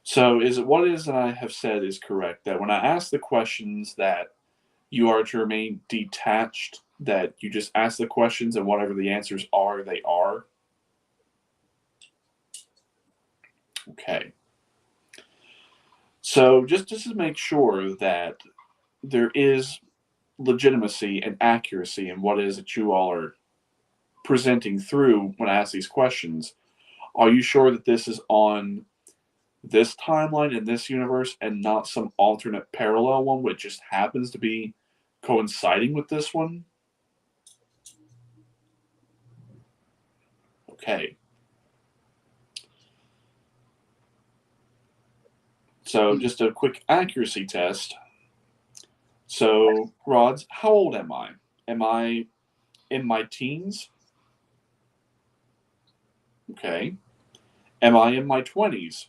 So is it what it is that I have said is correct, that when I ask the questions that you are to remain detached, that you just ask the questions and whatever the answers are, they are? Okay. So just to make sure that there is legitimacy and accuracy in what it is that you all are presenting through when I ask these questions, Are you sure that this is on this timeline in this universe and not some alternate parallel one which just happens to be coinciding with this one? Okay. So just a quick accuracy test. So, Rods, how old am I? Am I in my teens? Okay. Am I in my 20s?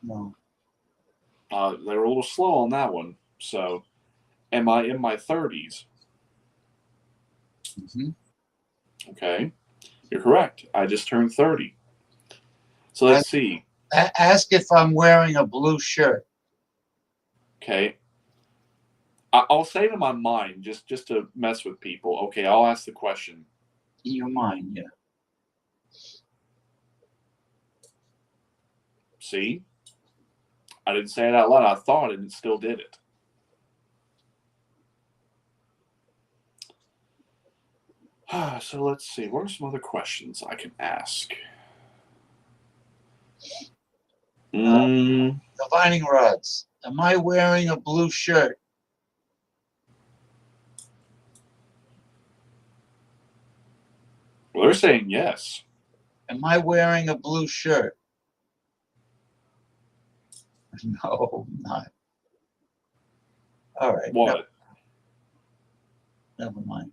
No. They were a little slow on that one. So, am I in my 30s? Mm-hmm. Okay. You're correct. I just turned 30. So let's see. Ask if I'm wearing a blue shirt. Okay. I'll say it in my mind just to mess with people. Okay, I'll ask the question. In your mind, yeah. See? I didn't say it out loud. I thought it and it still did it. So let's see. What are some other questions I can ask? Divining rods. Am I wearing a blue shirt? Well, they're saying yes. Am I wearing a blue shirt? No, I'm not. All right. What? Never mind.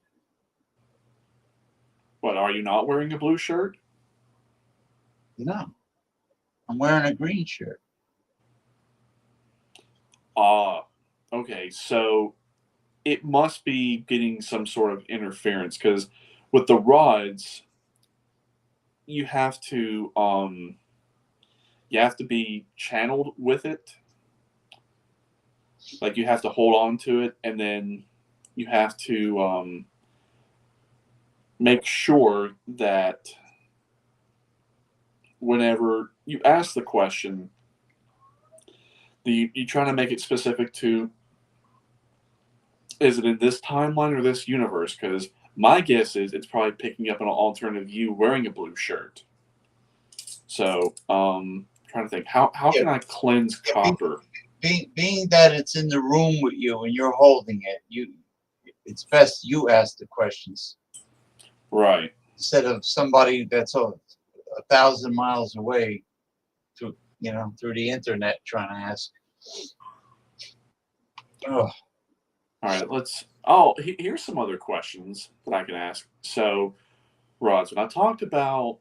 What, are you not wearing a blue shirt? No. I'm wearing a green shirt. Okay. So it must be getting some sort of interference because with the rods, you have to be channeled with it. Like you have to hold on to it, and then you have to make sure that whenever you ask the question, you try to make it specific to, is it in this timeline or this universe? Because my guess is it's probably picking up an alternative you wearing a blue shirt. So, trying to think, how can I cleanse copper? Being that it's in the room with you and you're holding it, it's best you ask the questions. Right. Instead of somebody that's 1,000 miles away through the internet trying to ask. Oh. All right, here's some other questions that I can ask. So, Rods, when I talked about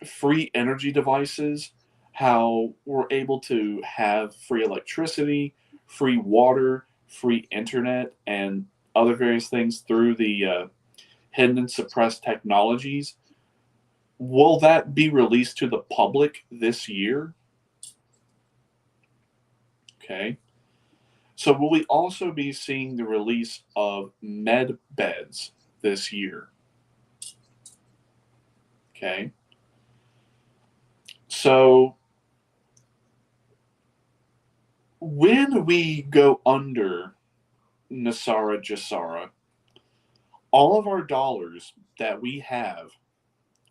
free energy devices, how we're able to have free electricity, free water, free internet, and other various things through the hidden and suppressed technologies, will that be released to the public this year? Okay. So will we also be seeing the release of med beds this year? Okay. So when we go under Nasara Jasara, all of our dollars that we have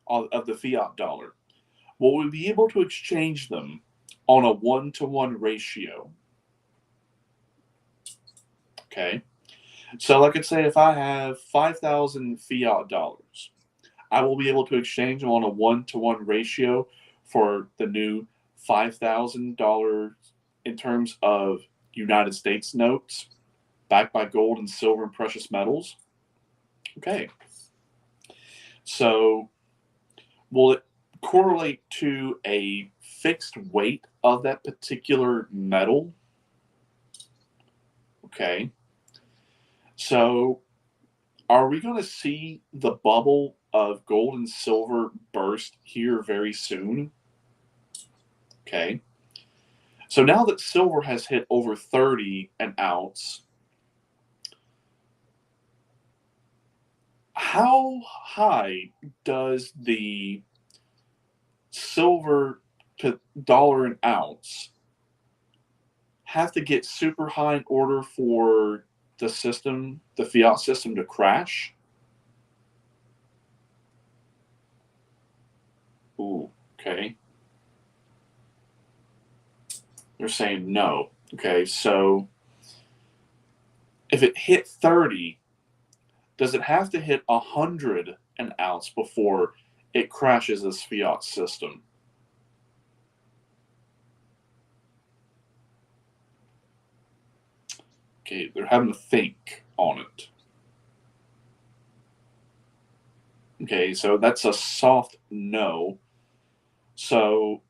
of the fiat dollar, will we be able to exchange them on a 1-to-1 ratio? Okay. So like I say, if I have 5,000 fiat dollars, I will be able to exchange them on a 1-to-1 ratio for the new $5,000 in terms of United States notes backed by gold and silver and precious metals. Okay. So will it correlate to a fixed weight of that particular metal? Okay. So are we going to see the bubble of gold and silver burst here very soon? Okay. So now that silver has hit over 30 an ounce, how high does the silver to dollar an ounce have to get super high in order for the system, the fiat system, to crash? Ooh, okay. They're saying no. Okay, so if it hit 30, does it have to hit 100 an ounce before it crashes this fiat system? Okay, they're having to think on it. Okay, so that's a soft no. So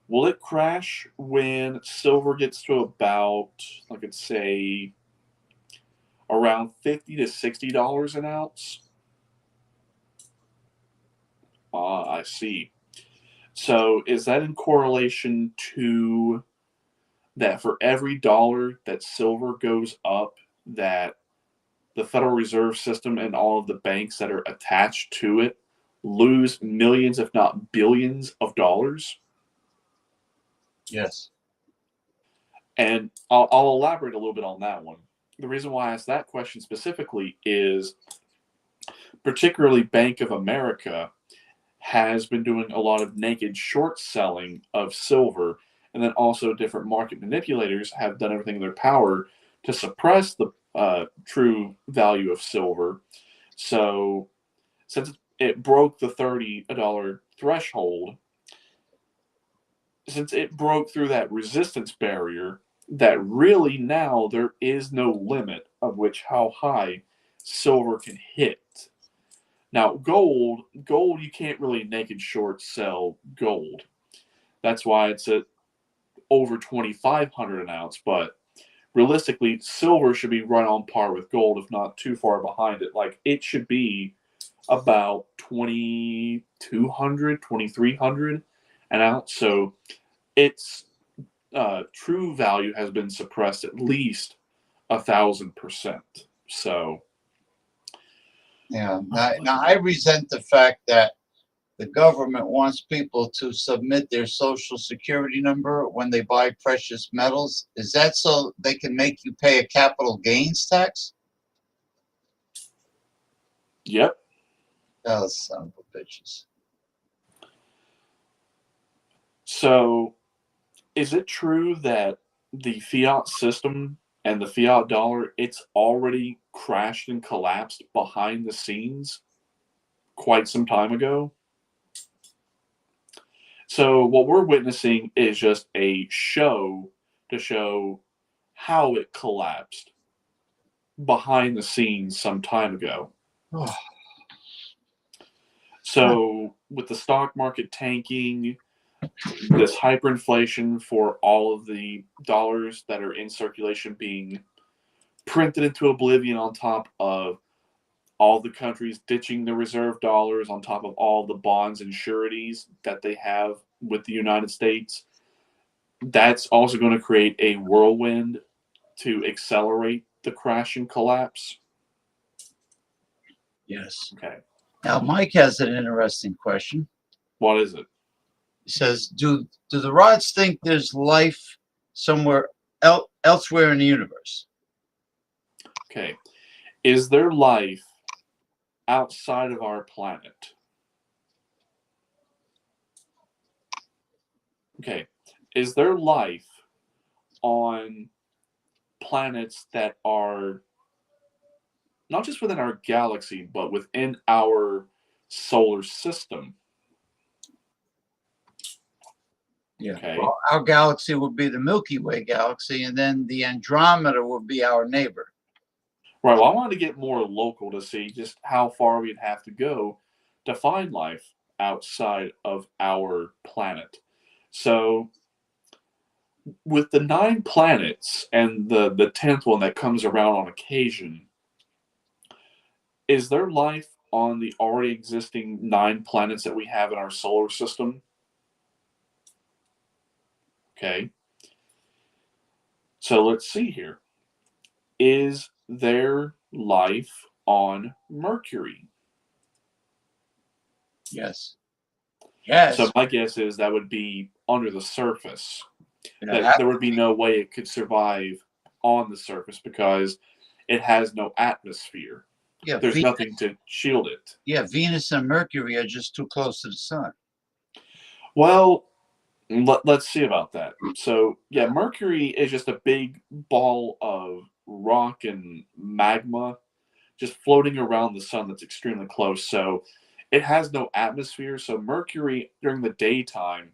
will it crash when silver gets to about, I could say, around $50 to $60 an ounce? Ah, I see. So is that in correlation to that for every dollar that silver goes up, that the Federal Reserve System and all of the banks that are attached to it lose millions, if not billions, of dollars? Yes. And I'll elaborate a little bit on that one. The reason why I asked that question specifically is particularly Bank of America has been doing a lot of naked short selling of silver, and then also different market manipulators have done everything in their power to suppress the true value of silver. So since it broke the $30 threshold, since it broke through that resistance barrier, that really now there is no limit of which how high silver can hit. Now, gold, you can't really naked short sell gold. That's why it's at over 2,500 an ounce. But realistically, silver should be right on par with gold, if not too far behind it. Like, it should be about 2,200, 2,300 an ounce. So its true value has been suppressed at least 1,000%. So yeah. Now I resent the fact that the government wants people to submit their social security number when they buy precious metals. Is that so they can make you pay a capital gains tax? Yep. Oh, son of a bitches. So is it true that the fiat system and the fiat dollar, it's already crashed and collapsed behind the scenes quite some time ago? So what we're witnessing is just a show to show how it collapsed behind the scenes some time ago. So with the stock market tanking, this hyperinflation for all of the dollars that are in circulation being printed into oblivion, on top of all the countries ditching the reserve dollars, on top of all the bonds and sureties that they have with the United States, that's also going to create a whirlwind to accelerate the crash and collapse. Yes. Okay. Now, Mike has an interesting question. What is it? He says, do the rods think there's life somewhere elsewhere in the universe? Okay. Is there life outside of our planet? Okay. Is there life on planets that are not just within our galaxy, but within our solar system? Yeah. Okay. Well, our galaxy would be the Milky Way galaxy, and then the Andromeda would be our neighbor. Right. Well, I wanted to get more local to see just how far we'd have to go to find life outside of our planet. So, with the 9 planets and the 10th one that comes around on occasion, is there life on the already existing 9 planets that we have in our solar system? Okay. So let's see here. Is there life on Mercury? Yes. Yes. So my guess is that would be under the surface. That there would be no way it could survive on the surface because it has no atmosphere. Yeah, There's nothing to shield it. Yeah, Venus and Mercury are just too close to the sun. Well, let's see about that. So, yeah, Mercury is just a big ball of rock and magma just floating around the sun that's extremely close. So, it has no atmosphere. So, Mercury during the daytime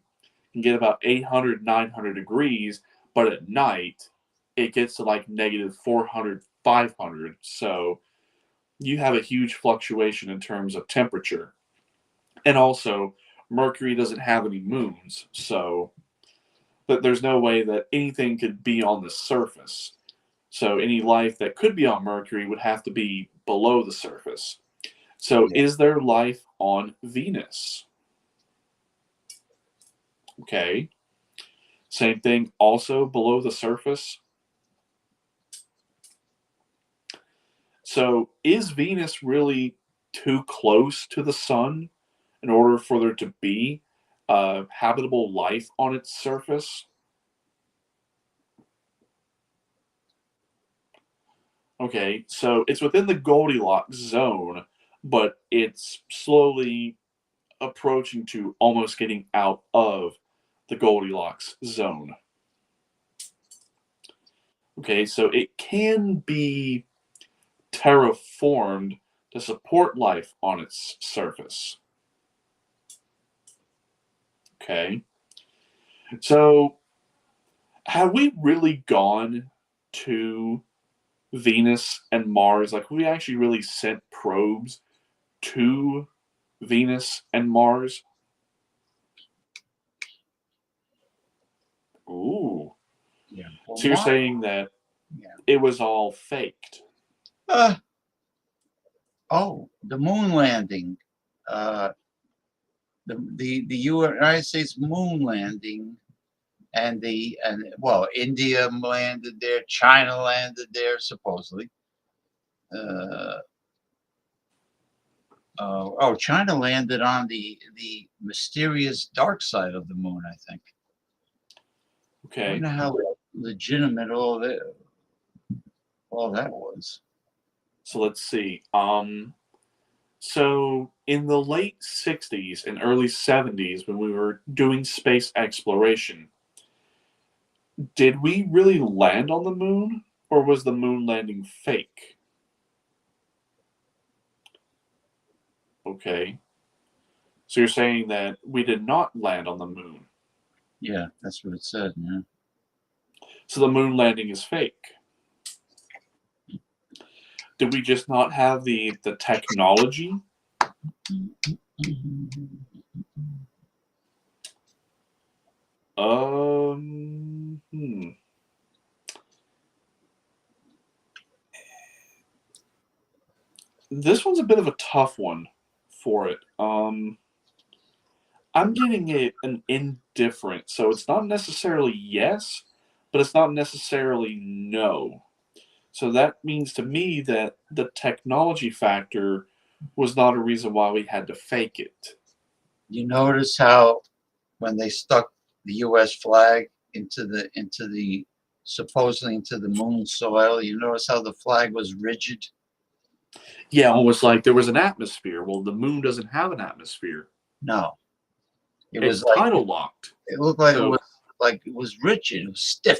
can get about 800, 900 degrees, but at night it gets to like negative 400, 500. So, you have a huge fluctuation in terms of temperature. And also, Mercury doesn't have any moons. So, but there's no way that anything could be on the surface. So any life that could be on Mercury would have to be below the surface. So Yeah. is there life on Venus? Okay. Same thing, also below the surface. So is Venus really too close to the sun in order for there to be habitable life on its surface? Okay, so it's within the Goldilocks zone, but it's slowly approaching to almost getting out of the Goldilocks zone. Okay, so it can be terraformed to support life on its surface. Okay, so have we really gone to Venus and Mars? Like, we actually really sent probes to Venus and Mars? Ooh. Yeah. Well, So you're saying that yeah. it was all faked? Oh, the moon landing. The United States moon landing, and well, India landed there, China landed there, supposedly. China landed on the mysterious dark side of the moon, I think. I Okay. don't know how legitimate all that was. So let's see. So in the late 60s and early 70s, when we were doing space exploration, did we really land on the moon, or was the moon landing fake? Okay. So you're saying that we did not land on the moon. Yeah, that's what it said. Yeah. So the moon landing is fake. Did we just not have the technology? This one's a bit of a tough one for it. I'm getting it an indifferent, so it's not necessarily yes, but it's not necessarily no. So that means to me that the technology factor was not a reason why we had to fake it. You notice how when they stuck the U.S. flag into the supposedly into the moon soil, you notice how the flag was rigid? Yeah, almost like there was an atmosphere. Well, the moon doesn't have an atmosphere. No. It It's was like tidal locked. it looked like So- it was rigid, it was stiff.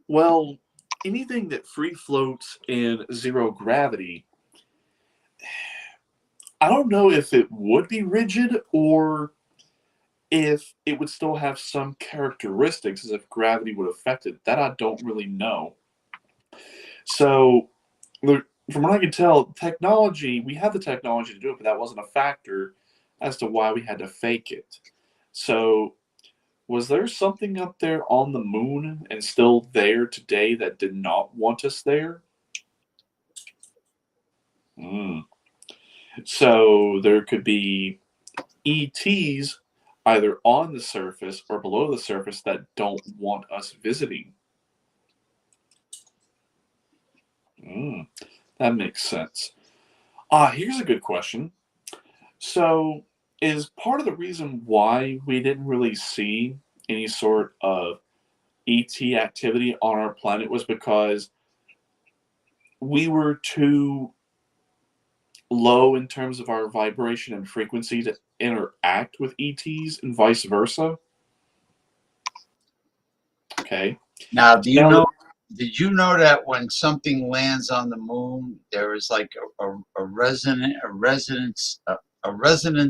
Well, anything that free floats in zero gravity, I don't know if it would be rigid or if it would still have some characteristics as if gravity would affect it. That I don't really know. So, from what I can tell, technology, we have the technology to do it, but that wasn't a factor as to why we had to fake it. So, was there something up there on the moon and still there today that did not want us there? So, there could be ETs either on the surface or below the surface that don't want us visiting. That makes sense. Here's a good question. So, is part of the reason why we didn't really see any sort of ET activity on our planet was because we were too low in terms of our vibration and frequency to interact with ETs and vice versa. Okay. Now, do you Now, know? Did you know that when something lands on the moon, there is like a resonant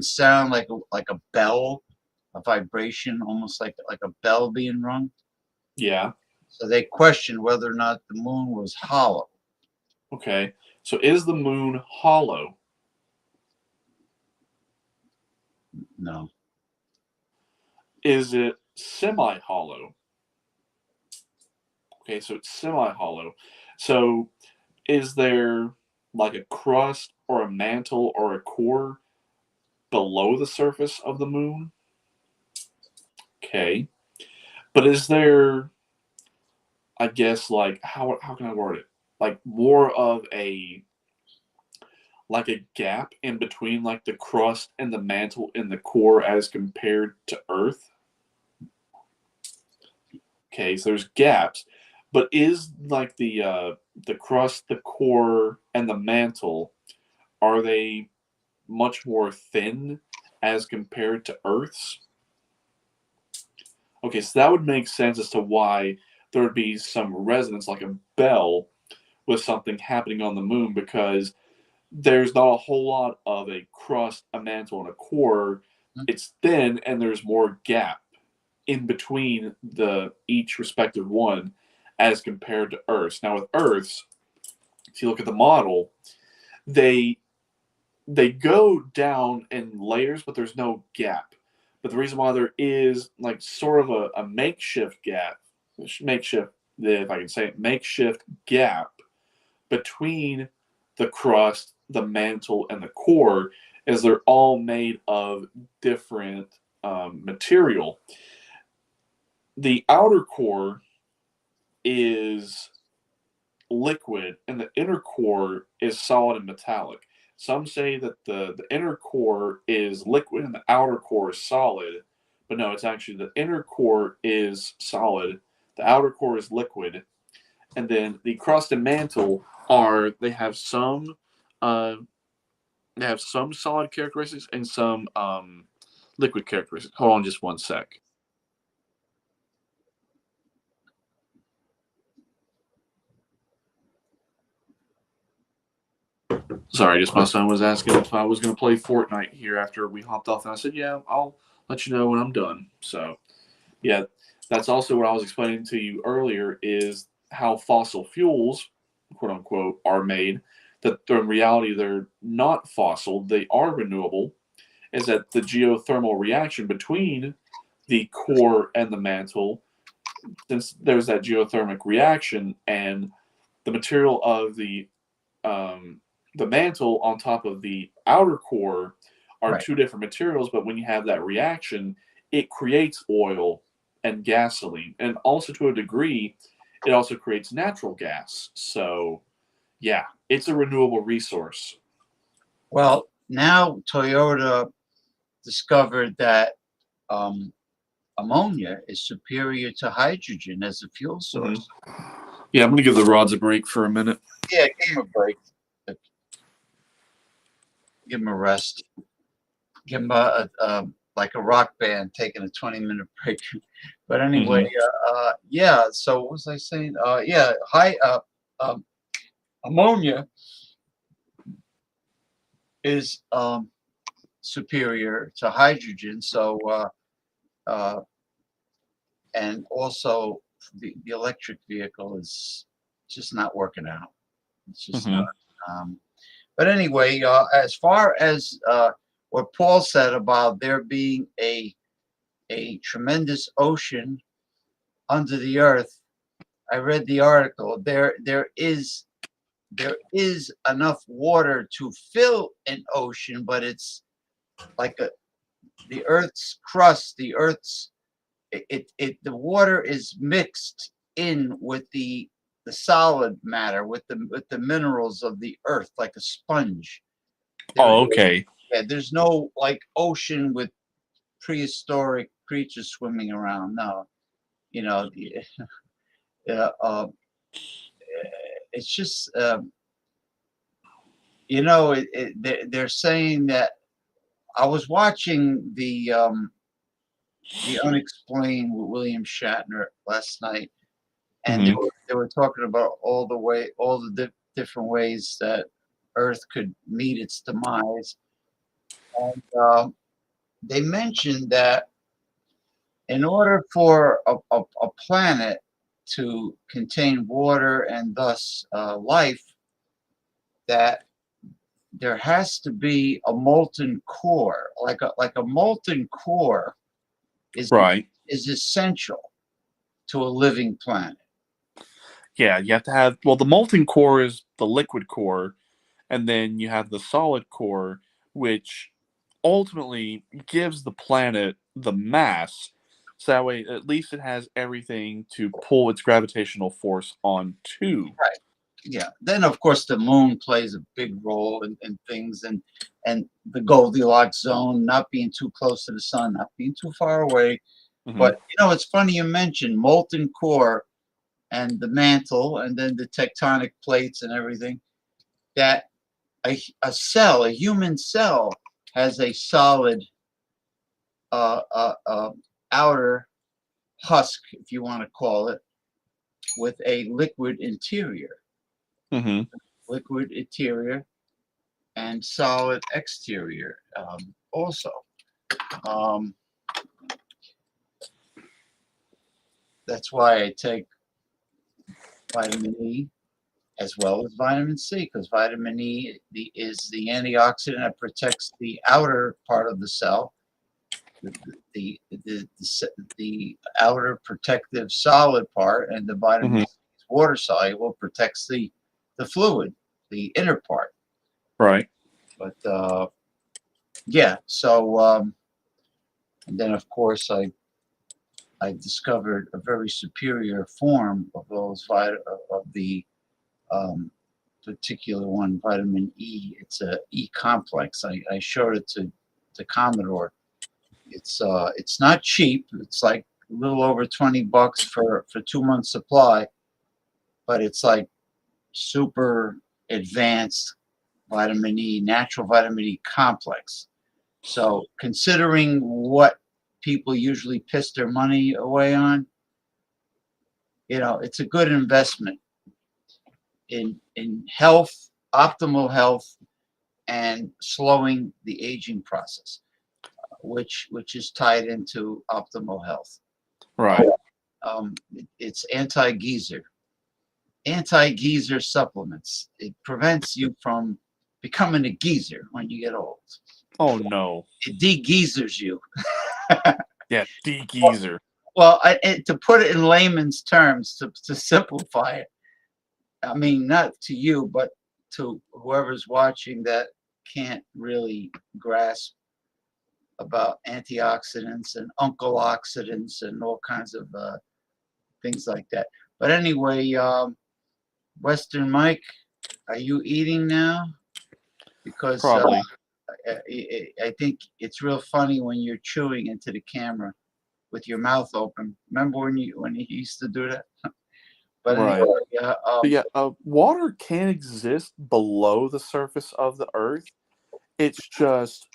sound, like a bell, a vibration, almost like a bell being rung? yeah. So they questioned whether or not the moon was hollow. Okay. So is the moon hollow? No. Is it semi-hollow? Okay, so it's semi-hollow. So is there like a crust or a mantle or a core below the surface of the moon? Okay. But is there, I guess, like how can I word it? Like more of a like a gap in between like the crust and the mantle and the core as compared to Earth? Okay, so there's gaps, but is like the crust, the core, and the mantle, are they much more thin as compared to Earth's? Okay, so that would make sense as to why there would be some resonance, like a bell, with something happening on the moon, because there's not a whole lot of a crust, a mantle, and a core. It's thin, and there's more gap in between each respective one as compared to Earth's. Now with Earth's, if you look at the model, they go down in layers, but there's no gap. But the reason why there is like sort of a makeshift gap, if I can say it, makeshift gap between the crust, the mantle, and the core is they're all made of different material. The outer core is liquid and the inner core is solid and metallic. Some say that the inner core is liquid and the outer core is solid, but no, it's actually the inner core is solid, the outer core is liquid, and then the crust and mantle they have some solid characteristics and some liquid characteristics. Hold on just one sec. Sorry, just my son was asking if I was going to play Fortnite here after we hopped off, and I said, yeah, I'll let you know when I'm done. So, yeah, that's also what I was explaining to you earlier is how fossil fuels, quote unquote, are made. That in reality, they're not fossil, they are renewable. Is that the geothermal reaction between the core and the mantle, since there's that geothermic reaction and the material of the mantle on top of the outer core are two different materials, but when you have that reaction, it creates oil and gasoline. And also to a degree, it also creates natural gas. So, yeah, it's a renewable resource. Well, now Toyota discovered that ammonia is superior to hydrogen as a fuel source. Yeah, I'm going to give the rods a break for a minute. Yeah, give them a break. Give them a rest. Give them like a rock band taking a 20-minute break. But anyway, yeah. So what was I saying? Yeah, ammonia is superior to hydrogen. So and also the electric vehicle is just not working out. It's just not. But anyway, as far as what Paul said about there being a tremendous ocean under the earth, I read the article. There is enough water to fill an ocean, but it's like the earth's crust, the water is mixed in with the solid matter, with the minerals of the earth, like a sponge. Okay. Yeah, there's no like ocean with prehistoric creatures swimming around. No, it's just they're saying that I was watching the Unexplained with William Shatner last night, and Mhm. they were talking about all the different ways that Earth could meet its demise, and they mentioned that in order for a planet to contain water and thus life, that there has to be a molten core, like a molten core is Right. is essential to a living planet. Yeah, you have to have, well, the molten core is the liquid core, and then you have the solid core, which ultimately gives the planet the mass. So that way, at least it has everything to pull its gravitational force onto. Right. Yeah. Then of course the moon plays a big role in things, and the Goldilocks zone, not being too close to the sun, not being too far away. Mhm. But it's funny you mentioned molten core and the mantle and then the tectonic plates and everything. That a human cell, has a solid outer husk, if you want to call it, with a liquid interior. Mhm. Liquid interior and solid exterior, also. Um, that's why I take vitamin E as well as vitamin C, because vitamin E is the antioxidant that protects the outer part of the cell, the the outer protective solid part, and the vitamin Mhm. C is water soluble, protects the fluid, the inner part. Right. But yeah, so and then of course I discovered a very superior form of of the um, particular one, vitamin E. It's a E complex. I showed it to Commodore. It's not cheap. It's like a little over $20 for 2 months supply, but it's like super advanced vitamin E, natural vitamin E complex. So considering what people usually piss their money away on, it's a good investment in health, optimal health, and slowing the aging process, which is tied into optimal health. Right. It's anti-geezer supplements. It prevents you from becoming a geezer when you get old. Oh no. It de-geezers you. Yeah, de-geezer. Well, and to put it in layman's terms, to simplify it, I mean, not to you, but to whoever's watching that can't really grasp about antioxidants and uncle oxidants and all kinds of things like that. But anyway, Western Mike, are you eating now? Because Probably. I think it's real funny when you're chewing into the camera with your mouth open. Remember when you used to do that? But Right. anyway, But yeah, water can exist below the surface of the Earth. It's just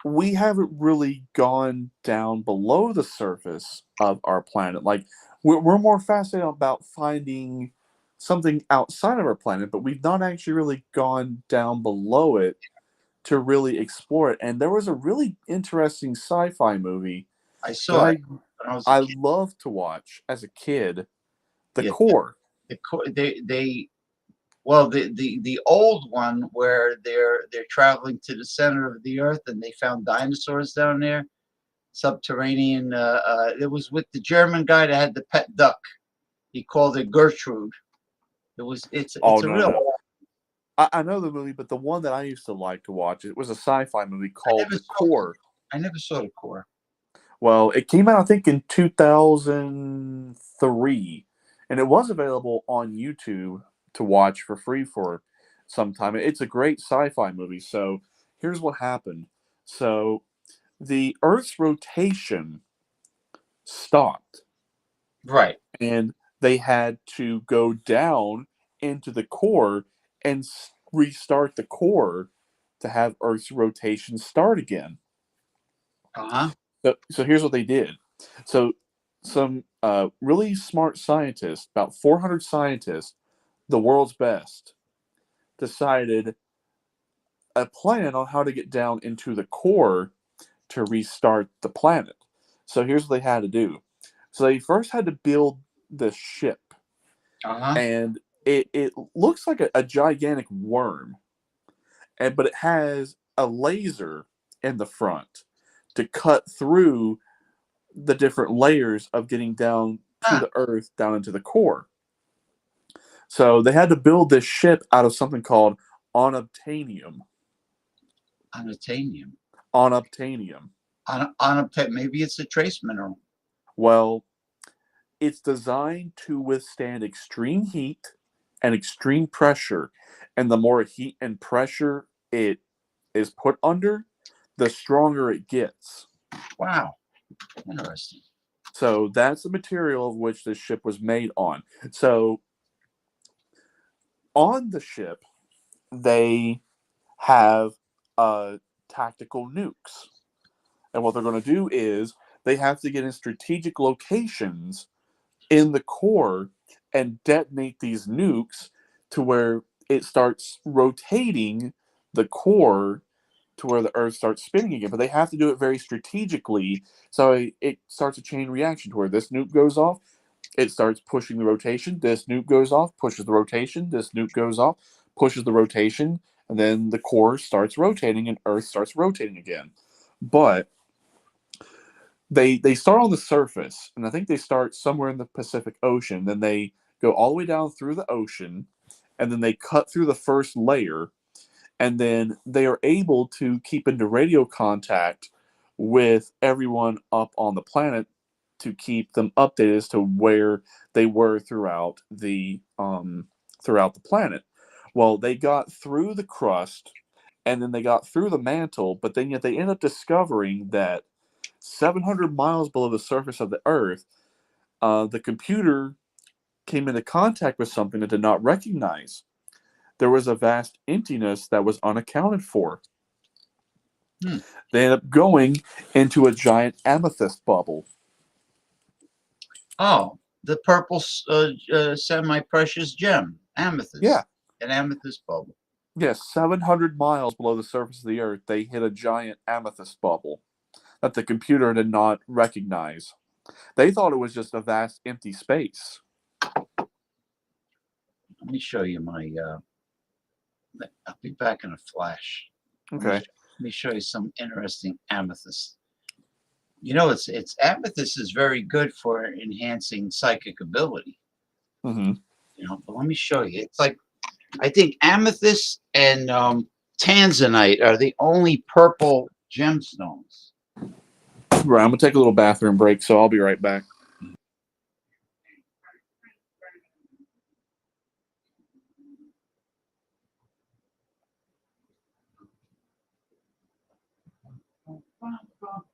we haven't really gone down below the surface of our planet. Like we're more fascinated about finding something outside of our planet, but we've not actually really gone down below it to really explore it. And there was a really interesting sci-fi movie I that saw it when I was a I kid. loved to watch as a kid. The Yeah, Core. well, the old one where they're traveling to the center of the earth and they found dinosaurs down there, subterranean. It was with the German guy that had the pet duck. He called it Gertrude. It's Oh a no, real. no. I know the movie, but the one that I used to like to watch, it was a sci-fi movie called The Core. I never saw the Core. Well, it came out I think in 2003, and it was available on YouTube to watch for free for some time. It's a great sci-fi movie. So here's what happened. So the Earth's rotation stopped, Right. and they had to go down into the core and restart the core to have Earth's rotation start again. So here's what they did. So some really smart scientists, about 400 scientists, the world's best, decided a plan on how to get down into the core to restart the planet. So here's what they had to do. So they first had to build the ship. And it looks like a gigantic worm. But it has a laser in the front to cut through the different layers of getting down to the Earth, down into the core. So they had to build this ship out of something called unobtainium. Unobtainium. Unobtainium. Maybe it's a trace mineral. Well, it's designed to withstand extreme heat and extreme pressure. And the more heat and pressure it is put under, the stronger it gets. Wow. Interesting. So that's the material of which this ship was made on. So on the ship, they have tactical nukes. And what they're going to do is they have to get in strategic locations in the core and detonate these nukes to where it starts rotating the core to where the Earth starts spinning again. But they have to do it very strategically, so it starts a chain reaction to where this nuke goes off, it starts pushing the rotation, this nuke goes off, pushes the rotation, this nuke goes off, pushes the rotation, and then the core starts rotating and Earth starts rotating again. But they start on the surface, and I think they start somewhere in the Pacific Ocean. Then they go all the way down through the ocean, and then they cut through the first layer, and then they are able to keep into radio contact with everyone up on the planet to keep them updated as to where they were throughout the planet. Well, they got through the crust, and then they got through the mantle, but then yet they end up discovering that 700 miles below the surface of the Earth, the computer came into contact with something it did not recognize. There was a vast emptiness that was unaccounted for. They ended up going into a giant amethyst bubble. Oh, the purple semi-precious gem, amethyst. Yeah. An amethyst bubble. Yes, 700 miles below the surface of the Earth, they hit a giant amethyst bubble that the computer did not recognize. They thought it was just a vast empty space. Let me show you my... I'll be back in a flash. Okay. Let me show you some interesting amethyst. You know, it's amethyst is very good for enhancing psychic ability. Mm-hmm. You know, but let me show you. It's like, I think amethyst and tanzanite are the only purple gemstones. Right, I'm gonna take a little bathroom break, so I'll be right back.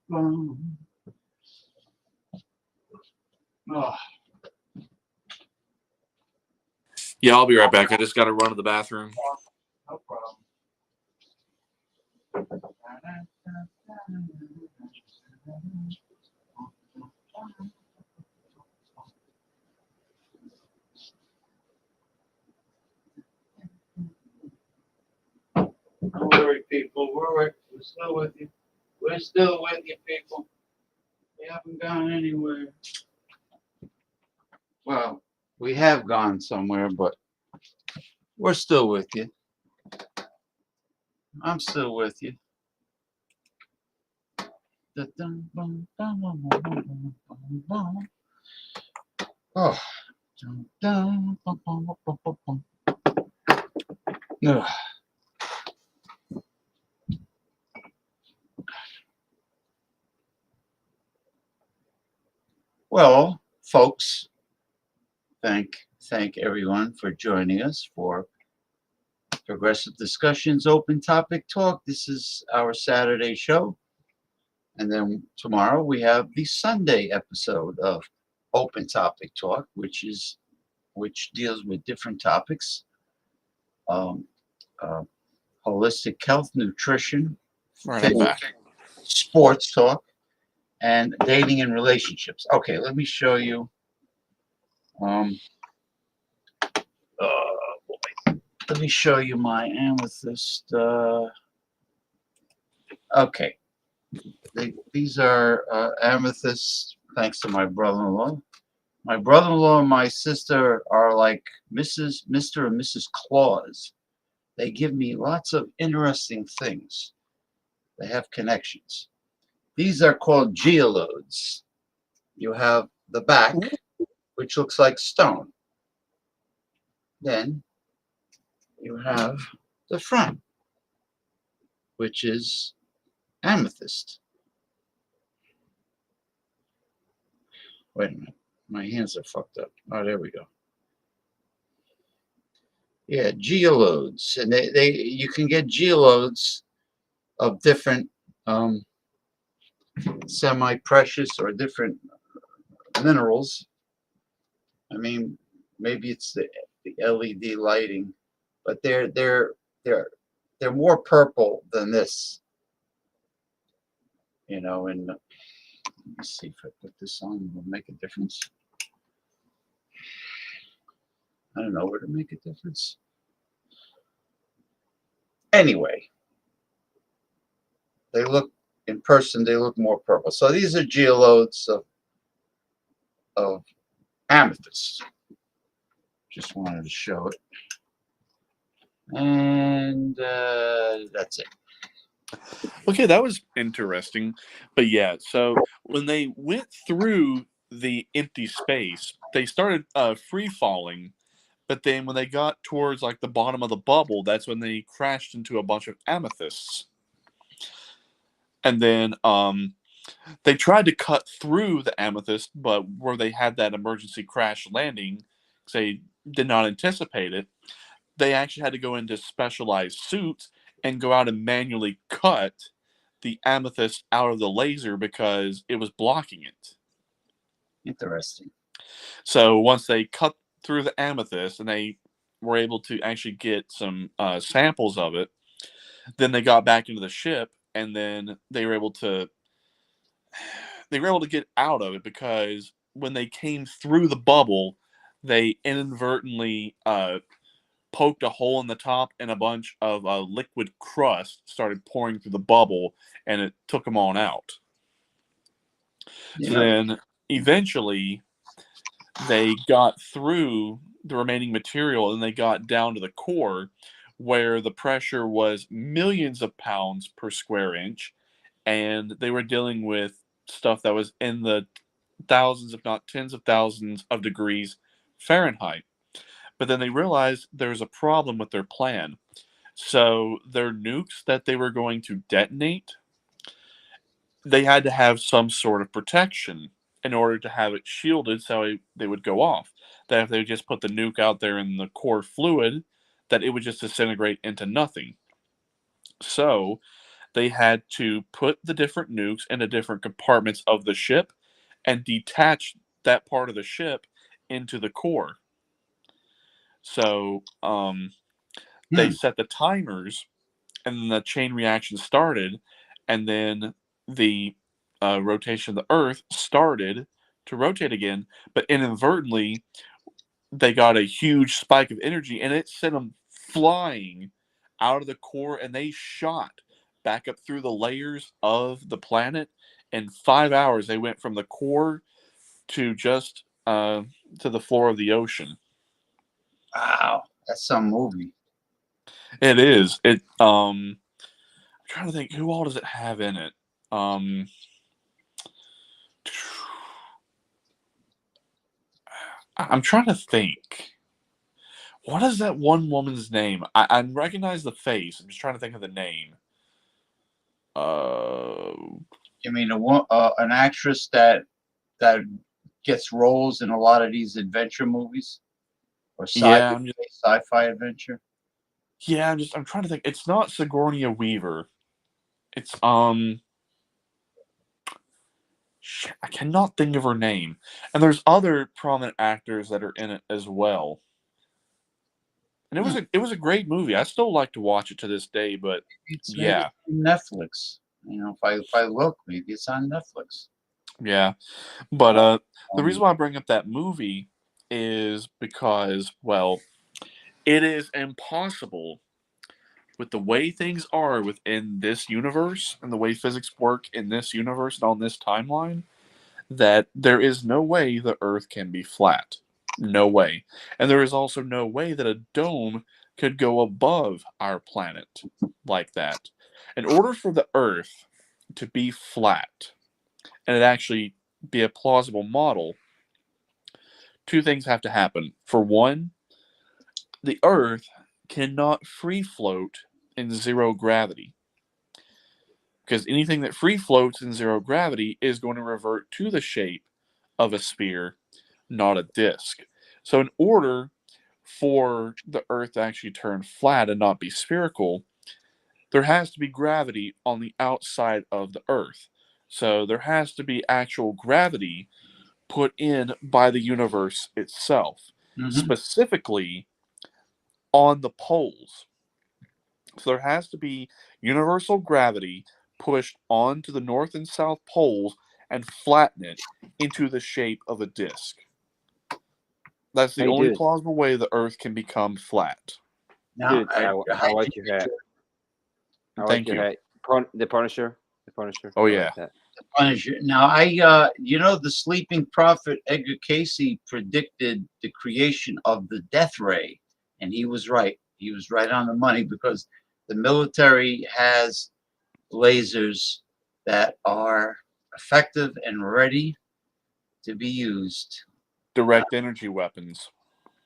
Oh. Yeah, I'll be right back. I just got to run to the bathroom. No problem. Don't worry, people. We're still with you. We're still with you, people. We haven't gone anywhere. Well, we have gone somewhere, but we're still with you. I'm still with you. Oh. Ugh. Well, folks, thank everyone for joining us for Progressive Discussions Open Topic Talk. This is our Saturday show. And then tomorrow we have the Sunday episode of Open Topic Talk, which deals with different topics. uh, holistic health, nutrition, Right, I'm back. sports talk, and dating and relationships. Okay, let me show you. Let me show you my amethyst. Okay, these are amethysts. Thanks to my brother-in-law. My brother-in-law and my sister are like Mr. and Mrs. Claus. They give me lots of interesting things. They have connections. These are called geolodes. You have the back, which looks like stone. Then you have the front, which is amethyst. Wait a minute. My hands are fucked up. Oh, there we go. Yeah, geolodes. And you can get geolodes of different semi-precious or different minerals. I mean, maybe it's the LED lighting, but they're more purple than this. You know, and let me see if I put this on, will make a difference. I don't know where to make a difference. Anyway, they look in person, they look more purple. So these are geolodes of amethyst. Just wanted to show it. And that's it. Okay, that was interesting. But yeah, so when they went through the empty space, they started free falling. But then when they got towards like the bottom of the bubble, that's when they crashed into a bunch of amethysts. And then they tried to cut through the amethyst, but where they had that emergency crash landing, because they did not anticipate it, they actually had to go into specialized suits and go out and manually cut the amethyst out of the laser because it was blocking it. Interesting. So once they cut through the amethyst and they were able to actually get some samples of it, then they got back into the ship and then they were able to get out of it because when they came through the bubble, they inadvertently poked a hole in the top and a bunch of liquid crust started pouring through the bubble and it took them on out. Yeah. So then eventually they got through the remaining material and they got down to the core where the pressure was millions of pounds per square inch and they were dealing with stuff that was in the thousands if not tens of thousands of degrees Fahrenheit. But then they realized there was a problem with their plan. So their nukes that they were going to detonate, they had to have some sort of protection in order to have it shielded so they would go off. That if they just put the nuke out there in the core fluid, that it would just disintegrate into nothing. So they had to put the different nukes into different compartments of the ship and detach that part of the ship into the core. So they set the timers and the chain reaction started, and then the rotation of the Earth started to rotate again, but inadvertently they got a huge spike of energy, and it sent them flying out of the core, and they shot back up through the layers of the planet. In 5 hours, they went from the core to just to the floor of the ocean. Wow, that's some movie. It is. I'm trying to think, who all does it have in it? I'm trying to think. What is that one woman's name? I recognize the face. I'm just trying to think of the name. You mean an actress that gets roles in a lot of these adventure movies or sci-fi adventure? Yeah, I'm trying to think. It's not Sigourney Weaver. It's shit, I cannot think of her name. And there's other prominent actors that are in it as well. And it was a great movie. I still like to watch it to this day, but Maybe yeah, it's on Netflix. You know, if I look, maybe it's on Netflix. yeah. But the reason Um, why I bring up that movie is because, well, it is impossible with the way things are within this universe and the way physics work in this universe and on this timeline that there is no way the Earth can be flat. No way. And there is also no way that a dome could go above our planet like that. In order for the Earth to be flat and it actually be a plausible model, two things have to happen. For one, the Earth cannot free float in zero gravity. Because anything that free floats in zero gravity is going to revert to the shape of a sphere, not a disk. So, in order for the Earth to actually turn flat and not be spherical, there has to be gravity on the outside of the Earth. So, there has to be actual gravity put in by the universe itself, specifically on the poles. So, there has to be universal gravity pushed onto the north and south poles and flatten it into the shape of a disk. That's the Hey, only dude. plausible way the Earth can become flat. now, Dude, I like your hat. I like Thank your you. hat. The Punisher. The Punisher. Oh I yeah. like that. Punisher. Now, you know, the sleeping prophet Edgar Casey predicted the creation of the death ray, and he was right. He was right on the money because the military has lasers that are effective and ready to be used. Direct energy weapons.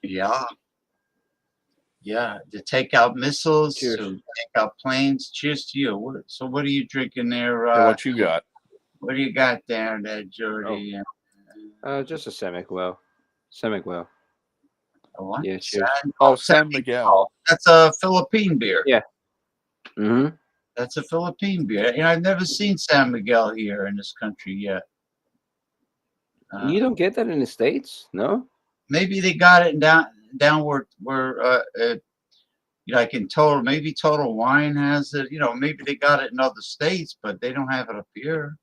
Yeah, yeah, to take out missiles, Cheers. to take out planes. Cheers to you. So, what are you drinking there? So what you got? What do you got there, Jordy? Just a Semiguel. Semiguel. What? Yeah, cheers. San Miguel. That's a Philippine beer. Yeah. Mm-hmm. That's a Philippine beer. You know, I've never seen San Miguel here in this country yet. You don't get that in the States, no? Maybe they got it down where you know, like in Total. Maybe Total Wine has it. You know, maybe they got it in other states, but they don't have it up here.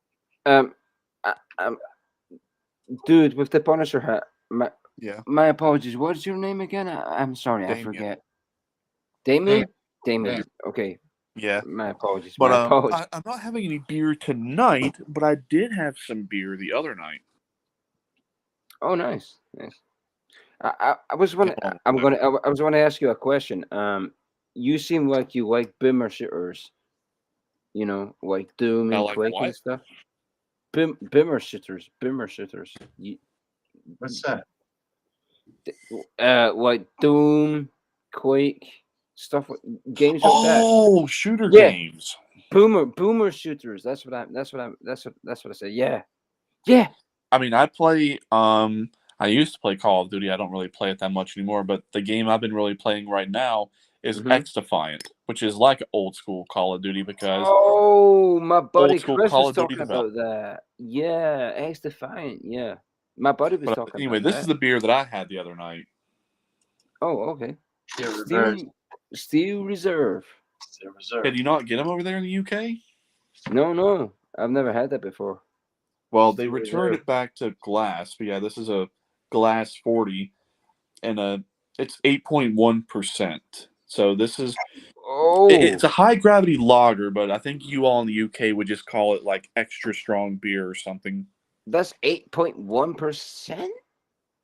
Dude, with the Punisher hat. Yeah. My apologies. What's your name again? I'm sorry, I forget. Damien? Damien. Okay. Yeah. My apologies. But My apologies. I'm not having any beer tonight, but I did have some beer the other night. Oh, nice. Nice. I was want I was going to ask you a question. You seem like you like boomer shooters. You know, like Doom I and like Quake what? and stuff. Boomer shooters. Boomer shooters. What's that? Like Doom, Quake, stuff like games like that. Oh, shooter Yeah. games. Boomer shooters. That's what I said. Yeah. Yeah. I mean, I used to play Call of Duty. I don't really play it that much anymore, but the game I've been really playing right now is X Defiant, which is like old school Call of Duty because Oh, my buddy old school Chris Call was of Duty talking about that. Yeah, X Defiant. Yeah, my buddy was But talking anyway, about this that. is the beer that I had the other night. Oh, okay. Steel Steel Reserve. Hey, do you not get them over there in the UK? No, I've never had that before. Well, they Steel returned Reserve. it back to glass. But yeah, this is a glass 40, and it's 8.1%. So this is it's a high gravity lager, but I think you all in the UK would just call it like extra strong beer or something. That's 8.1%.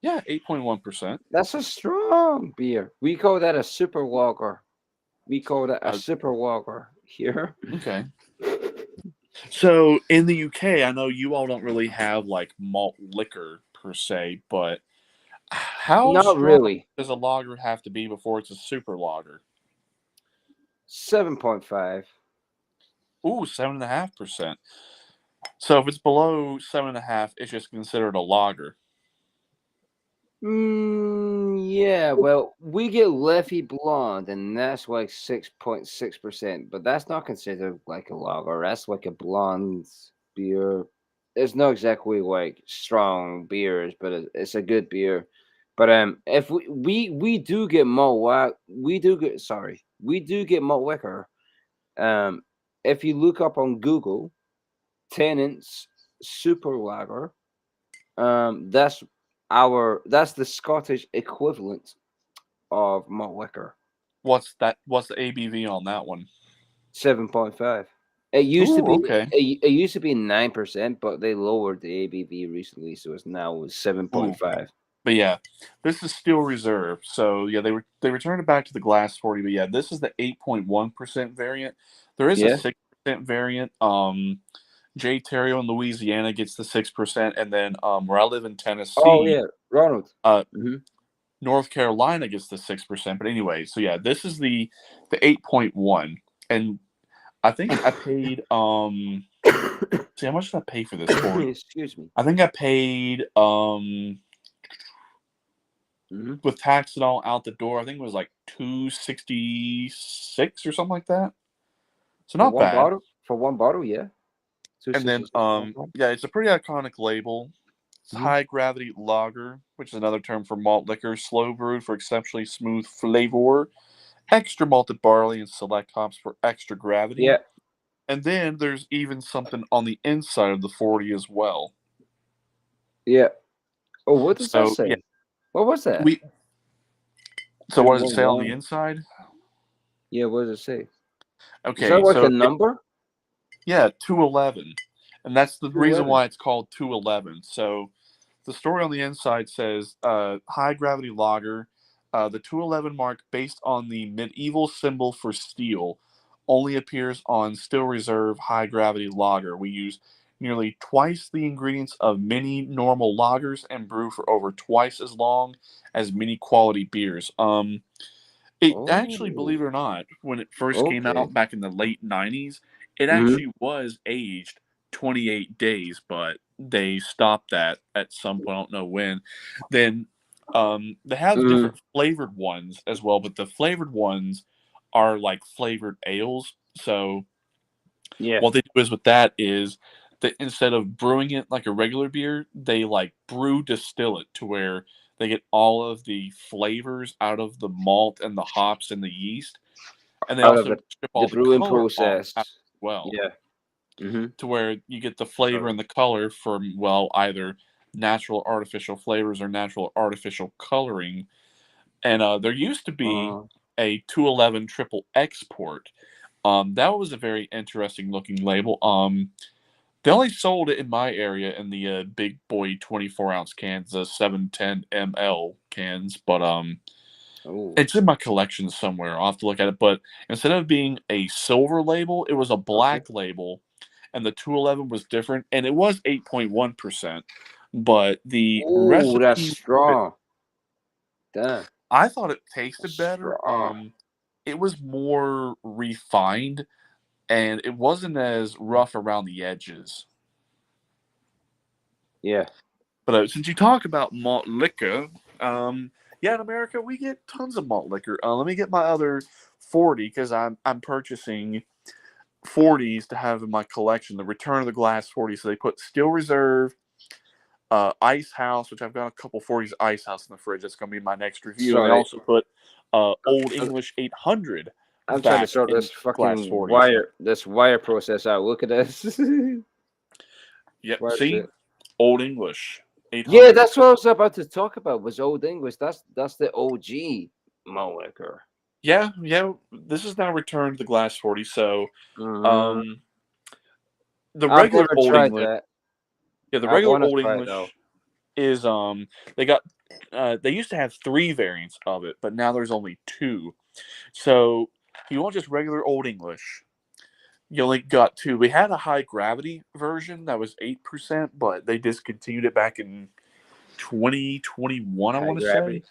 Yeah, 8.1%. That's a strong beer. We call that a super lager. We call that a super lager here. Okay. So in the UK, I know you all don't really have like malt liquor per se, but how Not strong really. does a lager have to be before it's a super lager? 7.5. Ooh, 7.5%. So if it's below 7.5, it's just considered a lager. Yeah, well, we get Leffy Blonde, and that's like 6.6%, but that's not considered like a lager. That's like a blonde beer. It's not exactly like strong beers, but it's a good beer. But if we do get malt we do get malt liquor. If you look up on Google, Tennant's Super Lager, that's the Scottish equivalent of malt liquor. What's that? What's the ABV on that one? 7.5. It used to Ooh, be okay. it used to be 9%, but they lowered the ABV recently, so it's now 7.5. But yeah, this is still reserved. So yeah, they returned it back to the glass 40. But yeah, this is the 8.1% variant. There is a 6% variant. Jay Terrio in Louisiana gets the 6%, and then where I live in Tennessee, Oh yeah, Ronald. North Carolina gets the 6%. But anyway, so yeah, this is the 8.1, and I think I paid see how much did I pay for this for? Excuse me. I think I paid with tax and all out the door, I think it was like $266 or something like that. So not bad. For one bottle, yeah. And then yeah, it's a pretty iconic label. It's high gravity lager, which is another term for malt liquor, slow brewed for exceptionally smooth flavor, extra malted barley and select hops for extra gravity. Yeah. And then there's even something on the inside of the 40 as well. Yeah. Oh, what does that say? Yeah. What was that? So what does it say on the inside? Yeah, what does it say? Okay, is that like a number? Yeah, 211. And that's the reason why it's called 211. So the story on the inside says high gravity lager, the 211 mark based on the medieval symbol for steel only appears on Still Reserve high gravity lager. We use nearly twice the ingredients of many normal lagers and brew for over twice as long as many quality beers. It actually, believe it or not, when it first came out back in the late 90s, it actually was aged 28 days, but they stopped that at some point. I don't know when. Then they have different flavored ones as well, but the flavored ones are like flavored ales. So what they do is with that is that instead of brewing it like a regular beer, they like brew distill it to where they get all of the flavors out of the malt and the hops and the yeast, and they also strip all the brewing color process off as well. Yeah. To where you get the flavor and the color from either natural artificial flavors or natural artificial coloring. And there used to be a 211 triple export. That was a very interesting looking label. They only sold it in my area in the big boy 24-ounce cans, the 710 ml cans, but it's in my collection somewhere. I'll have to look at it. But instead of being a silver label, it was a black label, and the 211 was different, and it was 8.1%. But the recipe, that's strong. Damn. I thought it tasted better. It was more refined, and it wasn't as rough around the edges. Yeah. But since you talk about malt liquor, yeah, in America we get tons of malt liquor. Let me get my other 40 because I'm purchasing 40s to have in my collection. The Return of the Glass 40. So they put Still Reserve, Ice House, which I've got a couple 40s Ice House in the fridge. That's going to be my next review. And they also put Old English 800. I'm trying to sort this fucking wire process out. Look at this. Yep. See, Old English 800. Yeah, that's what I was about to talk about. Was Old English? That's the OG malt liquor. Yeah. This is now Return to the Glass 40. So, the regular Old English. Yeah, the regular Old English is they got they used to have 3 variants of it, but now there's only 2. So you want just regular Old English. You only got 2. We had a high gravity version that was 8%, but they discontinued it back in 2021, I want to say.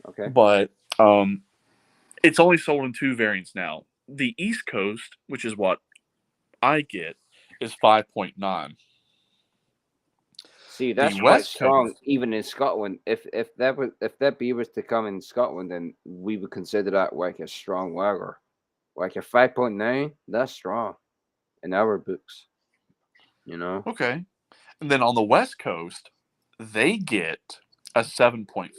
Okay. But it's only sold in 2 variants now. The East Coast, which is what I get, is 5.9. See, that's quite strong, even in Scotland. If that beer was to come in Scotland, then we would consider that like a strong lager. Like a 5.9, that's strong in our books. You know? Okay. And then on the West Coast, they get a 7.5.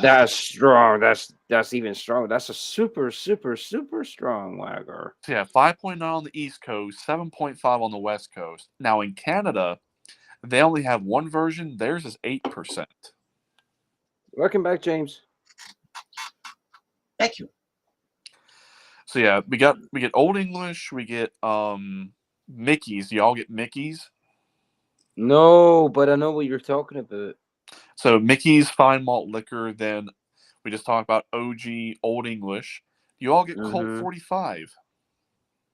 That's strong. That's even strong. That's a super strong lager. So yeah, 5.9 on the East Coast, 7.5 on the West Coast. Now in Canada, they only have one version. Theirs is 8%. Welcome back, James. Thank you. So yeah, we get Old English, we get Mickey's. Do y'all get Mickey's? No, but I know what you're talking about. So Mickey's fine malt liquor, then we just talked about OG Old English. You all get Colt 45.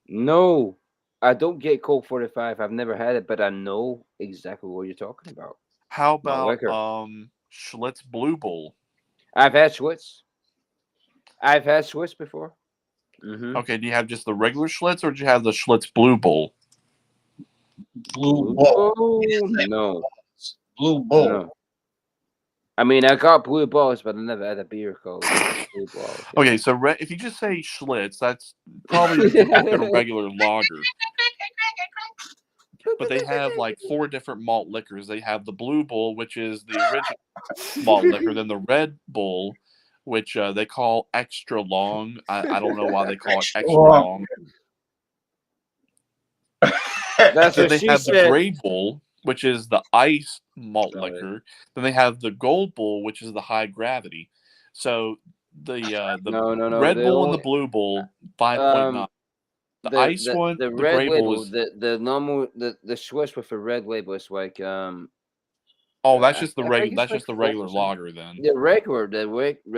No, I don't get Colt 45. I've never had it, but I know exactly what you're talking about. How Malt about liquor. Schlitz Blue Bull? I've had Schlitz. I've had Schlitz before. Okay, do you have just the regular Schlitz, or do you have the Schlitz Blue Bull? Blue Bull. No. Blue Bull. No. I mean, I got blue balls, but I never had a beer called blue balls. Okay, so if you just say Schlitz, that's probably just like their regular lager. But they have like 4 different malt liquors. They have the Blue Bull, which is the original malt liquor, then the Red Bull, which they call extra long. I don't know why they call it extra long. That's then what they she have the said. Gray Bull, which is the ice malt liquor. Then they have the Gold Bull, which is the high gravity. So the Red Bull and the Blue Bull, 5.9. The ice one, the the red Gray label, Bull is. the normal, the Swiss with the red label is like Oh, that's just the I regular. think That's it's just the like regular 4%. lager then. The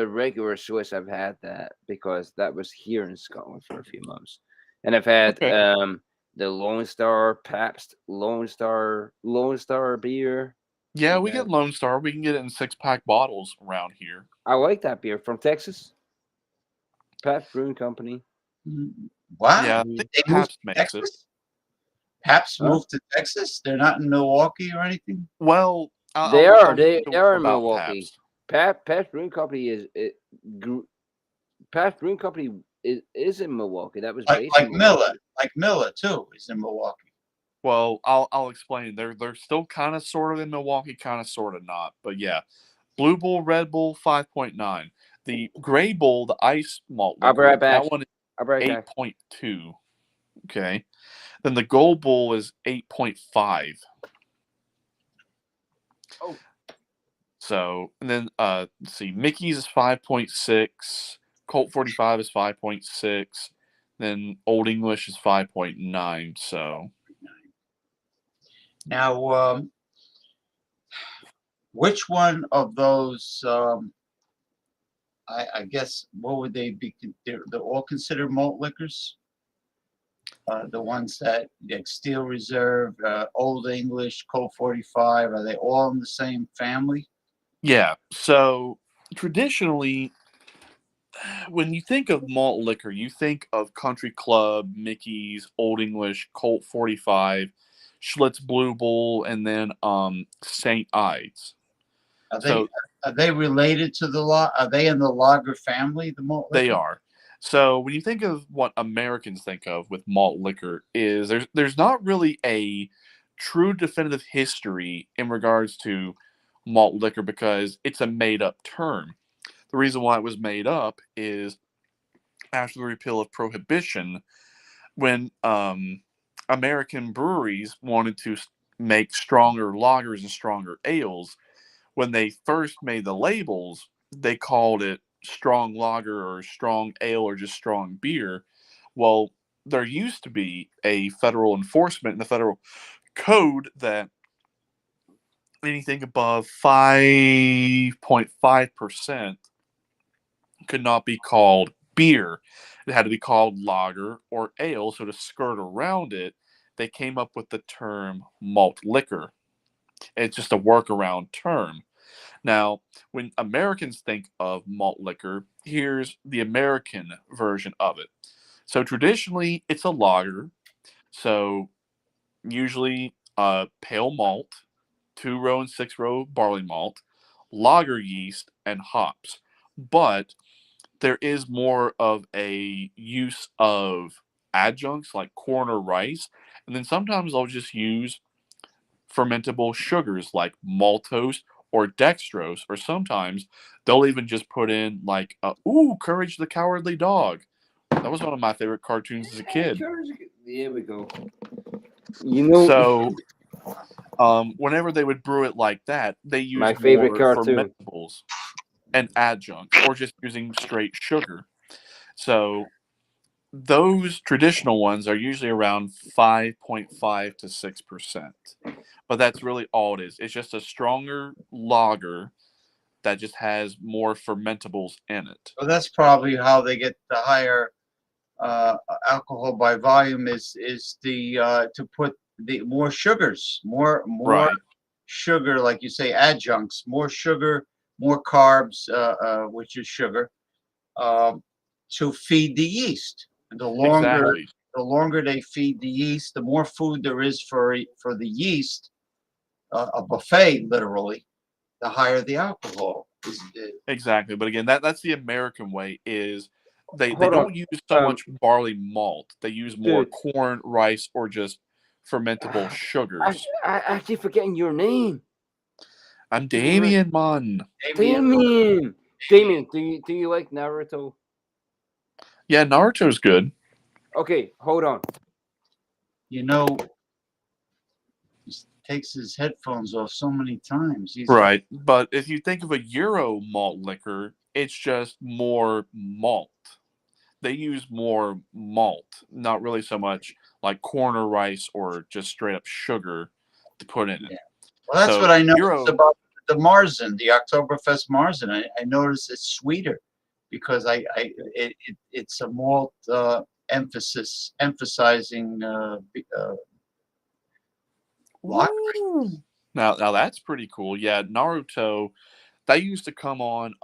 regular Swiss. I've had that because that was here in Scotland for a few months, and I've had the Lone Star Pabst Lone Star beer. Yeah, we get Lone Star. We can get it in 6-pack bottles around here. I like that beer from Texas. Pabst Brewing Company. Wow. Yeah, They Pabst moved to makes Texas? Pabst moved to Texas? They're not in Milwaukee or anything? Well, They are in about Milwaukee. Pabst Brewing Company Pabst Brewing Company is in Milwaukee. That was based in Milwaukee. Like Miller too is in Milwaukee. Well, I'll explain. They're still kind of sort of in Milwaukee, kind of sort of not. But yeah, Blue Bull, Red Bull, 5.9. The Gray Bull, the ice malt liquor, I'll be right back. that one is I'll be right back. 8.2. Okay. Then the Gold Bull is 8.5. Oh. So, and then let's see, Mickey's is 5.6, Colt 45 is 5.6, then Old English is 5.9. So now, which one of those? I guess what would they be? They're all considered malt liquors. The ones that like Steel Reserve, Old English, Colt 45, are they all in the same family? yeah. So traditionally, when you think of malt liquor, you think of Country Club, Mickey's, Old English, Colt 45, Schlitz Blue Bull, and then St. Ides. Are they related to the Are they in the lager family? The malt liquor? They are. So when you think of what Americans think of with malt liquor, is there's not really a true definitive history in regards to malt liquor because it's a made up term. The reason why it was made up is after the repeal of Prohibition, when American breweries wanted to make stronger lagers and stronger ales, when they first made the labels, they called it strong lager or strong ale or just strong beer. Well, there used to be a federal enforcement in the federal code that anything above 5.5% could not be called beer. It had to be called lager or ale. So to skirt around it, they came up with the term malt liquor. It's just a workaround term. Now, when Americans think of malt liquor, here's the American version of it. So traditionally, it's a lager. So usually pale malt, 2-row and 6-row barley malt, lager yeast, and hops. But there is more of a use of adjuncts like corn or rice. And then sometimes they'll just use fermentable sugars like maltose or dextrose, or sometimes they'll even just put in like, ooh, Courage the Cowardly Dog. That was one of my favorite cartoons as a kid. There we go. You know, So whenever they would brew it like that, they used my favorite more cartoon. fermentables and adjuncts, or just using straight sugar. So those traditional ones are usually around 5.5 to 6%. But that's really all it is. It's just a stronger lager that just has more fermentables in it. So that's probably how they get the higher alcohol by volume is the to put the more sugars, more Right. sugar, like you say, adjuncts, more sugar, more carbs, which is sugar, to feed the yeast. And the longer they feed the yeast, the more food there is for the yeast, a buffet literally, the higher the alcohol is. Exactly. But again, that's the American way. Is they Hold don't on. use so much barley malt. They use more Dude. corn, rice, or just fermentable sugars. I keep forgetting your name. I'm Damien, man. Damien. Damien, do you like Naruto? Yeah, Naruto's good. Okay, hold on. You know, he takes his headphones off so many times. Right. But if you think of a Euro malt liquor, it's just more malt. They use more malt, not really so much like corn or rice or just straight up sugar to put in it. Well, that's So what I noticed Euro, about the Marzen, the Oktoberfest Marzen. I noticed it's sweeter because it's a malt emphasizing now that's pretty cool. Yeah, Naruto, that used to come on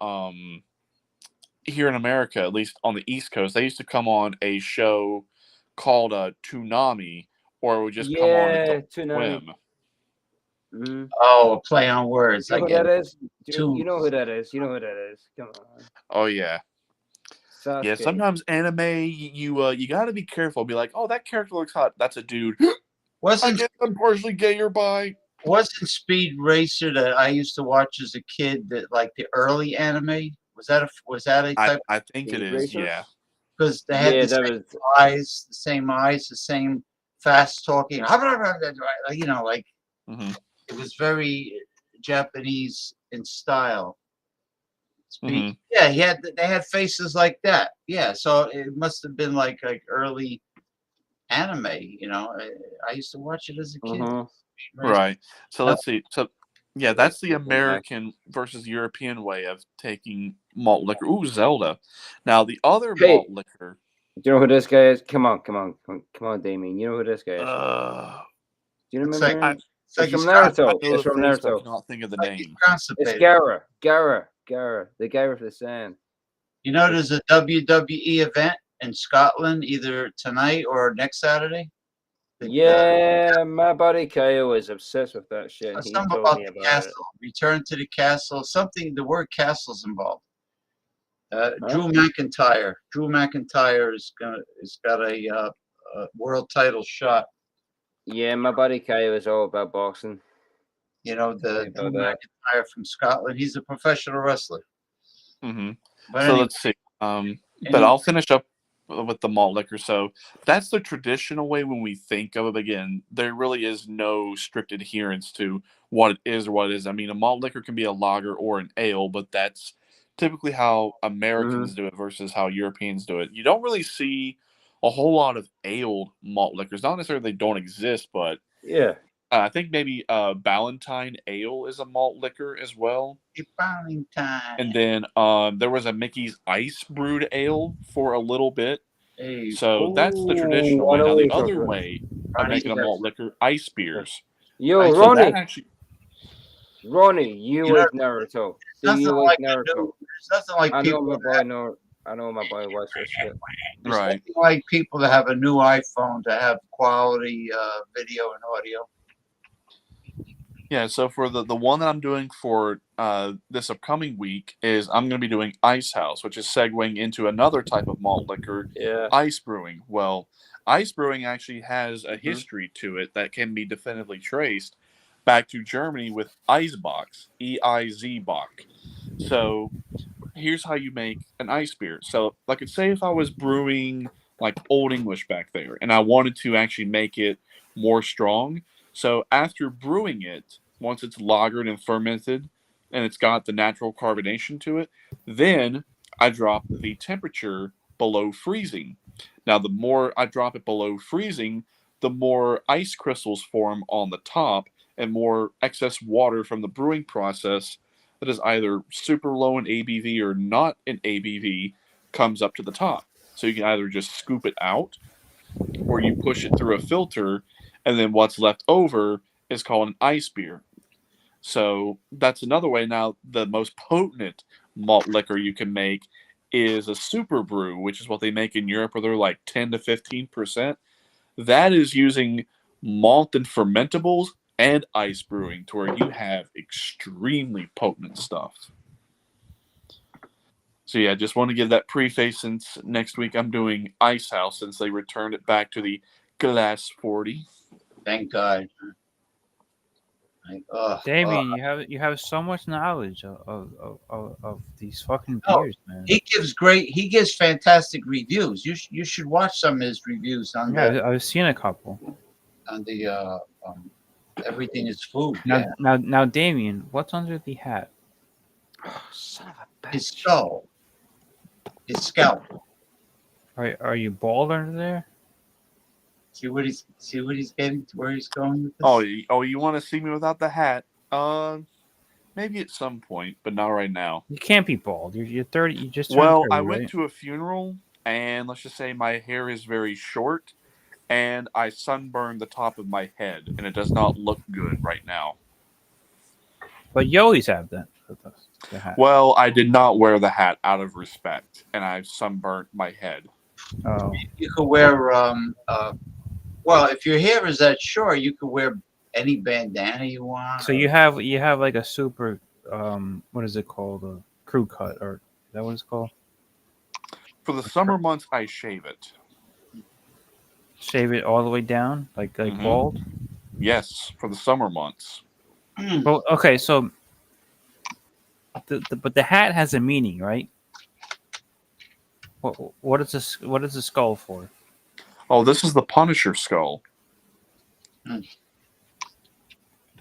here in America, at least on the East Coast. They used to come on a show called Toonami, or it would just come on Adult Toonami. Swim. Mm-hmm. Oh, a play on words. You know I who get that it. is? You know who that is. You know who that is. Come on. Oh yeah. Sasuke. Yeah, sometimes anime you got to be careful. Be like, oh, that character looks hot. That's a dude. I guess I'm partially gay or bi. Wasn't Speed Racer that I used to watch as a kid that like the early anime? Was that a type? I think it is. Yeah. Because they had the same eyes, the same fast talking. You know, like it was very Japanese in style. Mm-hmm. Yeah, they had faces like that. Yeah, so it must have been like early anime. You know, I used to watch it as a kid. Right. So let's see. So yeah, that's the American versus European way of taking malt liquor. Ooh, Zelda. Now the other malt liquor. Do you know who this guy is? Come on, Damien. You know who this guy is? Do you remember him? It's from Naruto. It's from Naruto. I cannot think of the name. It's Gara, the guy with the sand. You know, there's a WWE event in Scotland either tonight or next Saturday. Yeah, my buddy Kyle is obsessed with that shit. And he something told about me the about castle. it. Return to the castle. Something. The word castle's involved. Drew McIntyre. Drew McIntyre is got a world title Yeah, my buddy Kyle is all about boxing. You know, the Drew McIntyre from Scotland. He's a professional wrestler. Mm-hmm. But so anyway, let's see. But I'll finish up with the malt liquor. So that's the traditional way when we think of it. Again, there really is no strict adherence to what it is or what it is. I mean, a malt liquor can be a lager or an ale, but that's typically how Americans do it versus how Europeans do it. You don't really see a whole lot of ale malt liquors. Not necessarily they don't exist, but yeah. I think maybe Ballantine Ale is a malt liquor as well. Ballantine. And then there was a Mickey's Ice Brewed Ale for a little bit. So that's the traditional way. Now the other way of making a malt liquor, ice beers. Yo, so Ronnie. Ronnie, you like Naruto. Do you like Naruto? There's nothing like people. I know my boy watches this shit. There's nothing like people that have a new iPhone to have quality video and audio. Yeah, so for the one that I'm doing for this upcoming week is I'm going to be doing Ice House, which is segueing into another type of malt liquor, ice brewing. Well, ice brewing actually has a history to it that can be definitively traced back to Germany with Eisbock, E-I-Z-Bock. So here's how you make an ice beer. So, like, say if I was brewing like Old English back there, and I wanted to actually make it more strong. So after brewing it, once it's lagered and fermented, and it's got the natural carbonation to it, then I drop the temperature below freezing. Now, the more I drop it below freezing, the more ice crystals form on the top, and more excess water from the brewing process that is either super low in ABV or not in ABV comes up to the top. So you can either just scoop it out, or you push it through a filter, and then what's left over is called an ice beer. So that's another way. Now, the most potent malt liquor you can make is a super brew, which is what they make in Europe, where they're like 10 to 15%. That is using malt and fermentables and ice brewing, to where you have extremely potent stuff. So yeah, just want to give that preface, since next week I'm doing Ice House, since they returned it back to the Glass 40. Thank God. Damien, you have so much knowledge of these fucking Oh, beers, man. he gives fantastic reviews. You should watch some of his reviews on I've seen a couple. on the Everything is Food. Now, Damien, what's under the hat? Oh, son of a bitch. His skull. His scalp. Are you bald under there? See what he's getting to, where he's going with this? You want to see me without the hat? Maybe at some point, but not right now. You can't be bald. You're 30. You just turned Well, 30, I went right? to a funeral, and let's just say my hair is very short, and I sunburned the top of my head, and it does not look good right now. But you always have that. The hat. Well, I did not wear the hat out of respect, and I sunburnt my head. Oh. You could wear well, if your hair is that short, you could wear any bandana you want. So you have like a super what is it called, a crew cut, or is that what it's called? For the summer months, I shave it. Shave it all the way down, like bald. Yes, for the summer months. Well, okay, so but the hat has a meaning, right? What is this? What is the skull for? Oh, this is the Punisher skull. The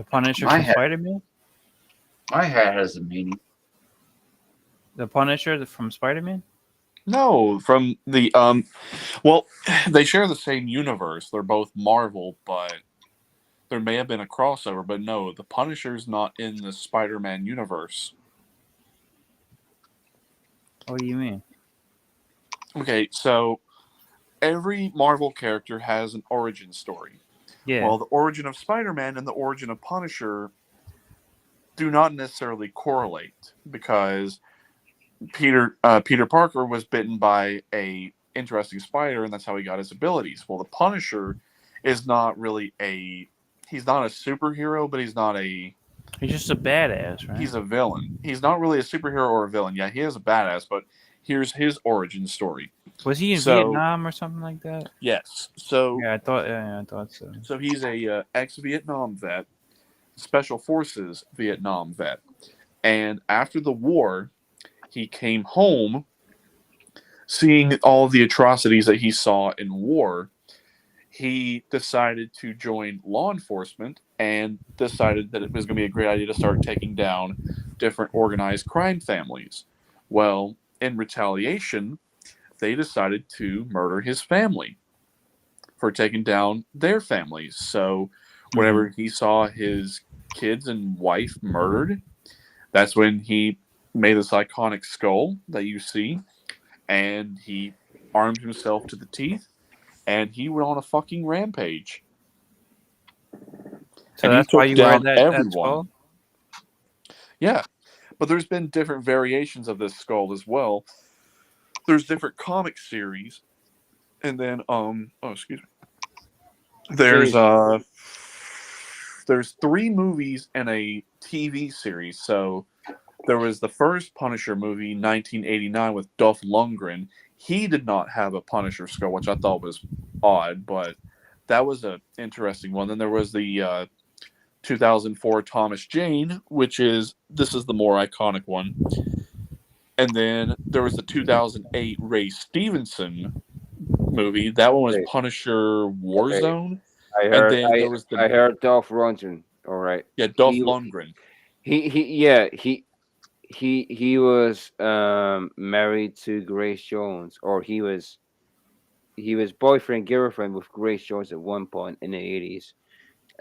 Punisher My from hat. Spider-Man? My hat has a meaning. The Punisher from Spider-Man? No, from the well, they share the same universe. They're both Marvel, but there may have been a crossover. But no, the Punisher's not in the Spider-Man universe. What do you mean? Okay, so every Marvel character has an origin story. Yeah. Well, the origin of Spider-Man and the origin of Punisher do not necessarily correlate, because Peter Parker was bitten by a interesting spider, and that's how he got his abilities. Well, the Punisher is not really he's not a superhero, but he's just a badass, right? He's a villain. He's not really a superhero or a villain. Yeah, he is a badass, but here's his origin story. Was he in Vietnam or something like that? Yes. So yeah, I thought so. So he's a ex-Vietnam vet, Special Forces Vietnam vet, and after the war, he came home, seeing all the atrocities that he saw in war. He decided to join law enforcement and decided that it was going to be a great idea to start taking down different organized crime families. Well, in retaliation, they decided to murder his family for taking down their families. So whenever he saw his kids and wife murdered, that's when he made this iconic skull that you see, and he armed himself to the teeth, and he went on a fucking rampage. So and that's why you wear that skull? Yeah, but there's been different variations of this skull as well. There's different comic series, and then excuse me. There's 3 movies and a TV series. So there was the first Punisher movie, 1989, with Dolph Lundgren. He did not have a Punisher skull, which I thought was odd, but that was an interesting one. Then there was the 2004 Thomas Jane, this is the more iconic one. And then there was the 2008 Ray Stevenson movie. That one was Punisher Warzone. I And heard. then there was I heard Dolph Lundgren. All right. Yeah, Dolph Lundgren. He was married to Grace Jones, or he was boyfriend girlfriend with Grace Jones at one point in the 80s.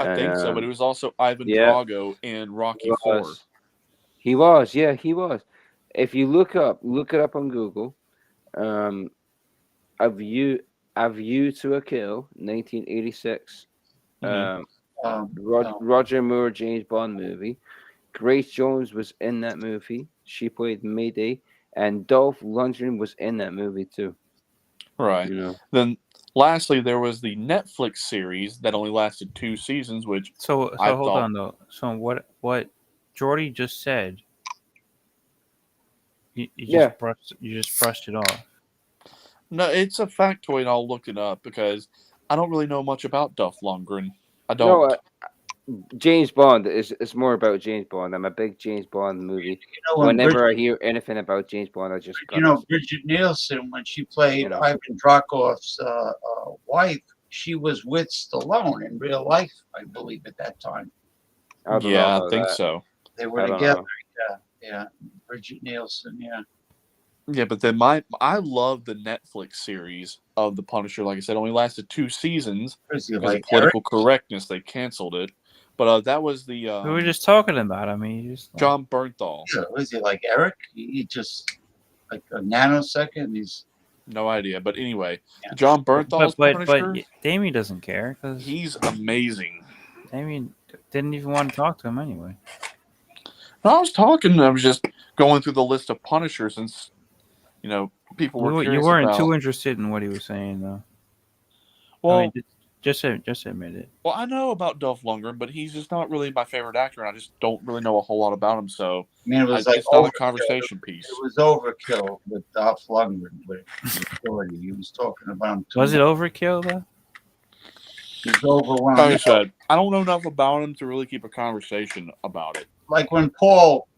I think so, but it was also Ivan yeah. Drago in Rocky IV. He was. If you look it up on Google, A View to a Kill, 1986. Roger Moore James Bond movie. Grace Jones was in that movie. She played Mayday, and Dolph Lundgren was in that movie too. Right. Then, lastly, there was the Netflix series that only lasted 2 seasons, which So hold on though. So what Jordy just said, you just brushed it off. No, it's a factoid. I'll look it up because I don't really know much about Dolph Lundgren. I don't. No, James Bond is more about James Bond. I'm a big James Bond movie. Whenever I hear anything about James Bond, I just Bridget Nielsen, when she played Ivan Dracov's wife, she was with Stallone in real life, I believe, at that time. I think so. They were together. Yeah. Bridget Nielsen. Yeah. Yeah, but then I love the Netflix series of The Punisher. Like I said, only lasted 2 seasons because of political correctness. They canceled it. But that was the. We were just talking about. I mean, John Bernthal. Yeah, was he like Eric? He just like a nanosecond. He's no idea. But anyway, John Bernthal's Punisher. But Damien doesn't care because he's amazing. Damien didn't even want to talk to him anyway. No, I was just going through the list of Punishers since people were curious. You weren't about... too interested in what he was saying though. Well, I mean, just admit it. Well, I know about Dolph Lundgren, but he's just not really my favorite actor, and I just don't really know a whole lot about him. So I mean, it was it's not a conversation piece. It was overkill with Dolph Lundgren. He was talking about him too Was it overkill though? He was overwhelmed. Like I said, I don't know enough about him to really keep a conversation about it. Like when Paul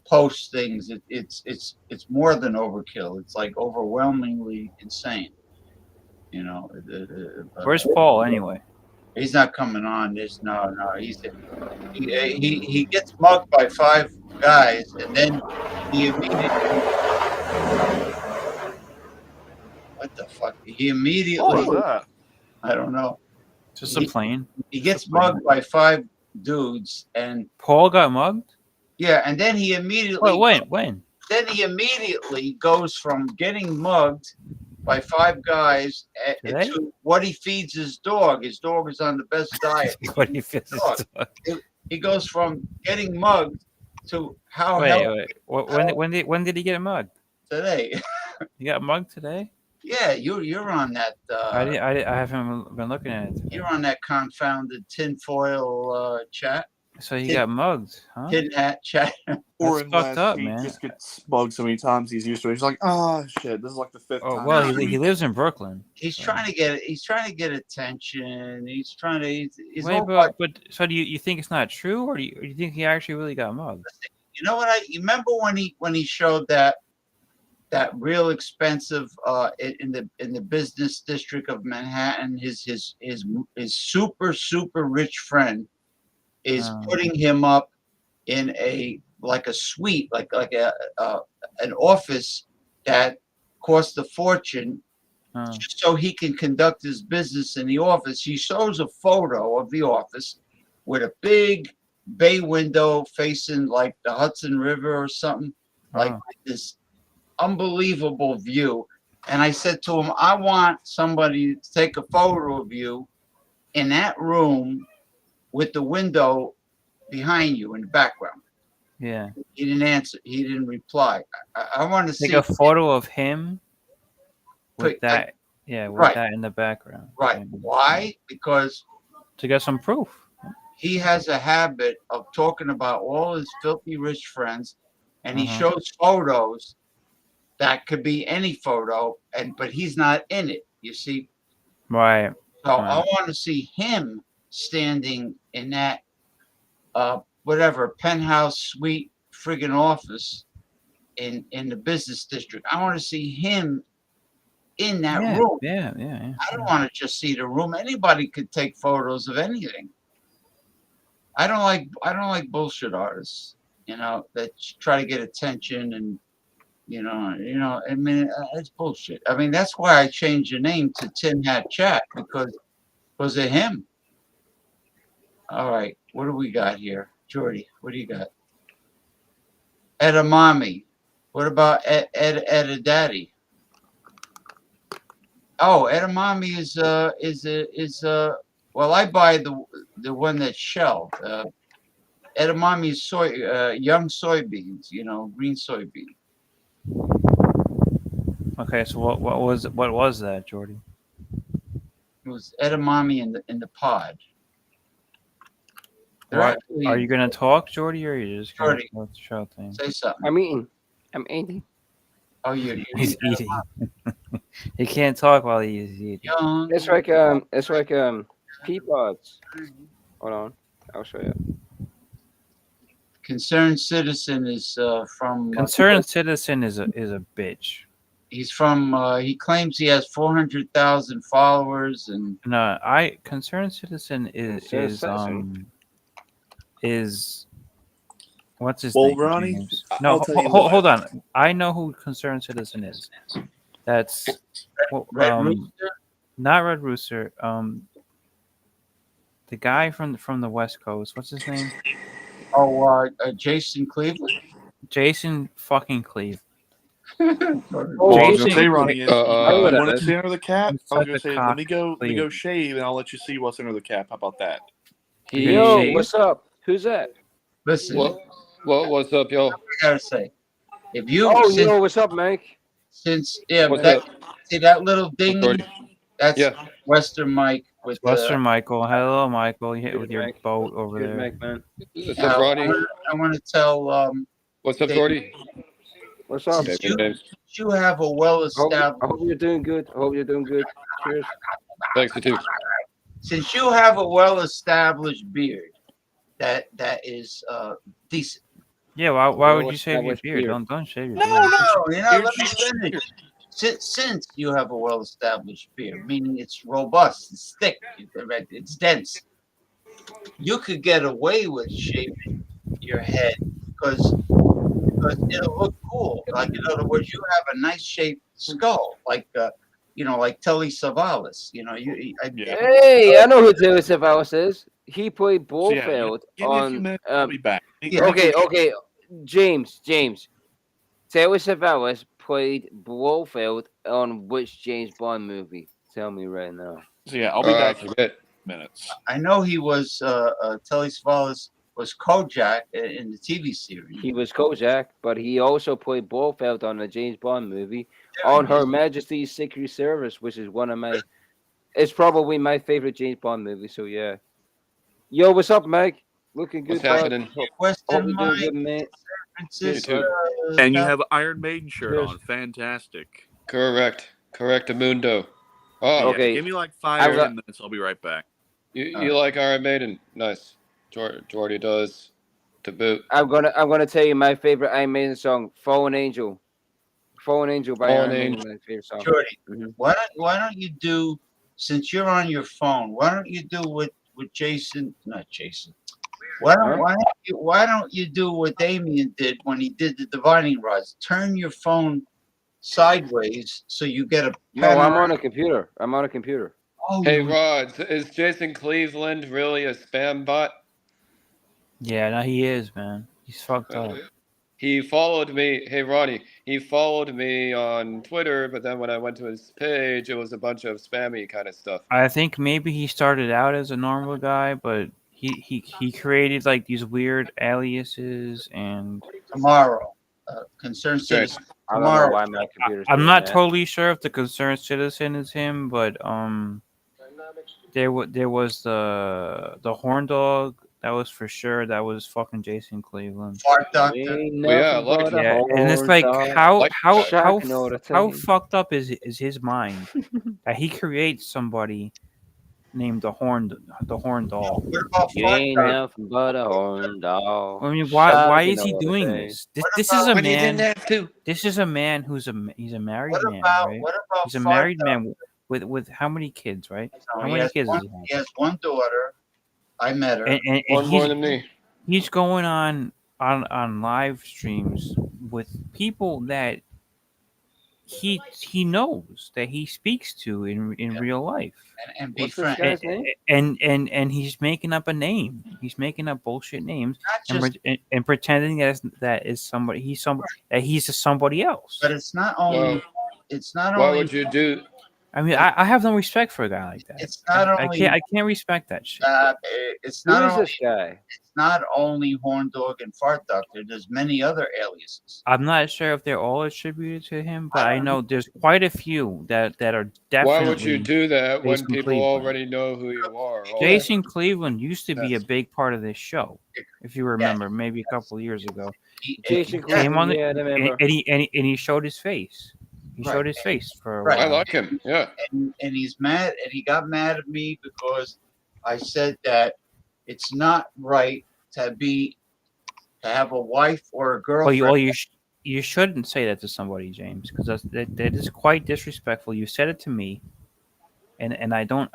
posts things, it's more than overkill. It's like overwhelmingly insane. Where's Paul anyway? He's not coming on this. No. He gets mugged by 5 guys, and then he immediately. What the fuck? He immediately. What was that? I don't know. Just a plane. He gets mugged by 5 dudes, and Paul got mugged. Yeah, and then he immediately. When? Then he immediately goes from getting mugged by 5 guys to what he feeds his dog. His dog is on the best diet. What he feeds his dog. He goes from getting mugged to how. Wait. When did he get mugged? Today. He got mugged today. Yeah, you're on that. I haven't been looking at it. You're on that confounded tinfoil chat. So he got mugged, huh? Tin hat chat. Or fucked up, he man. just gets mugged so many times he's used to it. He's like, oh shit, this is like the 5th time. Well, he lives in Brooklyn. He's trying to get attention. He's trying to. He's Wait, but so do you think it's not true, or do you think he actually really got mugged? You know what? You remember when he showed that real expensive in the business district of Manhattan, his super rich friend is putting him up in a suite, like an office that cost a fortune, just so he can conduct his business in the office. He shows a photo of the office with a big bay window facing like the Hudson River or something, like this unbelievable view. And I said to him, I want somebody to take a photo of you in that room with the window behind you in the background. Yeah. He didn't answer. He didn't reply. I want to take see a photo of him with that. Right. That in the background. Right. Why? Because to get some proof. He has a habit of talking about all his filthy rich friends, and he shows photos that could be any photo, but he's not in it. You see. Right. So I want to see him standing in that whatever penthouse suite friggin' office in the business district. I want to see him in that room. Yeah. I don't want to just see the room. Anybody could take photos of anything. I don't like bullshit artists, that try to get attention and I mean, it's bullshit. I mean, that's why I changed the name to Tin Hat Chat because of him. All right, what do we got here, Jordy? What do you got? Edamame. What about Edadaddy? Oh, edamame is well, I buy the one that's shelled. Edamame is young soybeans, green soybean. Okay, so what was that, Jordy? It was edamame in the pod. Are you gonna talk, Jordy, or are you just gonna Jordy, shout things? say something. I'm eating. Oh, you're He's eating. He can't talk while he's eating. It's like pea pods. Hold on, I'll show you. Concerned Citizen is from. Concerned Citizen is a bitch. He's from. He claims he has 400,000 followers and. No, Concerned Citizen is what's his name? Ronnie, James? No, hold on. I know who Concerned Citizen is. That's Red Rooster? Not Red Rooster. The guy from the West Coast. What's his name? Oh, Jason Cleveland. Jason fucking Cleveland. I was gonna say, Ronnie, you want to see under the cap? I was gonna say, let me go shave, and I'll let you see what's under the cap. How about that? Yo, what's up? Who's that? Listen. What's up, yo? I gotta say, if you. Yo, what's up, Mike? See that little ding? That's Western Mike with Western Michael. Hello, Michael. You hit with your boat over there. Mike, man. What's up, Ronnie? I want to tell. What's up, Jordy? What's up? You have a well-established. I hope you're doing good. Cheers. Thanks, you too. Since you have a well-established beard, that is decent. Yeah, why would you shave your beard? Don't shave your beard. No, let me finish. Since you have a well-established beard, meaning it's robust, it's thick, it's dense, you could get away with shaving your head because it'll look cool. Like, in other words, you have a nice shaped skull, like like Telly Savalas. Hey, I know who Telly Savalas is. He played Blofeld on. I'll be back. Okay, James. Telly Savalas played Blofeld on which James Bond movie? Tell me right now. So yeah, I'll be back in minutes. I know he was Telly Savalas was Kojak in the TV series. He was Kojak, but he also played Blofeld on the James Bond movie on Her Majesty's Secret Service, which is it's probably my favorite James Bond movie. So yeah. Yo, what's up, Mike? Looking good. What's happening? Western Mike, good, man. And you have Iron Maiden shirt on. Fantastic. Correct, Mundo. Oh, okay. Give me like 5 minutes. I'll be right back. You like Iron Maiden? Nice. Jordy does. To boot. I'm gonna tell you my favorite Iron Maiden song, "Fallen Angel." "Fallen Angel" by Iron Maiden, my favorite song. Jordy, why don't you do, since you're on your phone? Why don't you do with Jason? Not Jason. Why don't you do what Damien did when he did the divining rods? Turn your phone sideways so you get a. No, I'm on a computer. Oh, hey, Rods, is Jason Cleveland really a spam bot? Yeah, no, he is, man. He's fucked up. He followed me. Hey, Ronnie, he followed me on Twitter, but then when I went to his page, it was a bunch of spammy kind of stuff. I think maybe he started out as a normal guy, but he created like these weird aliases and. Tomorrow, Concerned Citizen. Tomorrow. Why my computer's I'm not that. totally sure if the Concerned Citizen is him, but there was the horn dog. That was for sure. That was fucking Jason Cleveland. Fart Doctor. Yeah, and it's like how fucked up is his mind that he creates somebody named the Horn Doll. What about You Fart ain't Doctor? nothing but a horn dog. I mean, why Shagging is he all doing day. this? What This is about a When you didn't man. have to. This is a man he's a married what man, about right? what about He's a Fart married Doctor? man with how many kids, right? No, How many kids does he he have? has one daughter. I met her. And One more than me. he's going on live streams with people that he knows, that he speaks to in real life. and What's this befriend. guy's name? And he's making up a name. He's making up bullshit names Not just, and pretending that is somebody. He's somebody else. but it's not only. Well, It's not why only. would you do? I mean, I have no respect for a guy like that. It's not only. I can't respect that shit. It's Who not is only. this guy? It's not only Horn Dog and Fart Doctor. There's many other aliases. I'm not sure if they're all attributed to him, but I I don't know there's quite a few that are definitely. Why would you do that when Jason people Cleveland. already know who you are? Jason Cleveland used to be a Yes. big part of this show, if you remember, maybe a couple of years ago. Jason Came on Cleveland, yeah, I remember. and he showed his face. He Right. showed his face for a Right. while. I like him. Yeah. And he's mad, and he got mad at me because I said that it's not right to have a wife or a girlfriend. You shouldn't say that to somebody, James, because that is quite disrespectful. You said it to me, and I don't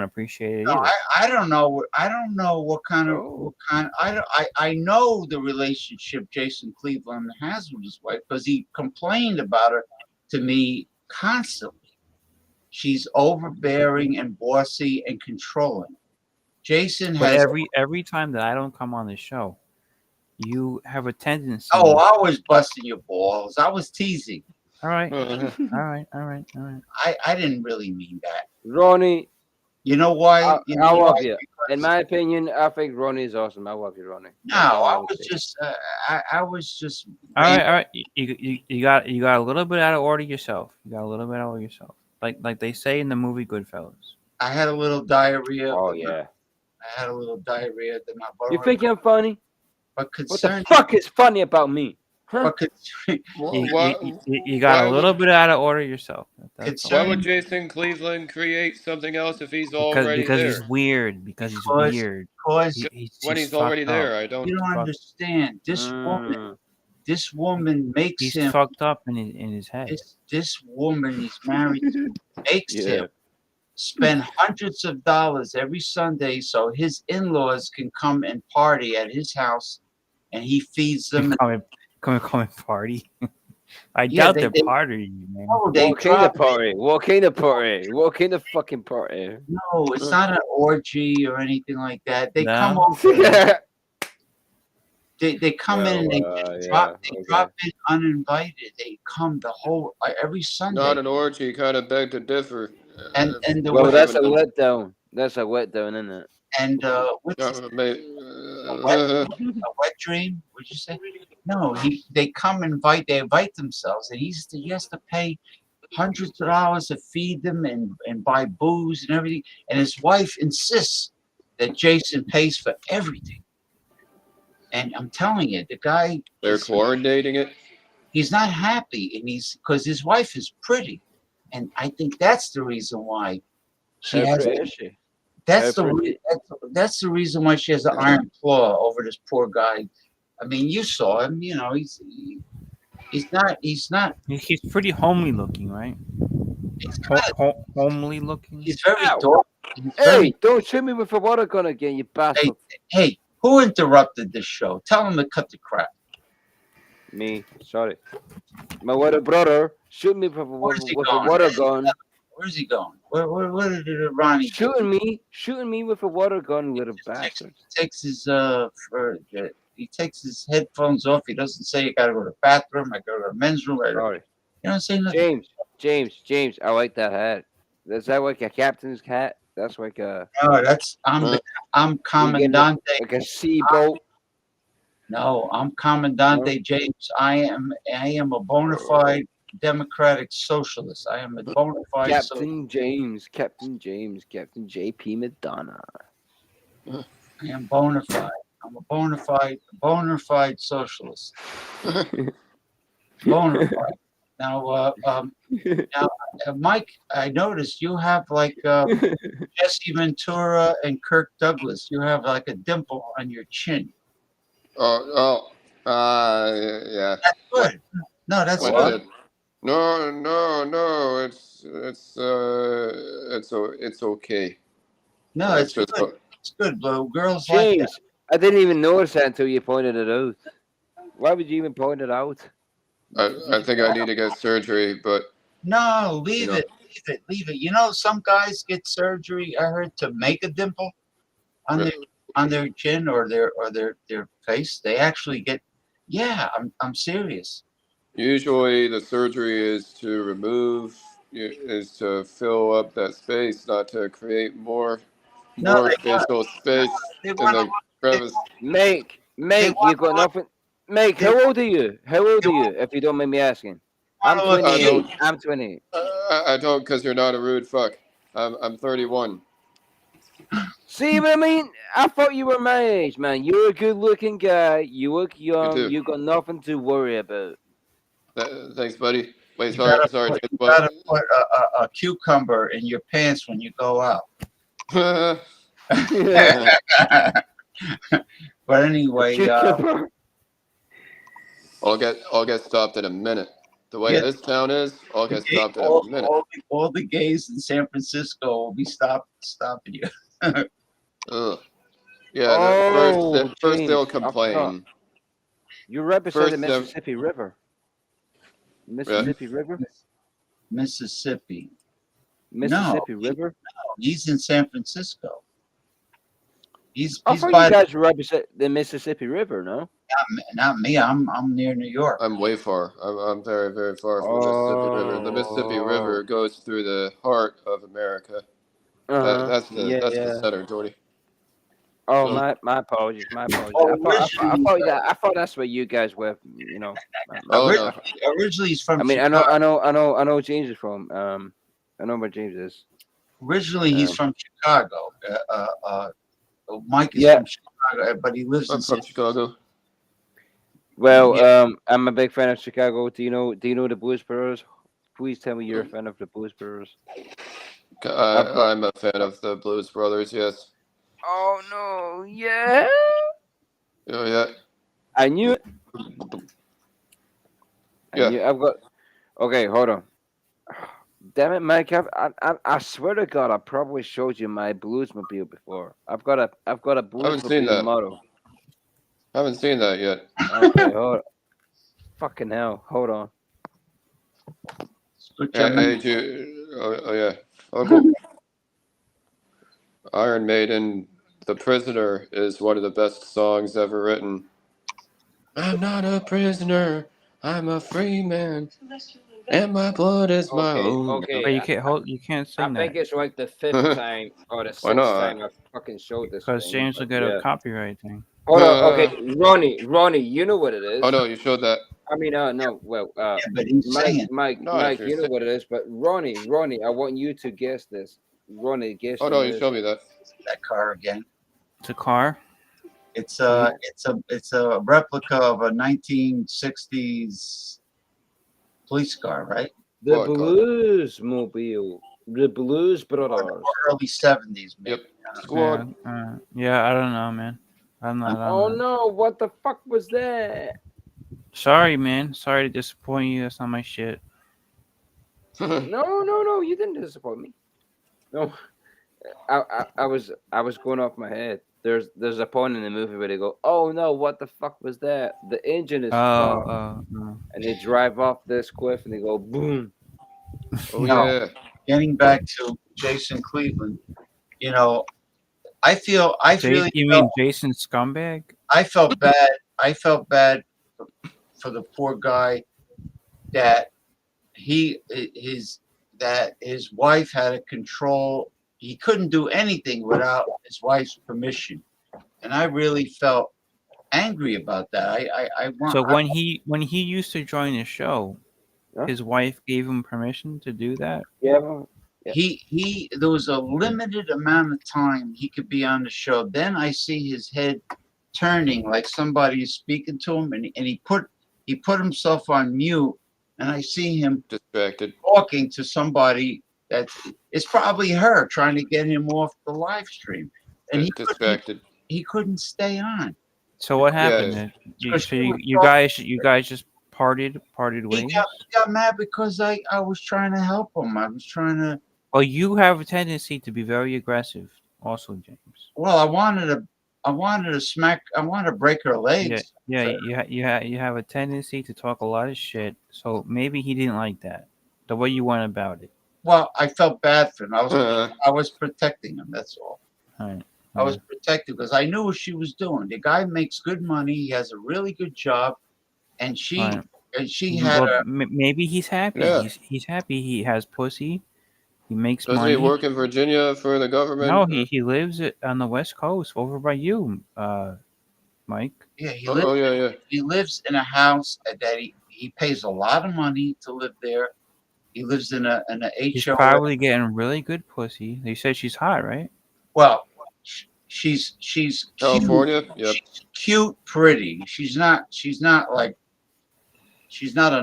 appreciate it No, either. I don't know. I don't know what kind of I know the relationship Jason Cleveland has with his wife because he complained about her to me constantly. She's overbearing and bossy and controlling. Jason But has. every time that I don't come on the show, you have a tendency. Oh, I was busting your balls. I was teasing. All right, Uh-huh. all right. I didn't really mean that. Ronnie, You know why? I You know love why? you. In my opinion, I think Ronnie is awesome. I love you, Ronnie. No, I was just. All right. You got a little bit out of order yourself. Like they say in the movie Goodfellas. I had a little diarrhea. Oh yeah. I had a little diarrhea. That my You think I'm funny? But What the concerning. fuck is funny about me? Huh? But concerning. You got a little bit out of order yourself. That's all. Why would Jason Cleveland create something else if he's already Because there? he's weird. Because he's Because- weird. Because When he's already fucked up. there, I don't. you don't understand. This woman makes He's him. fucked up in his head. This woman he's married to makes Yeah. him spend hundreds of dollars every Sunday so his in-laws can come and party at his house, and he feeds them. Come and party. I Yeah, doubt they- they're they- partying, man. Oh, they Walk in the drop. party. Walk in the party. Walk in the fucking party. No, it's not an orgy or anything like that. They No? come over. They come in and they yeah, drop in uninvited. They come the whole every Sunday. Not an orgy, kind of beg to differ. And the Well, way- that's a letdown. That's a letdown, isn't it? and what's his- a wet dream? Would you say? No, they come they invite themselves, and he has to pay hundreds of dollars to feed them and buy booze and everything. And his wife insists that Jason pays for everything. And I'm telling you, the guy They're chlorinating it. he's not happy, and because his wife is pretty, and I think that's the reason why she How has. pretty is she? That's How the pretty? that's the reason why she has an iron claw over this poor guy. I mean, you saw him. You know, he's not. He's pretty homely looking, right? Homely looking. He's very Ow. dark. Hey, don't shoot me with a water gun again, you bastard. Hey, who interrupted this show? Tell him to cut the crap. Me, sorry. My little brother shoot me with a water gun. Where's he going? Where did Ronnie? Shooting me with a water gun, little bastard. Takes his he takes his headphones off. He doesn't say you gotta go to the bathroom. I go to the men's room. Sorry. You don't say nothing. James, I like that hat. Is that like a captain's hat? That's like a. No, I'm Commandante. Like a sea boat. No, I'm Commandante James. I am a bona fide democratic socialist. I am a bona fide Captain James, Captain J.P. Madonna. I am bona fide. I'm a bona fide socialist. Bona fide. Now, Mike, I noticed you have like Jesse Ventura and Kirk Douglas. You have like a dimple on your chin. Yeah. That's good. No, that's What's good. it? No. It's okay. No, it's just good. It's good, Blue. Girls like that. James, I didn't even notice that until you pointed it out. Why would you even point it out? I think I need to get surgery, but No, leave know. it. Leave it. You know, some guys get surgery, I heard, to make a dimple on their chin or their face. They actually get. Yeah, I'm serious. Usually the surgery is to to fill up that space, not to create more facial space in the crevice. Mike, you got nothing. Mike, how old are you? How old are you? If you don't mind me asking. I'm 28. I'm 28. I don't, because you're not a rude fuck. I'm 31. See what I mean? I thought you were my age, man. You're a good-looking guy. You look young. too. You got nothing to worry about. Thanks, buddy. Wait, You sorry. gotta James, put a cucumber in your pants when you go out. But anyway, I'll get stopped in a minute. The way this town is, I'll get stopped in a minute. All the gays in San Francisco will be stopping you. Ugh. Yeah, first they'll complain. You represent the Mississippi River. Mississippi River? Mississippi. Mississippi River? No, he's in San Francisco. He's I thought you guys represent the Mississippi River, no? Not me. I'm near New York. I'm way far. I'm very, very far from the Mississippi River. The Mississippi River goes through the heart of America. That's the center, Jordy. Oh, so, my apologies. My apologies. I thought that's where you guys were. You know. Originally, he's from. I mean, Chicago. I know James is from. I know where James is. Originally, he's from Chicago. Mike is from Chicago, but he lives in Chicago. Well, I'm a big fan of Chicago. Do you know the Blues Brothers? Please tell me you're a fan of the Blues Brothers. I'm a fan of the Blues Brothers. Yes. Oh no! Yeah. Oh yeah. I knew it. Yeah. I've got. Okay, hold on. Damn it, Mike! I swear to God, I probably showed you my Bluesmobile before. I've got a Bluesmobile model. I haven't seen that yet. Okay, hold on. Fucking hell! Hold on. Yeah. Okay. Iron Maiden, The Prisoner is one of the best songs ever written. I'm not a prisoner. I'm a free man. And my blood is my own. Okay. But you can't sing that. I think it's like the 5th time or the 6th time I fucking showed this. Because James will get a copyright thing. Hold on, okay, Ronnie, you know what it is. Oh no, you showed that. I mean, no, well, but he's Mike, you know what it is. But Ronnie, I want you to guess this. Ronnie, guess. Oh no, you showed me that. That car again. It's a car. It's a replica of a 1960s police car, right? The Bluesmobile, the Blues Brothers. Early 70s, maybe. Yep. Squad. Yeah, I don't know, man. I'm not. Oh no! What the fuck was that? Sorry, man. Sorry to disappoint you. That's not my shit. No! You didn't disappoint me. No, I was going off my head. There's a point in the movie where they go, "Oh no, what the fuck was that? The engine is fucked," and they drive off this cliff and they go boom. Oh yeah. Getting back to Jason Cleveland, you know, I really. You mean Jason Scumbag? I felt bad. I felt bad for the poor guy that his wife had to control. He couldn't do anything without his wife's permission, and I really felt angry about that. So when he used to join the show, his wife gave him permission to do that. Yeah. There was a limited amount of time he could be on the show. Then I see his head turning like somebody is speaking to him, and he put himself on mute and I see him Distracted. talking to somebody that it's probably her trying to get him off the live stream, and Distracted. he couldn't stay on. So what happened? Yeah. You guys just parted He ways. got mad because I was trying to help him. I was trying to. Well, you have a tendency to be very aggressive, also, James. Well, I wanted to smack. I wanted to break her legs. You have a tendency to talk a lot of shit. So maybe he didn't like that, the way you went about it. Well, I felt bad for him. I was protecting him. That's all. Right. I was protected because I knew what she was doing. The guy makes good money. He has a really good job, and she Right. had Well, a. maybe he's happy. Yeah. He's happy. He has pussy. He makes Doesn't money. he work in Virginia for the government? No, he lives on the West Coast, over by you, Mike. Yeah, he lives in a house that he pays a lot of money to live there. He lives in a He's HOA. probably getting really good pussy. They said she's hot, right? Well, she's cute. California? Yep. She's cute, pretty. She's not a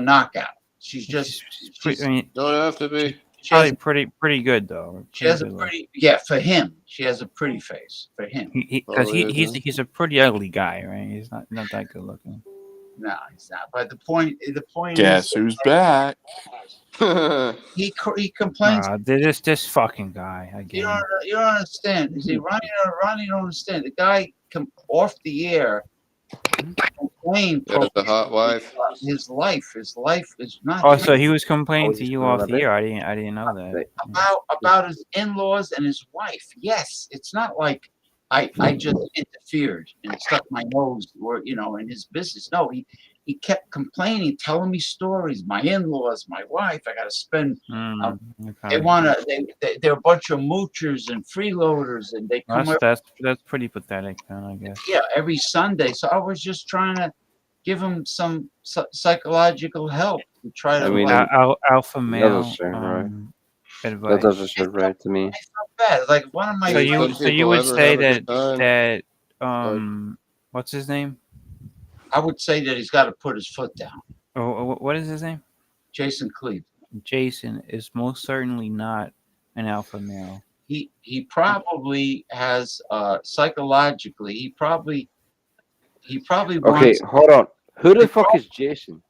knockout. She's just. I mean, don't have to be. Probably pretty good though. She has a pretty for him. She has a pretty face for him. Because he's a pretty ugly guy, right? He's not that good looking. No, he's not. But the point Guess is, who's back? he complains. This fucking guy again. You don't understand. You see, Ronnie don't understand. The guy off the air complained. Yeah, the hot wife. His life is not. Oh, so he was complaining to you off the air. I didn't know that. About his in-laws and his wife. Yes, it's not like I just interfered and stuck my nose or in his business. No, he kept complaining, telling me stories. My in-laws, my wife. I got to spend. They're a bunch of moochers and freeloaders, and they come. That's pretty pathetic, then, I guess. Yeah, every Sunday. So I was just trying to give him some psychological help to try to. I mean, alpha male advice. That doesn't sound right to me. It's not bad. Like one of my. So you would say that what's his name? I would say that he's got to put his foot down. Oh, what is his name? Jason Cleveland. Jason is most certainly not an alpha male. He probably has psychologically. He probably Okay, wants. hold on. Who the fuck is Jason?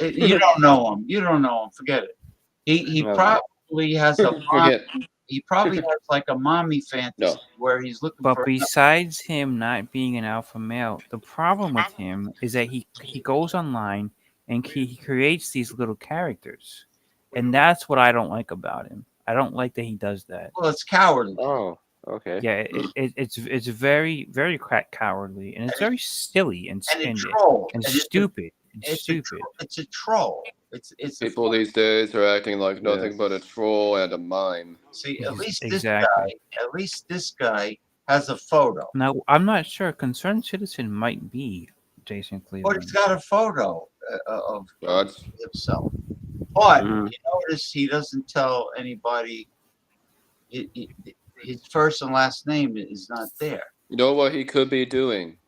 You don't know him. You don't know him. Forget it. He probably has a. He probably has like a mommy fantasy where he's looking for. But besides him not being an alpha male, the problem with him is that he goes online and he creates these little characters, and that's what I don't like about him. I don't like that he does that. Well, it's cowardly. Oh, okay. Yeah, it's very very cowardly, and it's very silly and stupid. It's a troll. It's people these days are acting like nothing but a troll and a mime. See, at least this guy has a photo. Now, I'm not sure. Concerned Citizen might be Jason Cleveland. But he's got a photo of himself. But you notice he doesn't tell anybody. His first and last name is not there. You know what he could be doing?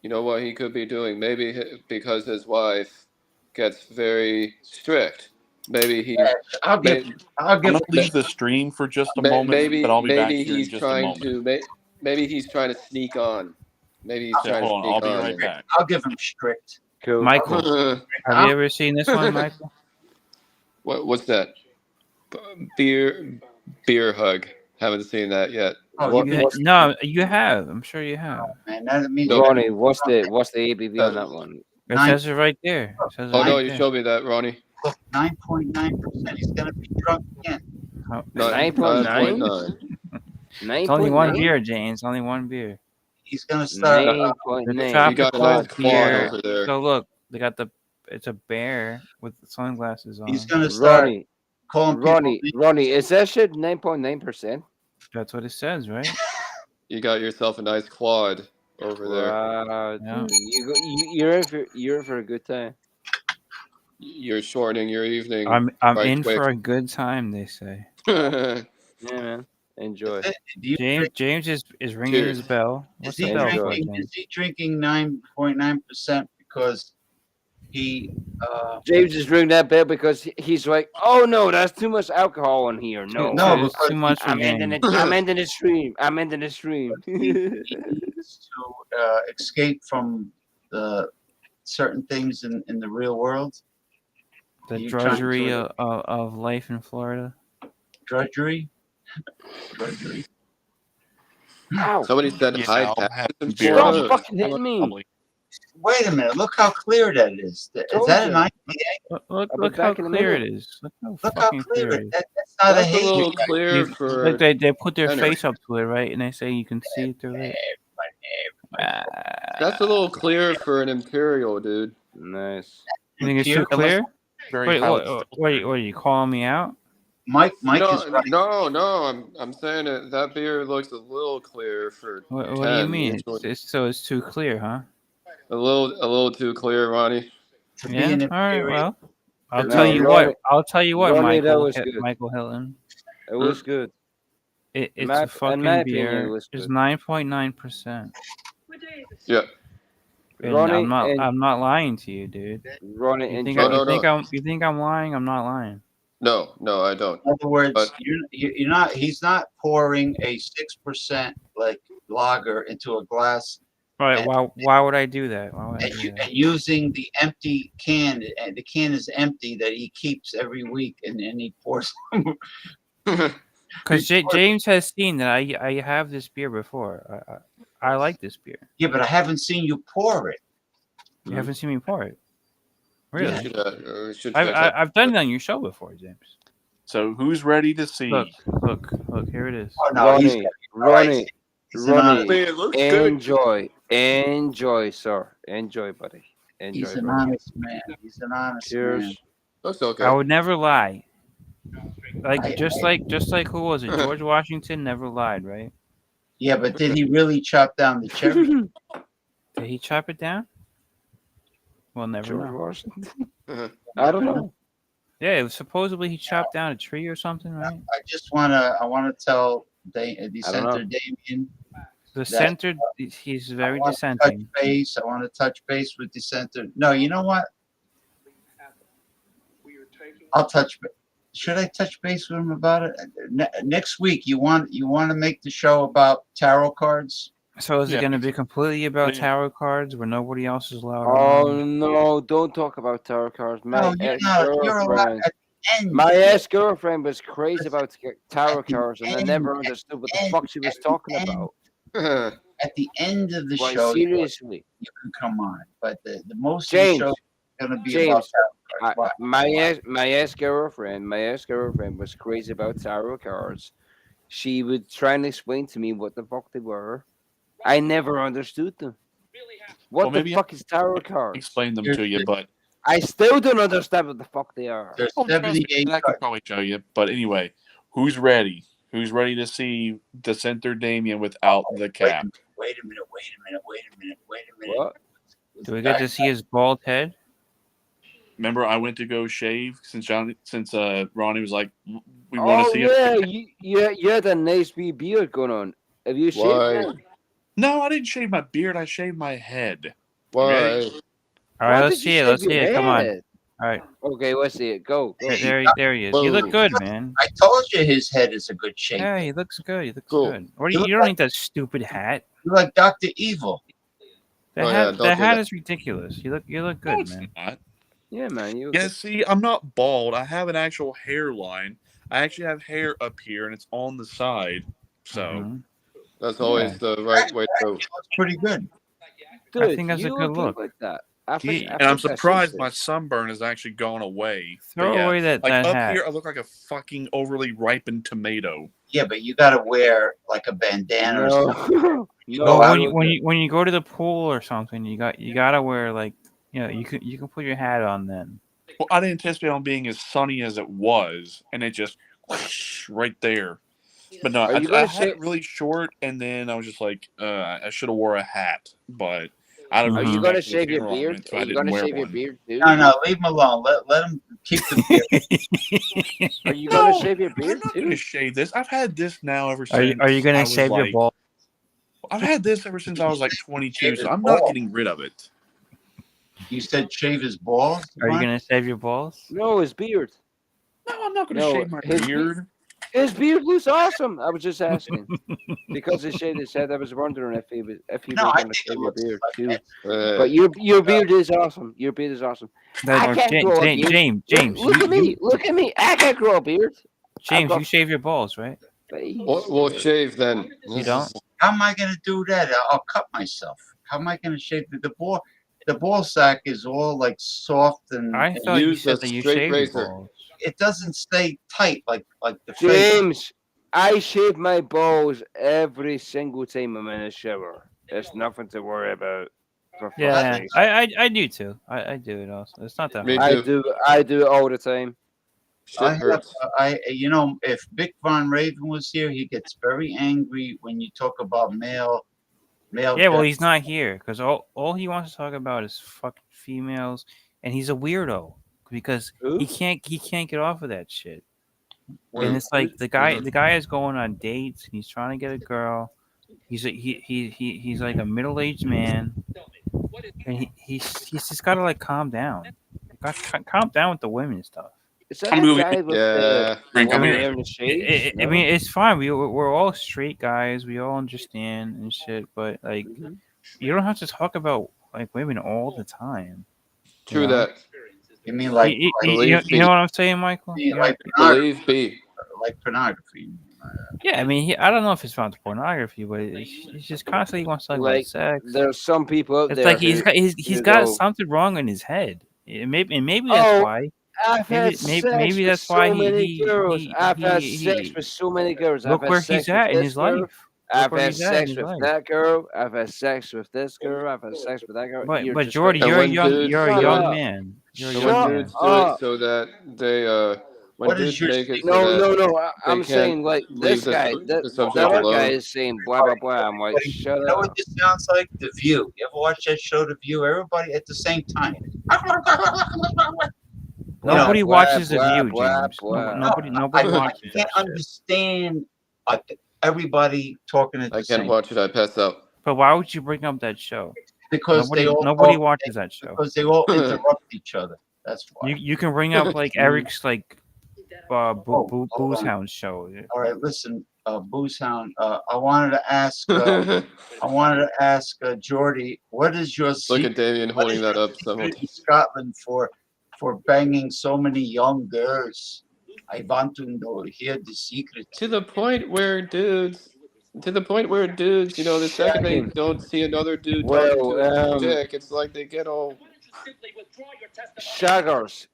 Maybe because his wife gets very strict. Maybe he. I'll leave the stream for just a moment, but I'll be back here in just a moment. Maybe he's trying to sneak on. Maybe he's trying to sneak on. I'll be right back. I'll give him strict. Cool. Michael, have you ever seen this one, Michael? What's that? Beer hug. Haven't seen that yet. No, you have. I'm sure you have. Man, that means Ronnie, what's the ABV on that one? It says it right there. You showed me that, Ronnie. Look, 9.9%. He's gonna be drunk again. 9.9. It's only one beer, James. Only one beer. He's gonna start. 9.9. You got a nice beer over there. So look, they got it's a bear with sunglasses on. He's gonna start. Ronnie, is that shit 9.9%? That's what it says, right? You got yourself a nice quad over there. Wow, yeah. You're in for a good time. You're shortening your evening. I'm in for a good time, they say. Yeah, man. Enjoy. James is ringing his bell. What's the bell for, Is he drinking 9.9% because he James is drinking that beer because he's like, oh no, that's too much alcohol in here. No, no, it's too much for I'm ending James. it. I'm ending the stream. I'm ending the stream. he needs to escape from the certain things in the real world. The You trying drudgery to- of life in Florida. Drudgery. Drudgery. Ow! Somebody said Yeah, high I'll have taxes in beer. Florida. Stop fucking hitting me! Probably. Wait a minute! Look how clear that is. Is Told that you. an IPA? Look how back in a clear it minute. is. Look how Look how fucking clear clear it it is. is. That's not That's a a hazy. little clear for. Look, they put their Henry. face up to it, right? And they say you can see it through it. That's a little clear for an imperial, dude. Nice. You think it's too clear? Very Wait, highly what are you calling me out? Mike is No, right. no. I'm saying that beer looks a little clear for What 10. do you mean? Usually. It's too clear, huh? A little too clear, Ronnie. To be Yeah. an All right. imperial. Well, I'll No, tell you Ronnie- what. I'll tell you what, Ronnie, that Michael. was good. Michael Hilton. It was good. It's In a my fucking opinion, it beer. was It's good. 9.9%. Yeah. And Ronnie, I'm not lying to you, dude. Ronnie, You think No. you think I'm lying? I'm not lying. No, I don't. In other words, But- you're not. He's not pouring a 6% like lager into a glass. Right? And- Why would I do that? Why would I And, do that? and using the empty can, and the can is empty that he keeps every week, and he pours. Because James has seen that I have this beer before. I like this beer. Yeah, but I haven't seen you pour it. You haven't seen me pour it. Really? We should check that. I've done it on your show before, James. So who's ready to see? Look! Here it is. Oh no, he's Ronnie, He's an honest- Man, it looks good. enjoy, sir. Enjoy, buddy. Enjoy. He's an buddy. honest man. He's an honest Cheers. man. Looks okay. I would never lie. Just like who was it? George Washington never lied, right? Yeah, but did he really chop down the cherry? Did he chop it down? We'll never George know. Washington. I don't know. Yeah, it was supposedly he chopped down a tree or something, right? I wanna tell the I don't center know. Damien. The center, he's very I wanna dissenting. Touch base. I want to touch base with the center. No, you know what? I'll touch. Should I touch base with him about it next week? You want to make the show about tarot cards? So is it Yeah. going to be completely about Yeah. tarot cards where nobody else is allowed? Oh around? no! Don't talk about tarot cards. My No, you're not. You're allowed ex-girlfriend. at the end. My ex-girlfriend was crazy about tarot At the cards, and I end, never at the understood what the end, fuck she was at the talking end. about. At the end of the Why, show, seriously, you can come on. But the most James, of the show is going to be James, about tarot cards. my ex-girlfriend was crazy about tarot cards. She would try and explain to me what the fuck they were. I never understood them. What Well, the maybe fuck is tarot cards? Explain them to you, but I still don't understand what the fuck they are. There's oh, trust me, 78 I could probably show you. But anyway, who's ready? Who's ready to see the center Damien without the cap? Wait a minute. What? Do we get to see his bald head? Remember, I went to go shave since Ronnie was like, "We want Oh to see yeah, it." you had a nice wee beard going on. Have you shaved Why? that? No, I didn't shave my beard. I shaved my head. Why? Okay? All right, Why let's did you see it. shave Let's your see it. Come on. head? All right, Okay, let's see it. Go. there he is. You look Whoa. good, man. I told you his head is a good shape. Yeah, he looks good. He looks Cool. good. What You do look you don't need that stupid hat. You're like Dr. Evil. The Oh, hat, yeah, don't the do hat that. is ridiculous. You look No, good, it's man. not. Yeah, man. You. Yeah, see, I'm not bald. I have an actual hairline. I actually have hair up here, and it's on the side. So Mhm. That's always the right way to go. It looks pretty good. Dude, I think that's a you good look. Like that. I think, and I'm surprised my sunburn has actually gone away. Throw But yeah, away that like hat. up here, I look like a fucking overly ripened tomato. Yeah, but you got to wear like a bandana or No. something. Well, out when you go to the pool or something, you gotta wear like you can put your hat on then. Well, I didn't anticipate on being as sunny as it was, and it just whoosh, right there. But no, Are you I gonna had it say- really short, and then I was just like, I should have wore a hat. But I don't. Are you respect gonna the shave your funeral I beard? went to, Are I you didn't gonna wear shave your one. beard too? No, leave him alone. Let him keep the beard. Are you gonna No, shave your I'm beard not going to too? shave this. I've had this now ever Are since. you I gonna was shave your like- ball? I've had this ever since I was like 22, Shave so his I'm not ball. getting rid of it. You said shave his balls? Are you Mark? gonna shave your balls? No, his beard. No, I'm not going to No, shave my his beard. His beard looks awesome. I was just asking because he shaved his head. I was wondering if he was No, I going to think it shave your looks beard like too. Uh, But your beard is awesome. Your beard is awesome. I Or can't grow a beard. James, Look at me. Look at me. I can't grow a beard. James, got you shave your balls, right? we'll shave then. You don't? How am I going to do that? I'll cut myself. How am I going to shave the ball? The ball sack is all like soft and. I thought you said that you shaved your balls. It doesn't stay tight like the face. James, I shave my balls every single time I'm in the shower. It's nothing to worry about. Yeah, I do too. I do it also. It's not that hard. I do it all the time. You know, if Vic Von Raven was here, he gets very angry when you talk about male. Yeah, well, he's not here because all he wants to talk about is fucking females, and he's a weirdo because he can't get off of that shit. And it's like the guy is going on dates and he's trying to get a girl. He's like a middle-aged man, and he's just got to like calm down. Calm down with the women and stuff. Is that the guy with the long hair and the shades? I mean, it's fine. We're all straight guys. We all understand and shit. But like, you don't have to talk about like women all the time. True that. You mean like you know what I'm saying, Michael? Like pornography. Like pornography. Yeah, I mean, I don't know if it's about pornography, but he's just constantly wants to talk about sex. There's some people out It's there. like he's got something wrong in his head. Maybe that's why. I've had sex maybe that's with why so many girls. I've had sex with so many girls. Look where he's at in his life. I've had sex with that girl. I've had sex with this girl. I've had sex with that girl. But Jordy, you're a young man. You're a young man. Dudes do it so that they when dudes make it no. I'm saying like this guy, that other guy is saying blah blah blah. I'm like, shut up. You know what this sounds like? The View. You ever watch that show, The View? Everybody at the same time. Nobody watches The View, James. Nobody watches. I can't understand everybody talking at the same time. I can't watch it. I pass out. But why would you bring up that show? Because nobody watches that show. Because they all interrupt each other. That's why. You can bring up like Eric's like Booze Hound show. All right, listen, Booze Hound. I wanted to ask Jordy, what is your look at Damien holding that up in Scotland for banging so many young girls? I want to hear the secret. To the point where dudes, you know, the second they don't see another dude talking to a dick, it's like they get all shaggers.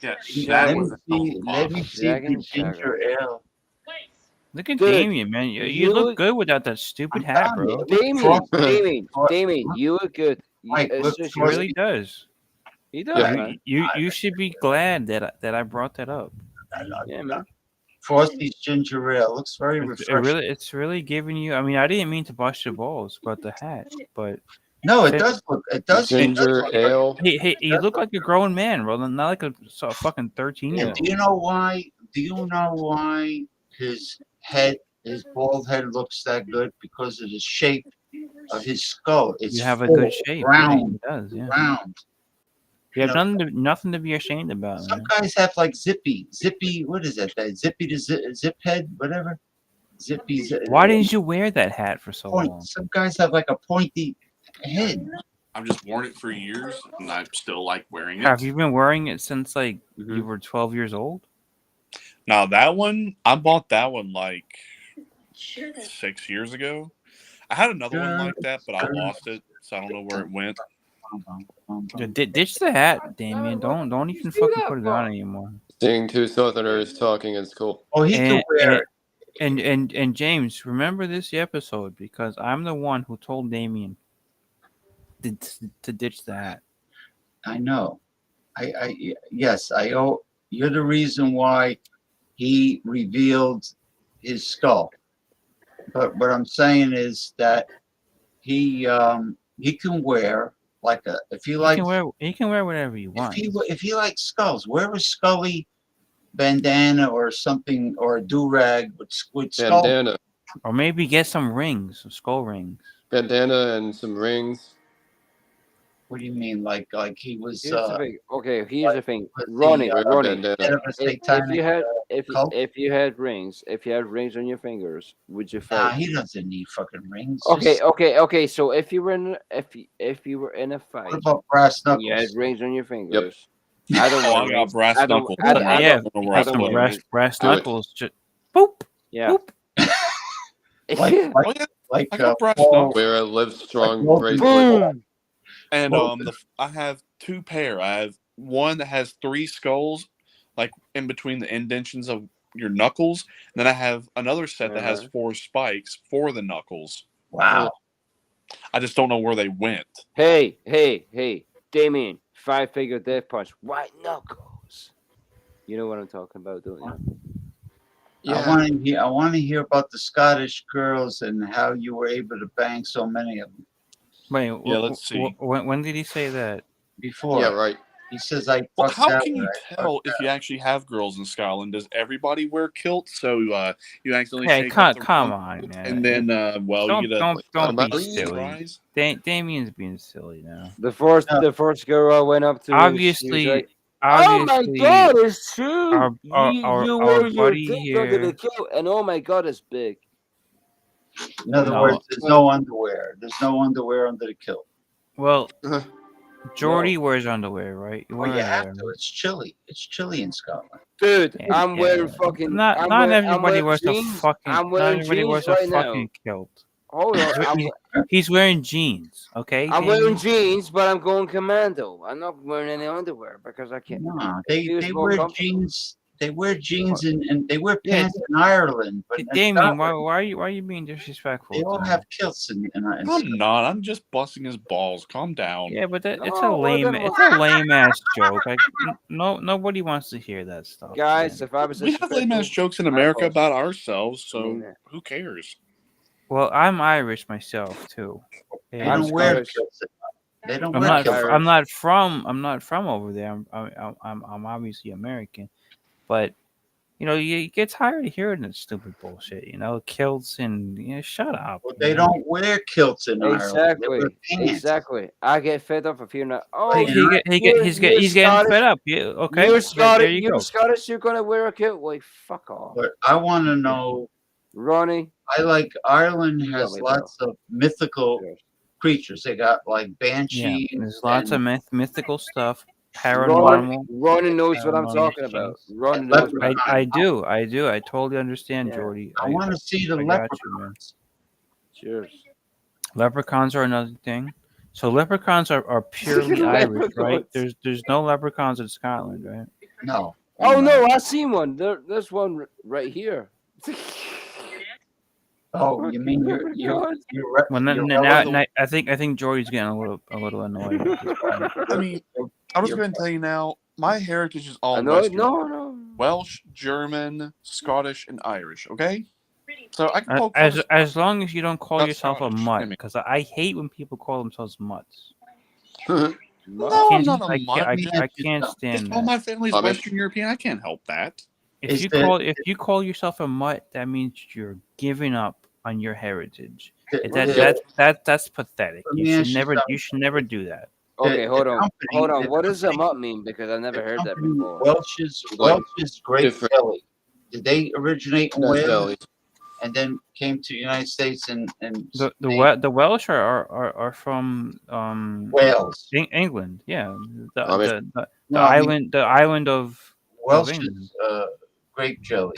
Yeah, let me see the ginger ale. Look at Damien, man. You look good without that stupid hat, bro. Damien, you look good. Mike, he really does. He does. Man. You should be glad that I brought that up. Yeah, man. Frosty's ginger ale looks very refreshing. It's really giving you. I mean, I didn't mean to bust your balls about the hat, but no, it does look. It does. Ginger ale. Hey, you look like a grown man, bro. Not like a fucking 13-year-old. Do you know why? His bald head looks that good? Because of the shape of his skull. It's you have a good shape. Round. Yeah, he does. Yeah. Round. You have nothing to be ashamed about. Some guys have like zippy. What is that? Zippy to zip head, whatever. Zippy. Why didn't you wear that hat for so long? Some guys have like a pointy head. I've just worn it for years, and I still like wearing it. Have you been wearing it since like you were 12 years old? Now that one, I bought that one like 6 years ago. I had another one like that, but I lost it, so I don't know where it went. Ditch the hat, Damien. Don't even fucking put it on anymore. Seeing two Southerners talking is cool. Oh, he can wear it. And James, remember this episode because I'm the one who told Damien to ditch the hat. I know. Yes, I owe. You're the reason why he revealed his skull. But what I'm saying is that he can wear like he can wear whatever you want. If he likes skulls, wear a Scully bandana or something, or a do-rag with skull. Bandana. Or maybe get some rings, some skull rings. Bandana and some rings. What do you mean? Like he was? Here's the thing. Okay, here's Like, the thing. was Ronnie, the Ronnie, head of a if satanic you had cult? if you had rings, if you had rings on your fingers, would you Nah, fight? he doesn't need fucking rings. Okay, Just okay. So if you were if you were in a what fight about brass and you had knuckles? rings on your Yep. fingers, I don't Oh, want I got rings. brass I don't. knuckles. I, So, don't- I yeah, don't. I don't know I have don't some want brass rings. brass Do it. knuckles. Just boop, Yeah. boop. Like Oh yeah, like I got brass Paul, knuckles. Wear a Live like Strong Logan bracelet. Paul. Boom. And Well, I have two pair. I have one that has 3 skulls, like in between the indentions of your knuckles. And then I have another set that has Uh-huh. 4 spikes for the knuckles. wow. I just don't know where they went. Hey, Damien, 5-figure death punch, white knuckles. You know what I'm talking about, don't you? Yeah. I want to hear about the Scottish girls and how you were able to bang so many of them Wait, Yeah, let's see. when did he say that? before. Yeah, right. He says I Well, fucked how that can one. you I tell fucked if that. you actually have girls in Scotland? Does everybody wear kilts? So you accidentally Hey, shake up the come room, on, man. and then well, you get a Don't be Somebody. silly. surprise. Damien's being silly now. The first No, girl I went up to, and she was like, "Oh my Obviously, God, it's true! You our wear your buddy dick under the here. kilt, and oh my God, it's big." in other No, words, there's no underwear. There's no underwear under the kilt. well, Uh, Jordy wears underwear, right? You Well, wear you have underwear. to. It's chilly. It's chilly in Scotland. Dude, Yeah, I'm wearing yeah. fucking. Not I'm everybody wearing wears a jeans. fucking. I'm Not wearing everybody jeans wears a right now. fucking kilt. Hold on, He's wearing jeans, okay, I'm wearing Damien? jeans, but I'm going commando. I'm not wearing any underwear because I can't. No, It feels they more wear comfortable. jeans. They wear jeans and they wear Yeah, pants in Ireland, but in Damien, Scotland why are you being disrespectful they all to have him? kilts in I'm Scotland. not. I'm just busting his balls. Calm down. Yeah, but it's a No, well, then it's a lame ass joke. Like nobody wants to hear that stuff. guys, Man. if I was We have lame ass disrespectful, jokes in I America apologize. about ourselves, I mean so that. who cares? Well, I'm Irish myself too. They And I'm don't wear Scottish. kilts. They don't I'm wear not. kilts. I'm not from. I'm not from over there. I'm obviously American, but you know, you get tired of hearing that stupid bullshit. You know, kilts and shut up. Well, You they know? don't wear kilts in Ireland. They wear pants. Exactly. I get fed up of hearing that. But Oh, He's getting fed up. Yeah, okay. You're There Scottish. you You're go. Scottish. You're gonna wear a kilt. Like fuck off, But I want to know. Ronnie. Ireland You got has me, bro. lots of mythical creatures. They got like Yeah, banshees. there's lots of mythical stuff, Ronnie, paranormal. Ronnie knows what I'm paranormal talking about. things. Ronnie knows what I'm I do. I totally understand, Yeah. Jordy. I want to see the I got you, man. Cheers. Leprechauns are another thing. So leprechauns are purely Irish, right? There's no leprechauns in Scotland, right? No. Oh no, I seen one. There's one right here. Oh, you mean you're Well, now I think Jordy's getting a little annoyed. At this point. I mean, I'm just going to tell you now. My heritage is all No, Western. no. Welsh, German, Scottish, and Irish. Okay. So I can poke fun As long as you don't call Not yourself a Scottish, mutt, because I hate when people call themselves mutts. No, I'm not a mutt. I can't If amish. all my family's Amish. Western European, I can't help that. If you call yourself a mutt, that means you're giving up on your heritage. That's pathetic. Let me ask you You should never do that. Okay, hold on. the What does a mutt mean? Because I never heard that before. Welsh's grape different- jelly. Did they originate in Not Wales jelly. and then came to the United States and The Welsh are from Wales. England. Yeah, Amish. the island of Welsh's England. grape jelly?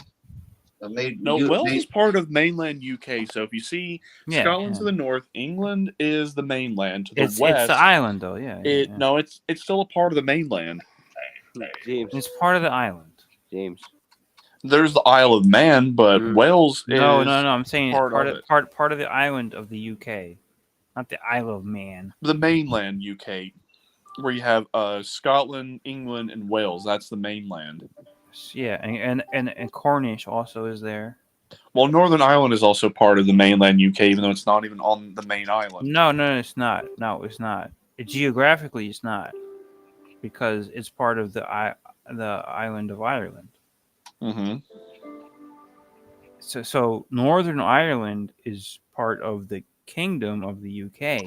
No, Wales is part of mainland UK. So if you see Yeah, Scotland yeah. to the north, England is the mainland. To the It's west, the island though. Yeah. No, it's still a part of the mainland. James. It's part of the island. James. There's the Isle of Man, but Wales is No. I'm saying it's part of it. part of the island of the UK, not the Isle of Man. The mainland UK, where you have Scotland, England, and Wales. That's the mainland. Yeah, and Cornish also is there. Well, Northern Ireland is also part of the mainland UK, even though it's not even on the main island. No, it's not. No, it's not. Geographically, it's not, because it's part of the island of Ireland. Mm-hmm. So Northern Ireland is part of the Kingdom of the UK,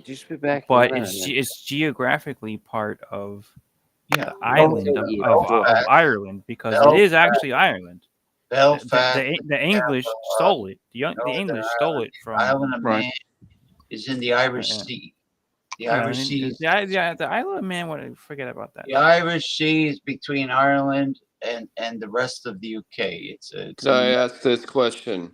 Just be back. but it's geographically part of Yeah. the island of Ireland, because it is actually Ireland. Belfast. The English stole it. The English stole it from Island of Man is in the Irish Sea. The Irish Sea is the Isle of Man. What? Forget about that. the Irish Sea is between Ireland and the rest of the UK. It's Can I ask this question?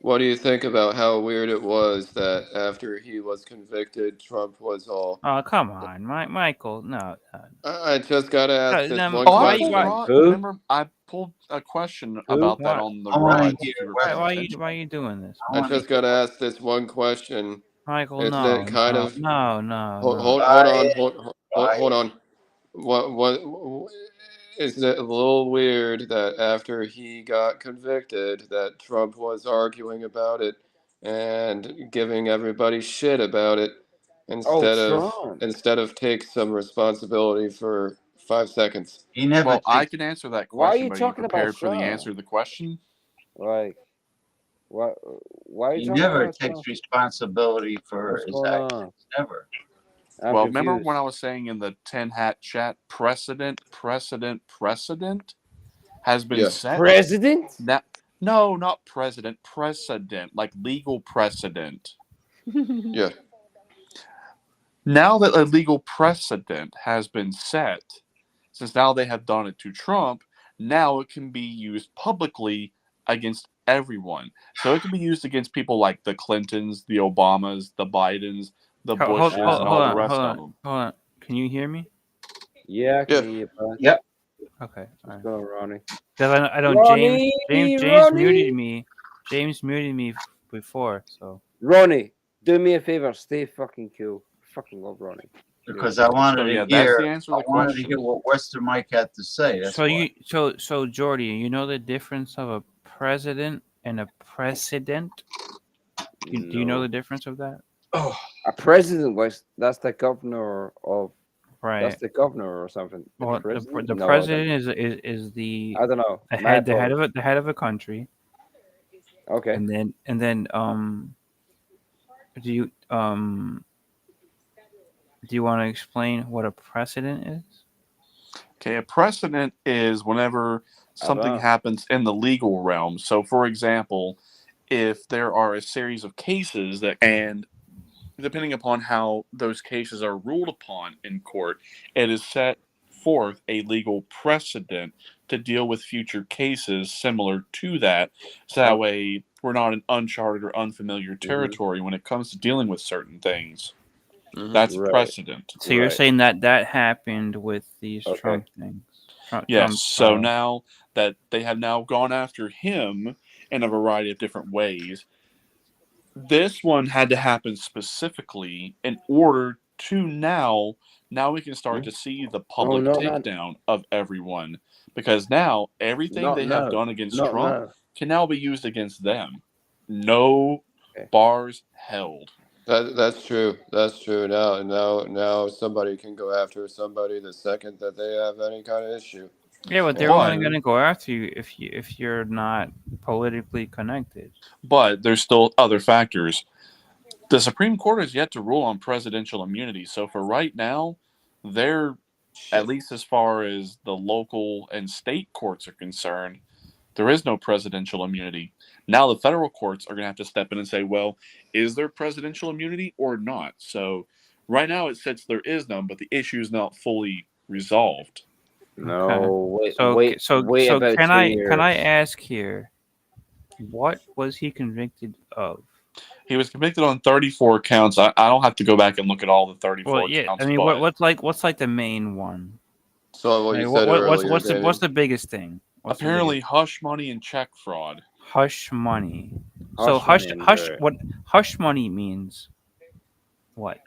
What do you think about how weird it was that after he was convicted, Trump was all... Oh, come on, Michael. No. I just got to ask this one I question. remember I pulled a question about that on the ride. Why are you doing this? I just got to ask this one question. Michael, Isn't no, it kind of... no. Hold on. What is it a little weird that after he got convicted that Trump was arguing about it and giving everybody shit about it instead of take some responsibility for 5 seconds? He never. Well, I can answer that question. Why are you but talking are you prepared about for the Trump? answer to the question? Like, why are you He talking never about takes Trump? responsibility for What's his going actions. on? Never. Well, remember when I was saying in the 10 hat chat, precedent has been set? President? No, not president. Precedent, like legal precedent. Yeah. Now that a legal precedent has been set, since now they have done it to Trump, now it can be used publicly against everyone. So it can be used against people like the Clintons, the Obamas, the Bidens, the Bushes, and all the rest of them. Hold on. Can you hear me? Yeah, I can hear you, bud. Yep. Okay. What's going on, Ronnie? Because I don't. Ronnie, James Ronnie. muted me. James muted me before. So Ronnie, do me a favor. Stay fucking cool. Fucking love Ronnie. Because I wanted to that's hear. the answer to the I wanted to question. hear what Western Mike had to say. That's why. so Jordy, you know the difference of a president and a precedent? Do you know the difference of that? Oh, a president that's the governor of. Right. That's the governor or something. Well, president? the No, president is the I don't know. the head of a country. Okay. And then do you want to explain what a precedent is? Okay, a precedent is whenever something happens in the legal realm. So, for example, if there are a series of cases and depending upon how those cases are ruled upon in court, it is set forth a legal precedent to deal with future cases similar to that. So that way we're not in uncharted or unfamiliar territory when it comes to dealing with certain things. That's precedent. So you're saying that happened with these Trump things? Yes. So now that they have now gone after him in a variety of different ways, this one had to happen specifically in order to now we can start to see the public takedown of everyone, because now everything they have done against Trump can now be used against them. No bars held. That's true. That's true. Now somebody can go after somebody the second that they have any kind of issue. Yeah, but they're only going to go after you if you're not politically connected. But there's still other factors. The Supreme Court has yet to rule on presidential immunity. So for right now, they're, at least as far as the local and state courts are concerned, there is no presidential immunity. Now the federal courts are going to have to step in and say, well, is there presidential immunity or not? So right now it says there is none, but the issue is not fully resolved. No, wait. So about can 2 years. I ask here, what was he convicted of? He was convicted on 34 counts. I don't have to go back and look at all the 34 Well, yeah. counts. I mean, what's like the main one? So what you said earlier, what's the biggest thing? Apparently, hush money and check fraud. Hush money. So hush money means what?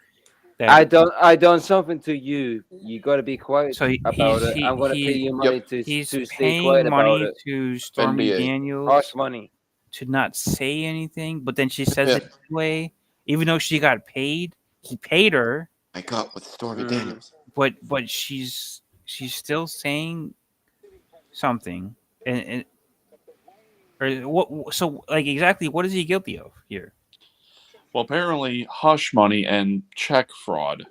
I done something to you. You got to be quiet about it. I'm going to pay you money to stay quiet about it. To Stormy Daniels. Hush money. To not say anything, but then she says it anyway, even though she got paid. He paid her. I got with Stormy Daniels. But she's still saying something, or what? So like exactly, what is he guilty of here? Well, apparently, hush money and check fraud.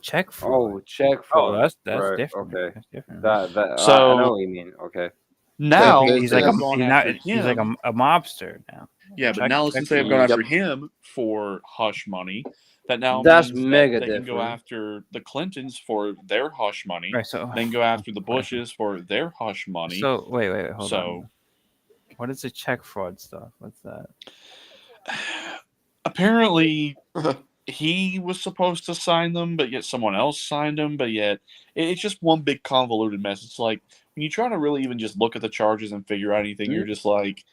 Check fraud. Oh, check Oh, fraud. that's Right. different. Okay. That's different. I know So what you mean. Okay. now, He's like since I've gone after he's like him, a mobster now. yeah, but Check now check since they've gone fraud. after him for hush money, that now That's means that mega they can go different. after the Clintons for their hush money, Right. So then go after the Bushes for their hush money. So wait, hold So on. What is the check fraud stuff? What's that? apparently he was supposed to sign them, but yet someone else signed them, but yet it's just one big convoluted mess. It's like when you try to really even just look at the charges and figure out anything, you're just like,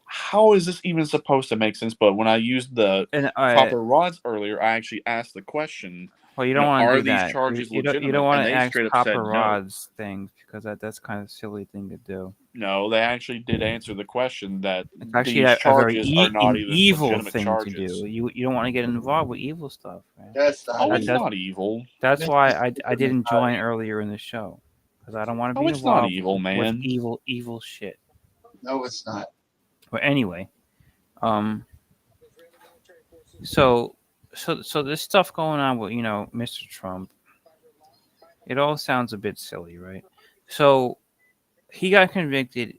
how is this even supposed to make sense? But when I used the proper rods earlier, I actually asked the question, Well, you don't want to are do these that. charges You legitimate? don't want And to they ask straight up copper said no. rods things because that's kind of a silly thing to do. No, they actually did answer the question that It's actually these a very charges are not an even evil legitimate thing charges. to do. You don't want to get involved with evil stuff. Man. That's it's not evil. That's why I didn't join earlier in the show because I don't want to be it's not involved evil, with man. evil shit. No, it's not. But anyway, so this stuff going on with Mr. Trump, it all sounds a bit silly, right? So he got convicted.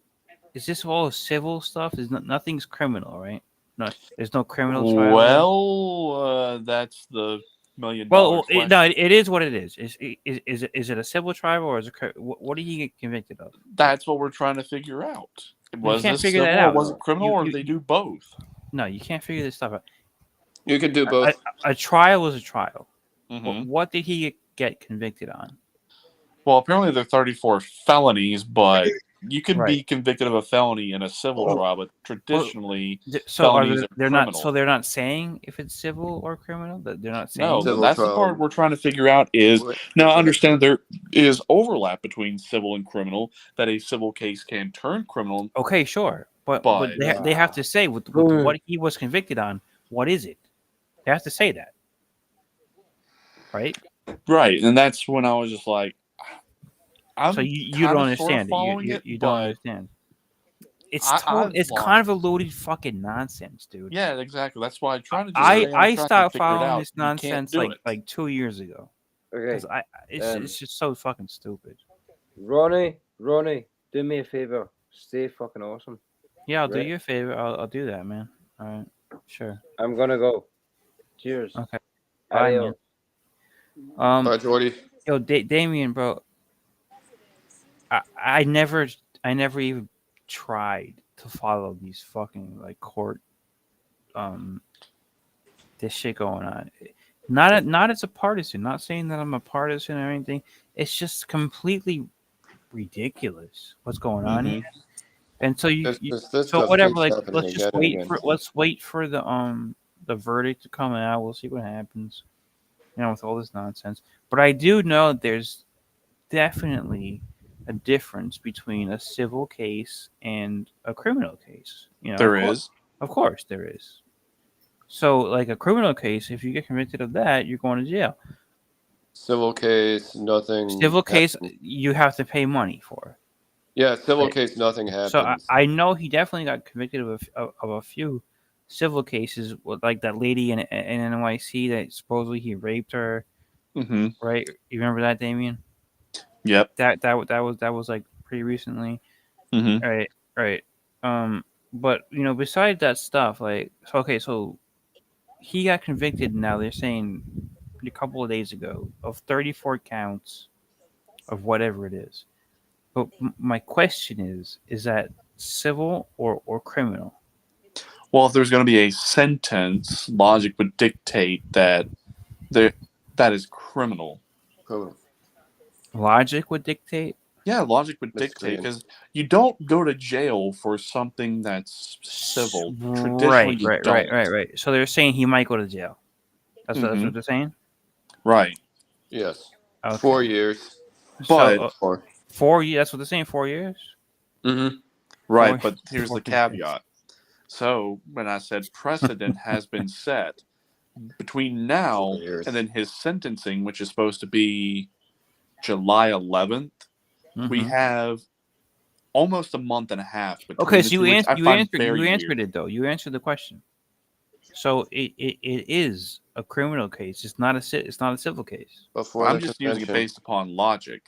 Is this all civil stuff? Nothing's criminal, right? No, there's no criminal trial. Well, that's the $1 million question. No, it is what it is. Is it a civil trial or is it what did he get convicted of? That's what we're trying to figure out. Was can't this figure civil that out. or was it criminal, or did they do both? No, you can't figure this stuff out. You can do both. A trial is a trial. Mhm. What did he get convicted on? Well, apparently they're 34 felonies, but you can be convicted of a felony in a civil trial, but traditionally felonies are they're criminal. not. So they're not saying if it's civil or criminal. They're not saying. No, Civil that's the trial. part we're trying to figure out. Is now I understand there is overlap between civil and criminal. That a civil case can turn criminal. Okay, sure, but they have to say with what he was convicted on. What is it? They have to say that, right? Right, and that's when I was just like, so you don't understand it. You don't understand. It's convoluted fucking nonsense, dude. Yeah, exactly. That's why I'm trying to. I stopped following this nonsense like 2 years ago. Okay. It's just so fucking stupid. Ronnie, do me a favor. Stay fucking awesome. Yeah, I'll do you a favor. I'll do that, man. All right, sure. I'm gonna go. Cheers. Okay. Bye, man. Bye, Jordy. Yo, Damien, bro. I never even tried to follow these fucking like court this shit going on. Not as a partisan, not saying that I'm a partisan or anything. It's just completely ridiculous what's going on here. And so so whatever, like let's wait for the verdict to come out. We'll see what happens. With all this nonsense. But I do know there's definitely a difference between a civil case and a criminal case. There is. Of course there is. So like a criminal case, if you get convicted of that, you're going to jail. Civil case, nothing. Civil case, you have to pay money for. Yeah, civil case, nothing happens. So I know he definitely got convicted of a few civil cases, like that lady in NYC that supposedly he raped her. Mm-hmm. Right? You remember that, Damien? Yep. That was like pretty recently. Mm-hmm. Right. But besides that stuff, like so he got convicted. Now they're saying a couple of days ago of 34 counts of whatever it is. But my question is that civil or criminal? Well, if there's going to be a sentence, logic would dictate that that is criminal. Logic would dictate? Yeah, logic would dictate because you don't go to jail for something that's civil. Traditionally, Right. So they're saying he might go to jail. That's what they're saying? Right. Yes. Okay. 4 years. But 4 years. That's what they're saying. 4 years. Mm-hmm. Right, but here's the caveat. So when I said precedent has been set between now and then his sentencing, which is supposed to be July 11th, we have almost a month and a half. Okay, so you answered it though. You answered the question. So it is a criminal case. It's not a civil case. Before I'm the just using it convention. based upon logic.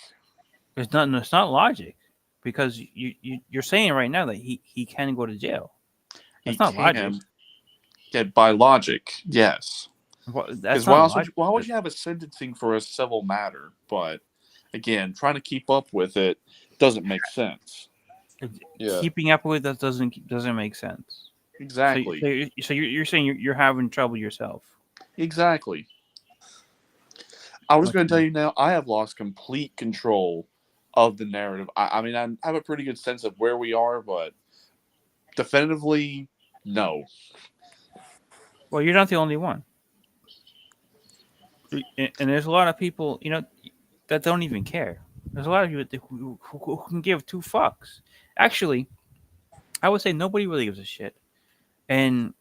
It's not logic, because you're saying right now that he can go to jail. He That's not logic. can get by logic, yes. That's Because not logic. why would you have a sentencing for a civil matter? But again, trying to keep up with it doesn't make sense. Yeah. Keeping up with that doesn't make sense. Exactly. So you're saying you're having trouble yourself. Exactly. I was Okay. going to tell you now, I have lost complete control of the narrative. I mean, I have a pretty good sense of where we are, but definitively, no. Well, you're not the only one. And there's a lot of people, that don't even care. There's a lot of people who can give two fucks. Actually, I would say nobody really gives a shit. And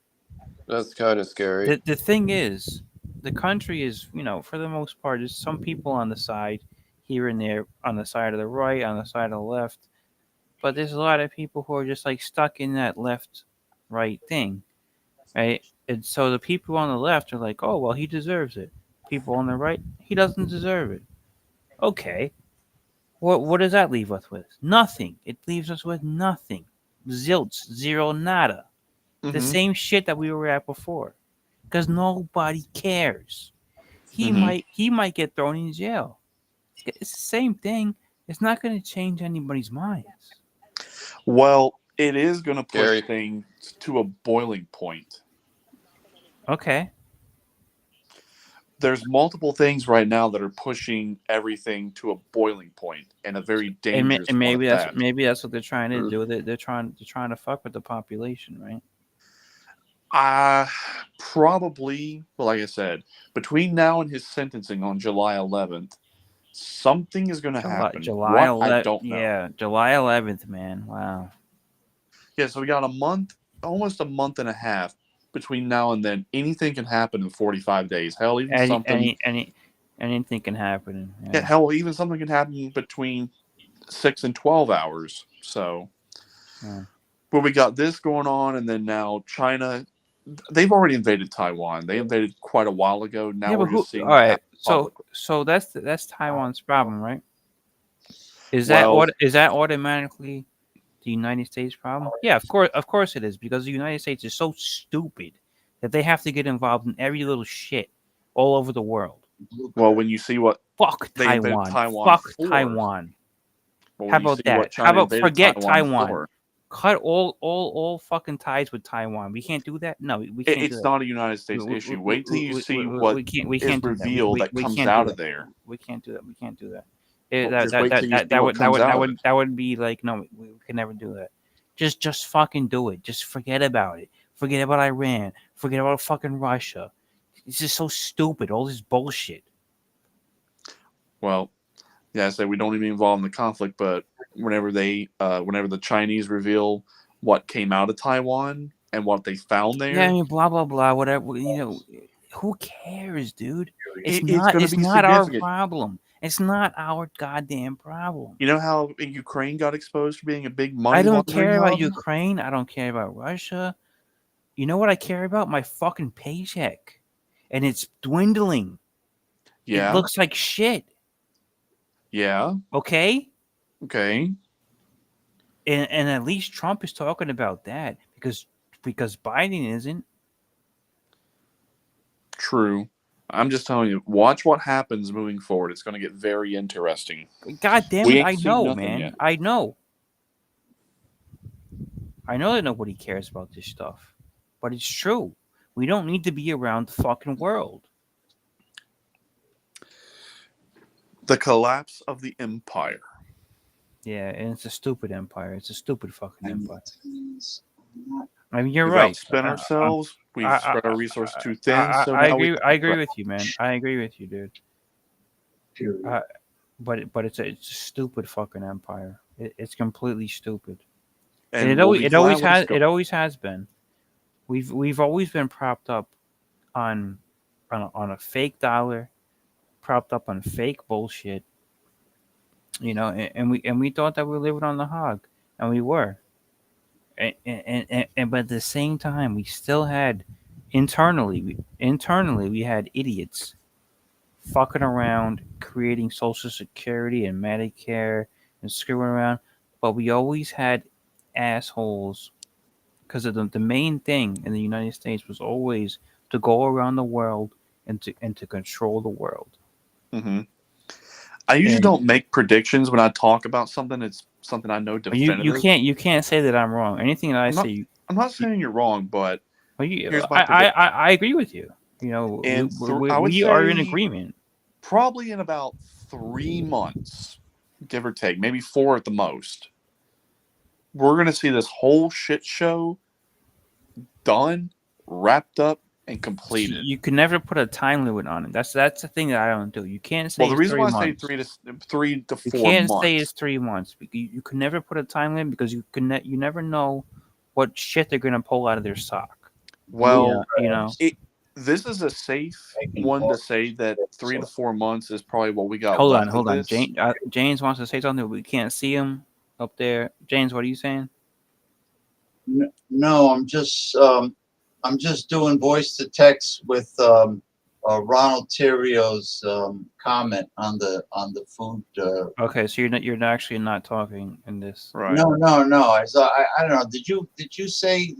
That's kind of scary. the thing is, the country is, for the most part, there's some people on the side here and there, on the side of the right, on the side of the left. But there's a lot of people who are just like stuck in that left right thing. Right? And so the people on the left are like, oh, well, he deserves it. People on the right, he doesn't deserve it. Okay. What does that leave us with? Nothing. It leaves us with nothing. Zilch, zero, nada. The same shit that we were at before. Because nobody cares. He might get thrown in jail. It's the same thing. It's not going to change anybody's minds. Well, it is going to push Gary. things to a boiling point. Okay. There's multiple things right now that are pushing everything to a boiling point, and a very dangerous And maybe one that's at that. maybe that's what they're trying to do. They're trying to fuck with the population, right? Probably, well, like I said, between now and his sentencing on July 11th, something is going to happen. July What? 11th. I don't know. Yeah, July 11th, man. Wow. Yeah, so we got a month, almost a month and a half between now and then. Anything can happen in 45 days. Hell, even Anything can happen. Yeah, hell, even something can happen between 6 and 12 hours. So, but we got this going on, and then now China. They've already invaded Taiwan. They invaded quite a while ago. Now Yeah, we're but just seeing. All right, so that's Taiwan's problem, right? Is that automatically the United States problem? Yeah, of course it is, because the United States is so stupid that they have to get involved in every little shit all over the world. Well, when you see what fuck they invaded Taiwan, fuck for, Taiwan. well, How about that? How about forget Taiwan? For, Cut all fucking ties with Taiwan. We can't do that. No, we can't. It's not a United States issue. Wait till you see what is revealed that comes out of there. We can't do that. We can't do that. That would be like, no, we can never do that. Just fucking do it. Just forget about it. Forget about Iran. Forget about fucking Russia. It's just so stupid. All this bullshit. Well, yeah, I say we don't even involve in the conflict, but whenever the Chinese reveal what came out of Taiwan and what they found there, yeah, I mean, blah blah blah, whatever. Who cares, dude? It's be not our significant. problem. It's not our goddamn problem. You know how Ukraine got exposed for being a big money? I don't care about hub? Ukraine. I don't care about Russia. You know what I care about? My fucking paycheck, and it's dwindling. Yeah, it looks like shit. Yeah. Okay. Okay. And at least Trump is talking about that because Biden isn't. True. I'm just telling you, watch what happens moving forward. It's going to get very interesting. God damn it, I know, man. Yet. I know that nobody cares about this stuff. But it's true. We don't need to be around the fucking world. The collapse of the empire. Yeah, and it's a stupid empire. It's a stupid fucking empire. I mean, you're We've right. Outspent ourselves. We've spread our resources too thin. I agree with you, man. I agree with you, dude. But it's a stupid fucking empire. It's completely stupid. And it always has been. We've always been propped up on a fake dollar, propped up on fake bullshit. And we thought that we were living on the hog, and we were. And but at the same time, we still had internally we had idiots fucking around creating Social Security and Medicare and screwing around, but we always had assholes because the main thing in the United States was always to go around the world and to control the world. Mm-hmm. I usually don't make predictions when I talk about something. It's something I know definitive. You can't say that I'm wrong. Anything that I'm not saying you're wrong, but here's my I agree with you. You know, and I would we say are in agreement. Probably in about 3 months, give or take, maybe 4 at the most, we're going to see this whole shit show done, wrapped up, and completed. You can never put a time limit on it. That's the thing that I don't do. You can't say. Well, the reason why I say 3 to 4 months. You can't say it's 3 months. You can never put a time limit because you never know what shit they're gonna pull out of their sock. Well, you know, this is a safe one to say that 3 to 4 months is probably what we got. Hold on. James wants to say something. We can't see him up there. James, what are you saying? No, I'm just doing voice to text with Ronald Terrio's comment on the food. Okay, so you're actually not talking in this. Right. No. I don't know. Did you say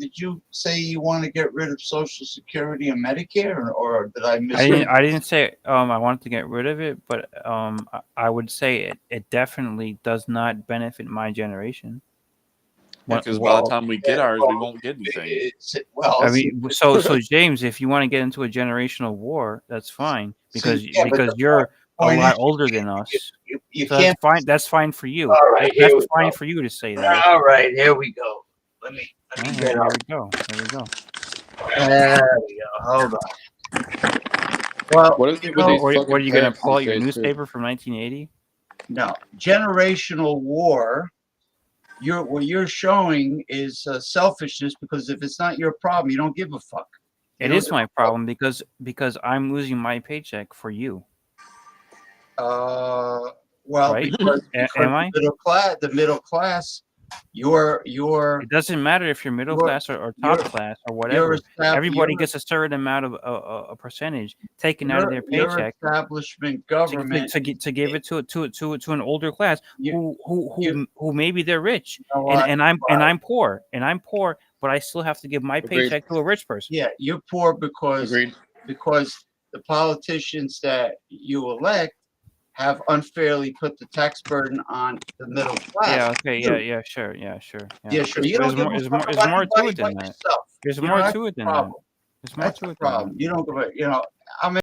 you want to get rid of Social Security and Medicare, or did I miss? I didn't say I wanted to get rid of it, but I would say it definitely does not benefit my generation. Because by the time we get ours, we won't get anything. I mean, so James, if you want to get into a generational war, that's fine because you're a lot older than us. You so can't. That's fine for you. All right, that's fine for you to say that. All right, here we go. Let me Here we go. There we go. Hold on. Well, what is it with these what are you going to pull out your these days, newspaper from 1980? No, generational war. What you're showing is selfishness, because if it's not your problem, you don't give a fuck. It is my problem because I'm losing my paycheck for you. Well, right? because am I? The middle class, you're. It doesn't matter if you're middle class or top class or whatever. Everybody gets a certain amount of a percentage taken out of their paycheck. Your establishment government to give it to an older class who maybe they're rich and I'm poor but I still have to give my paycheck to a rich person. Yeah, you're poor because the politicians that you elect have unfairly put the tax burden on the middle class. Yeah, okay, yeah, sure. Yeah, sure. There's more to it than that. There's more to it than that. You don't, I mean,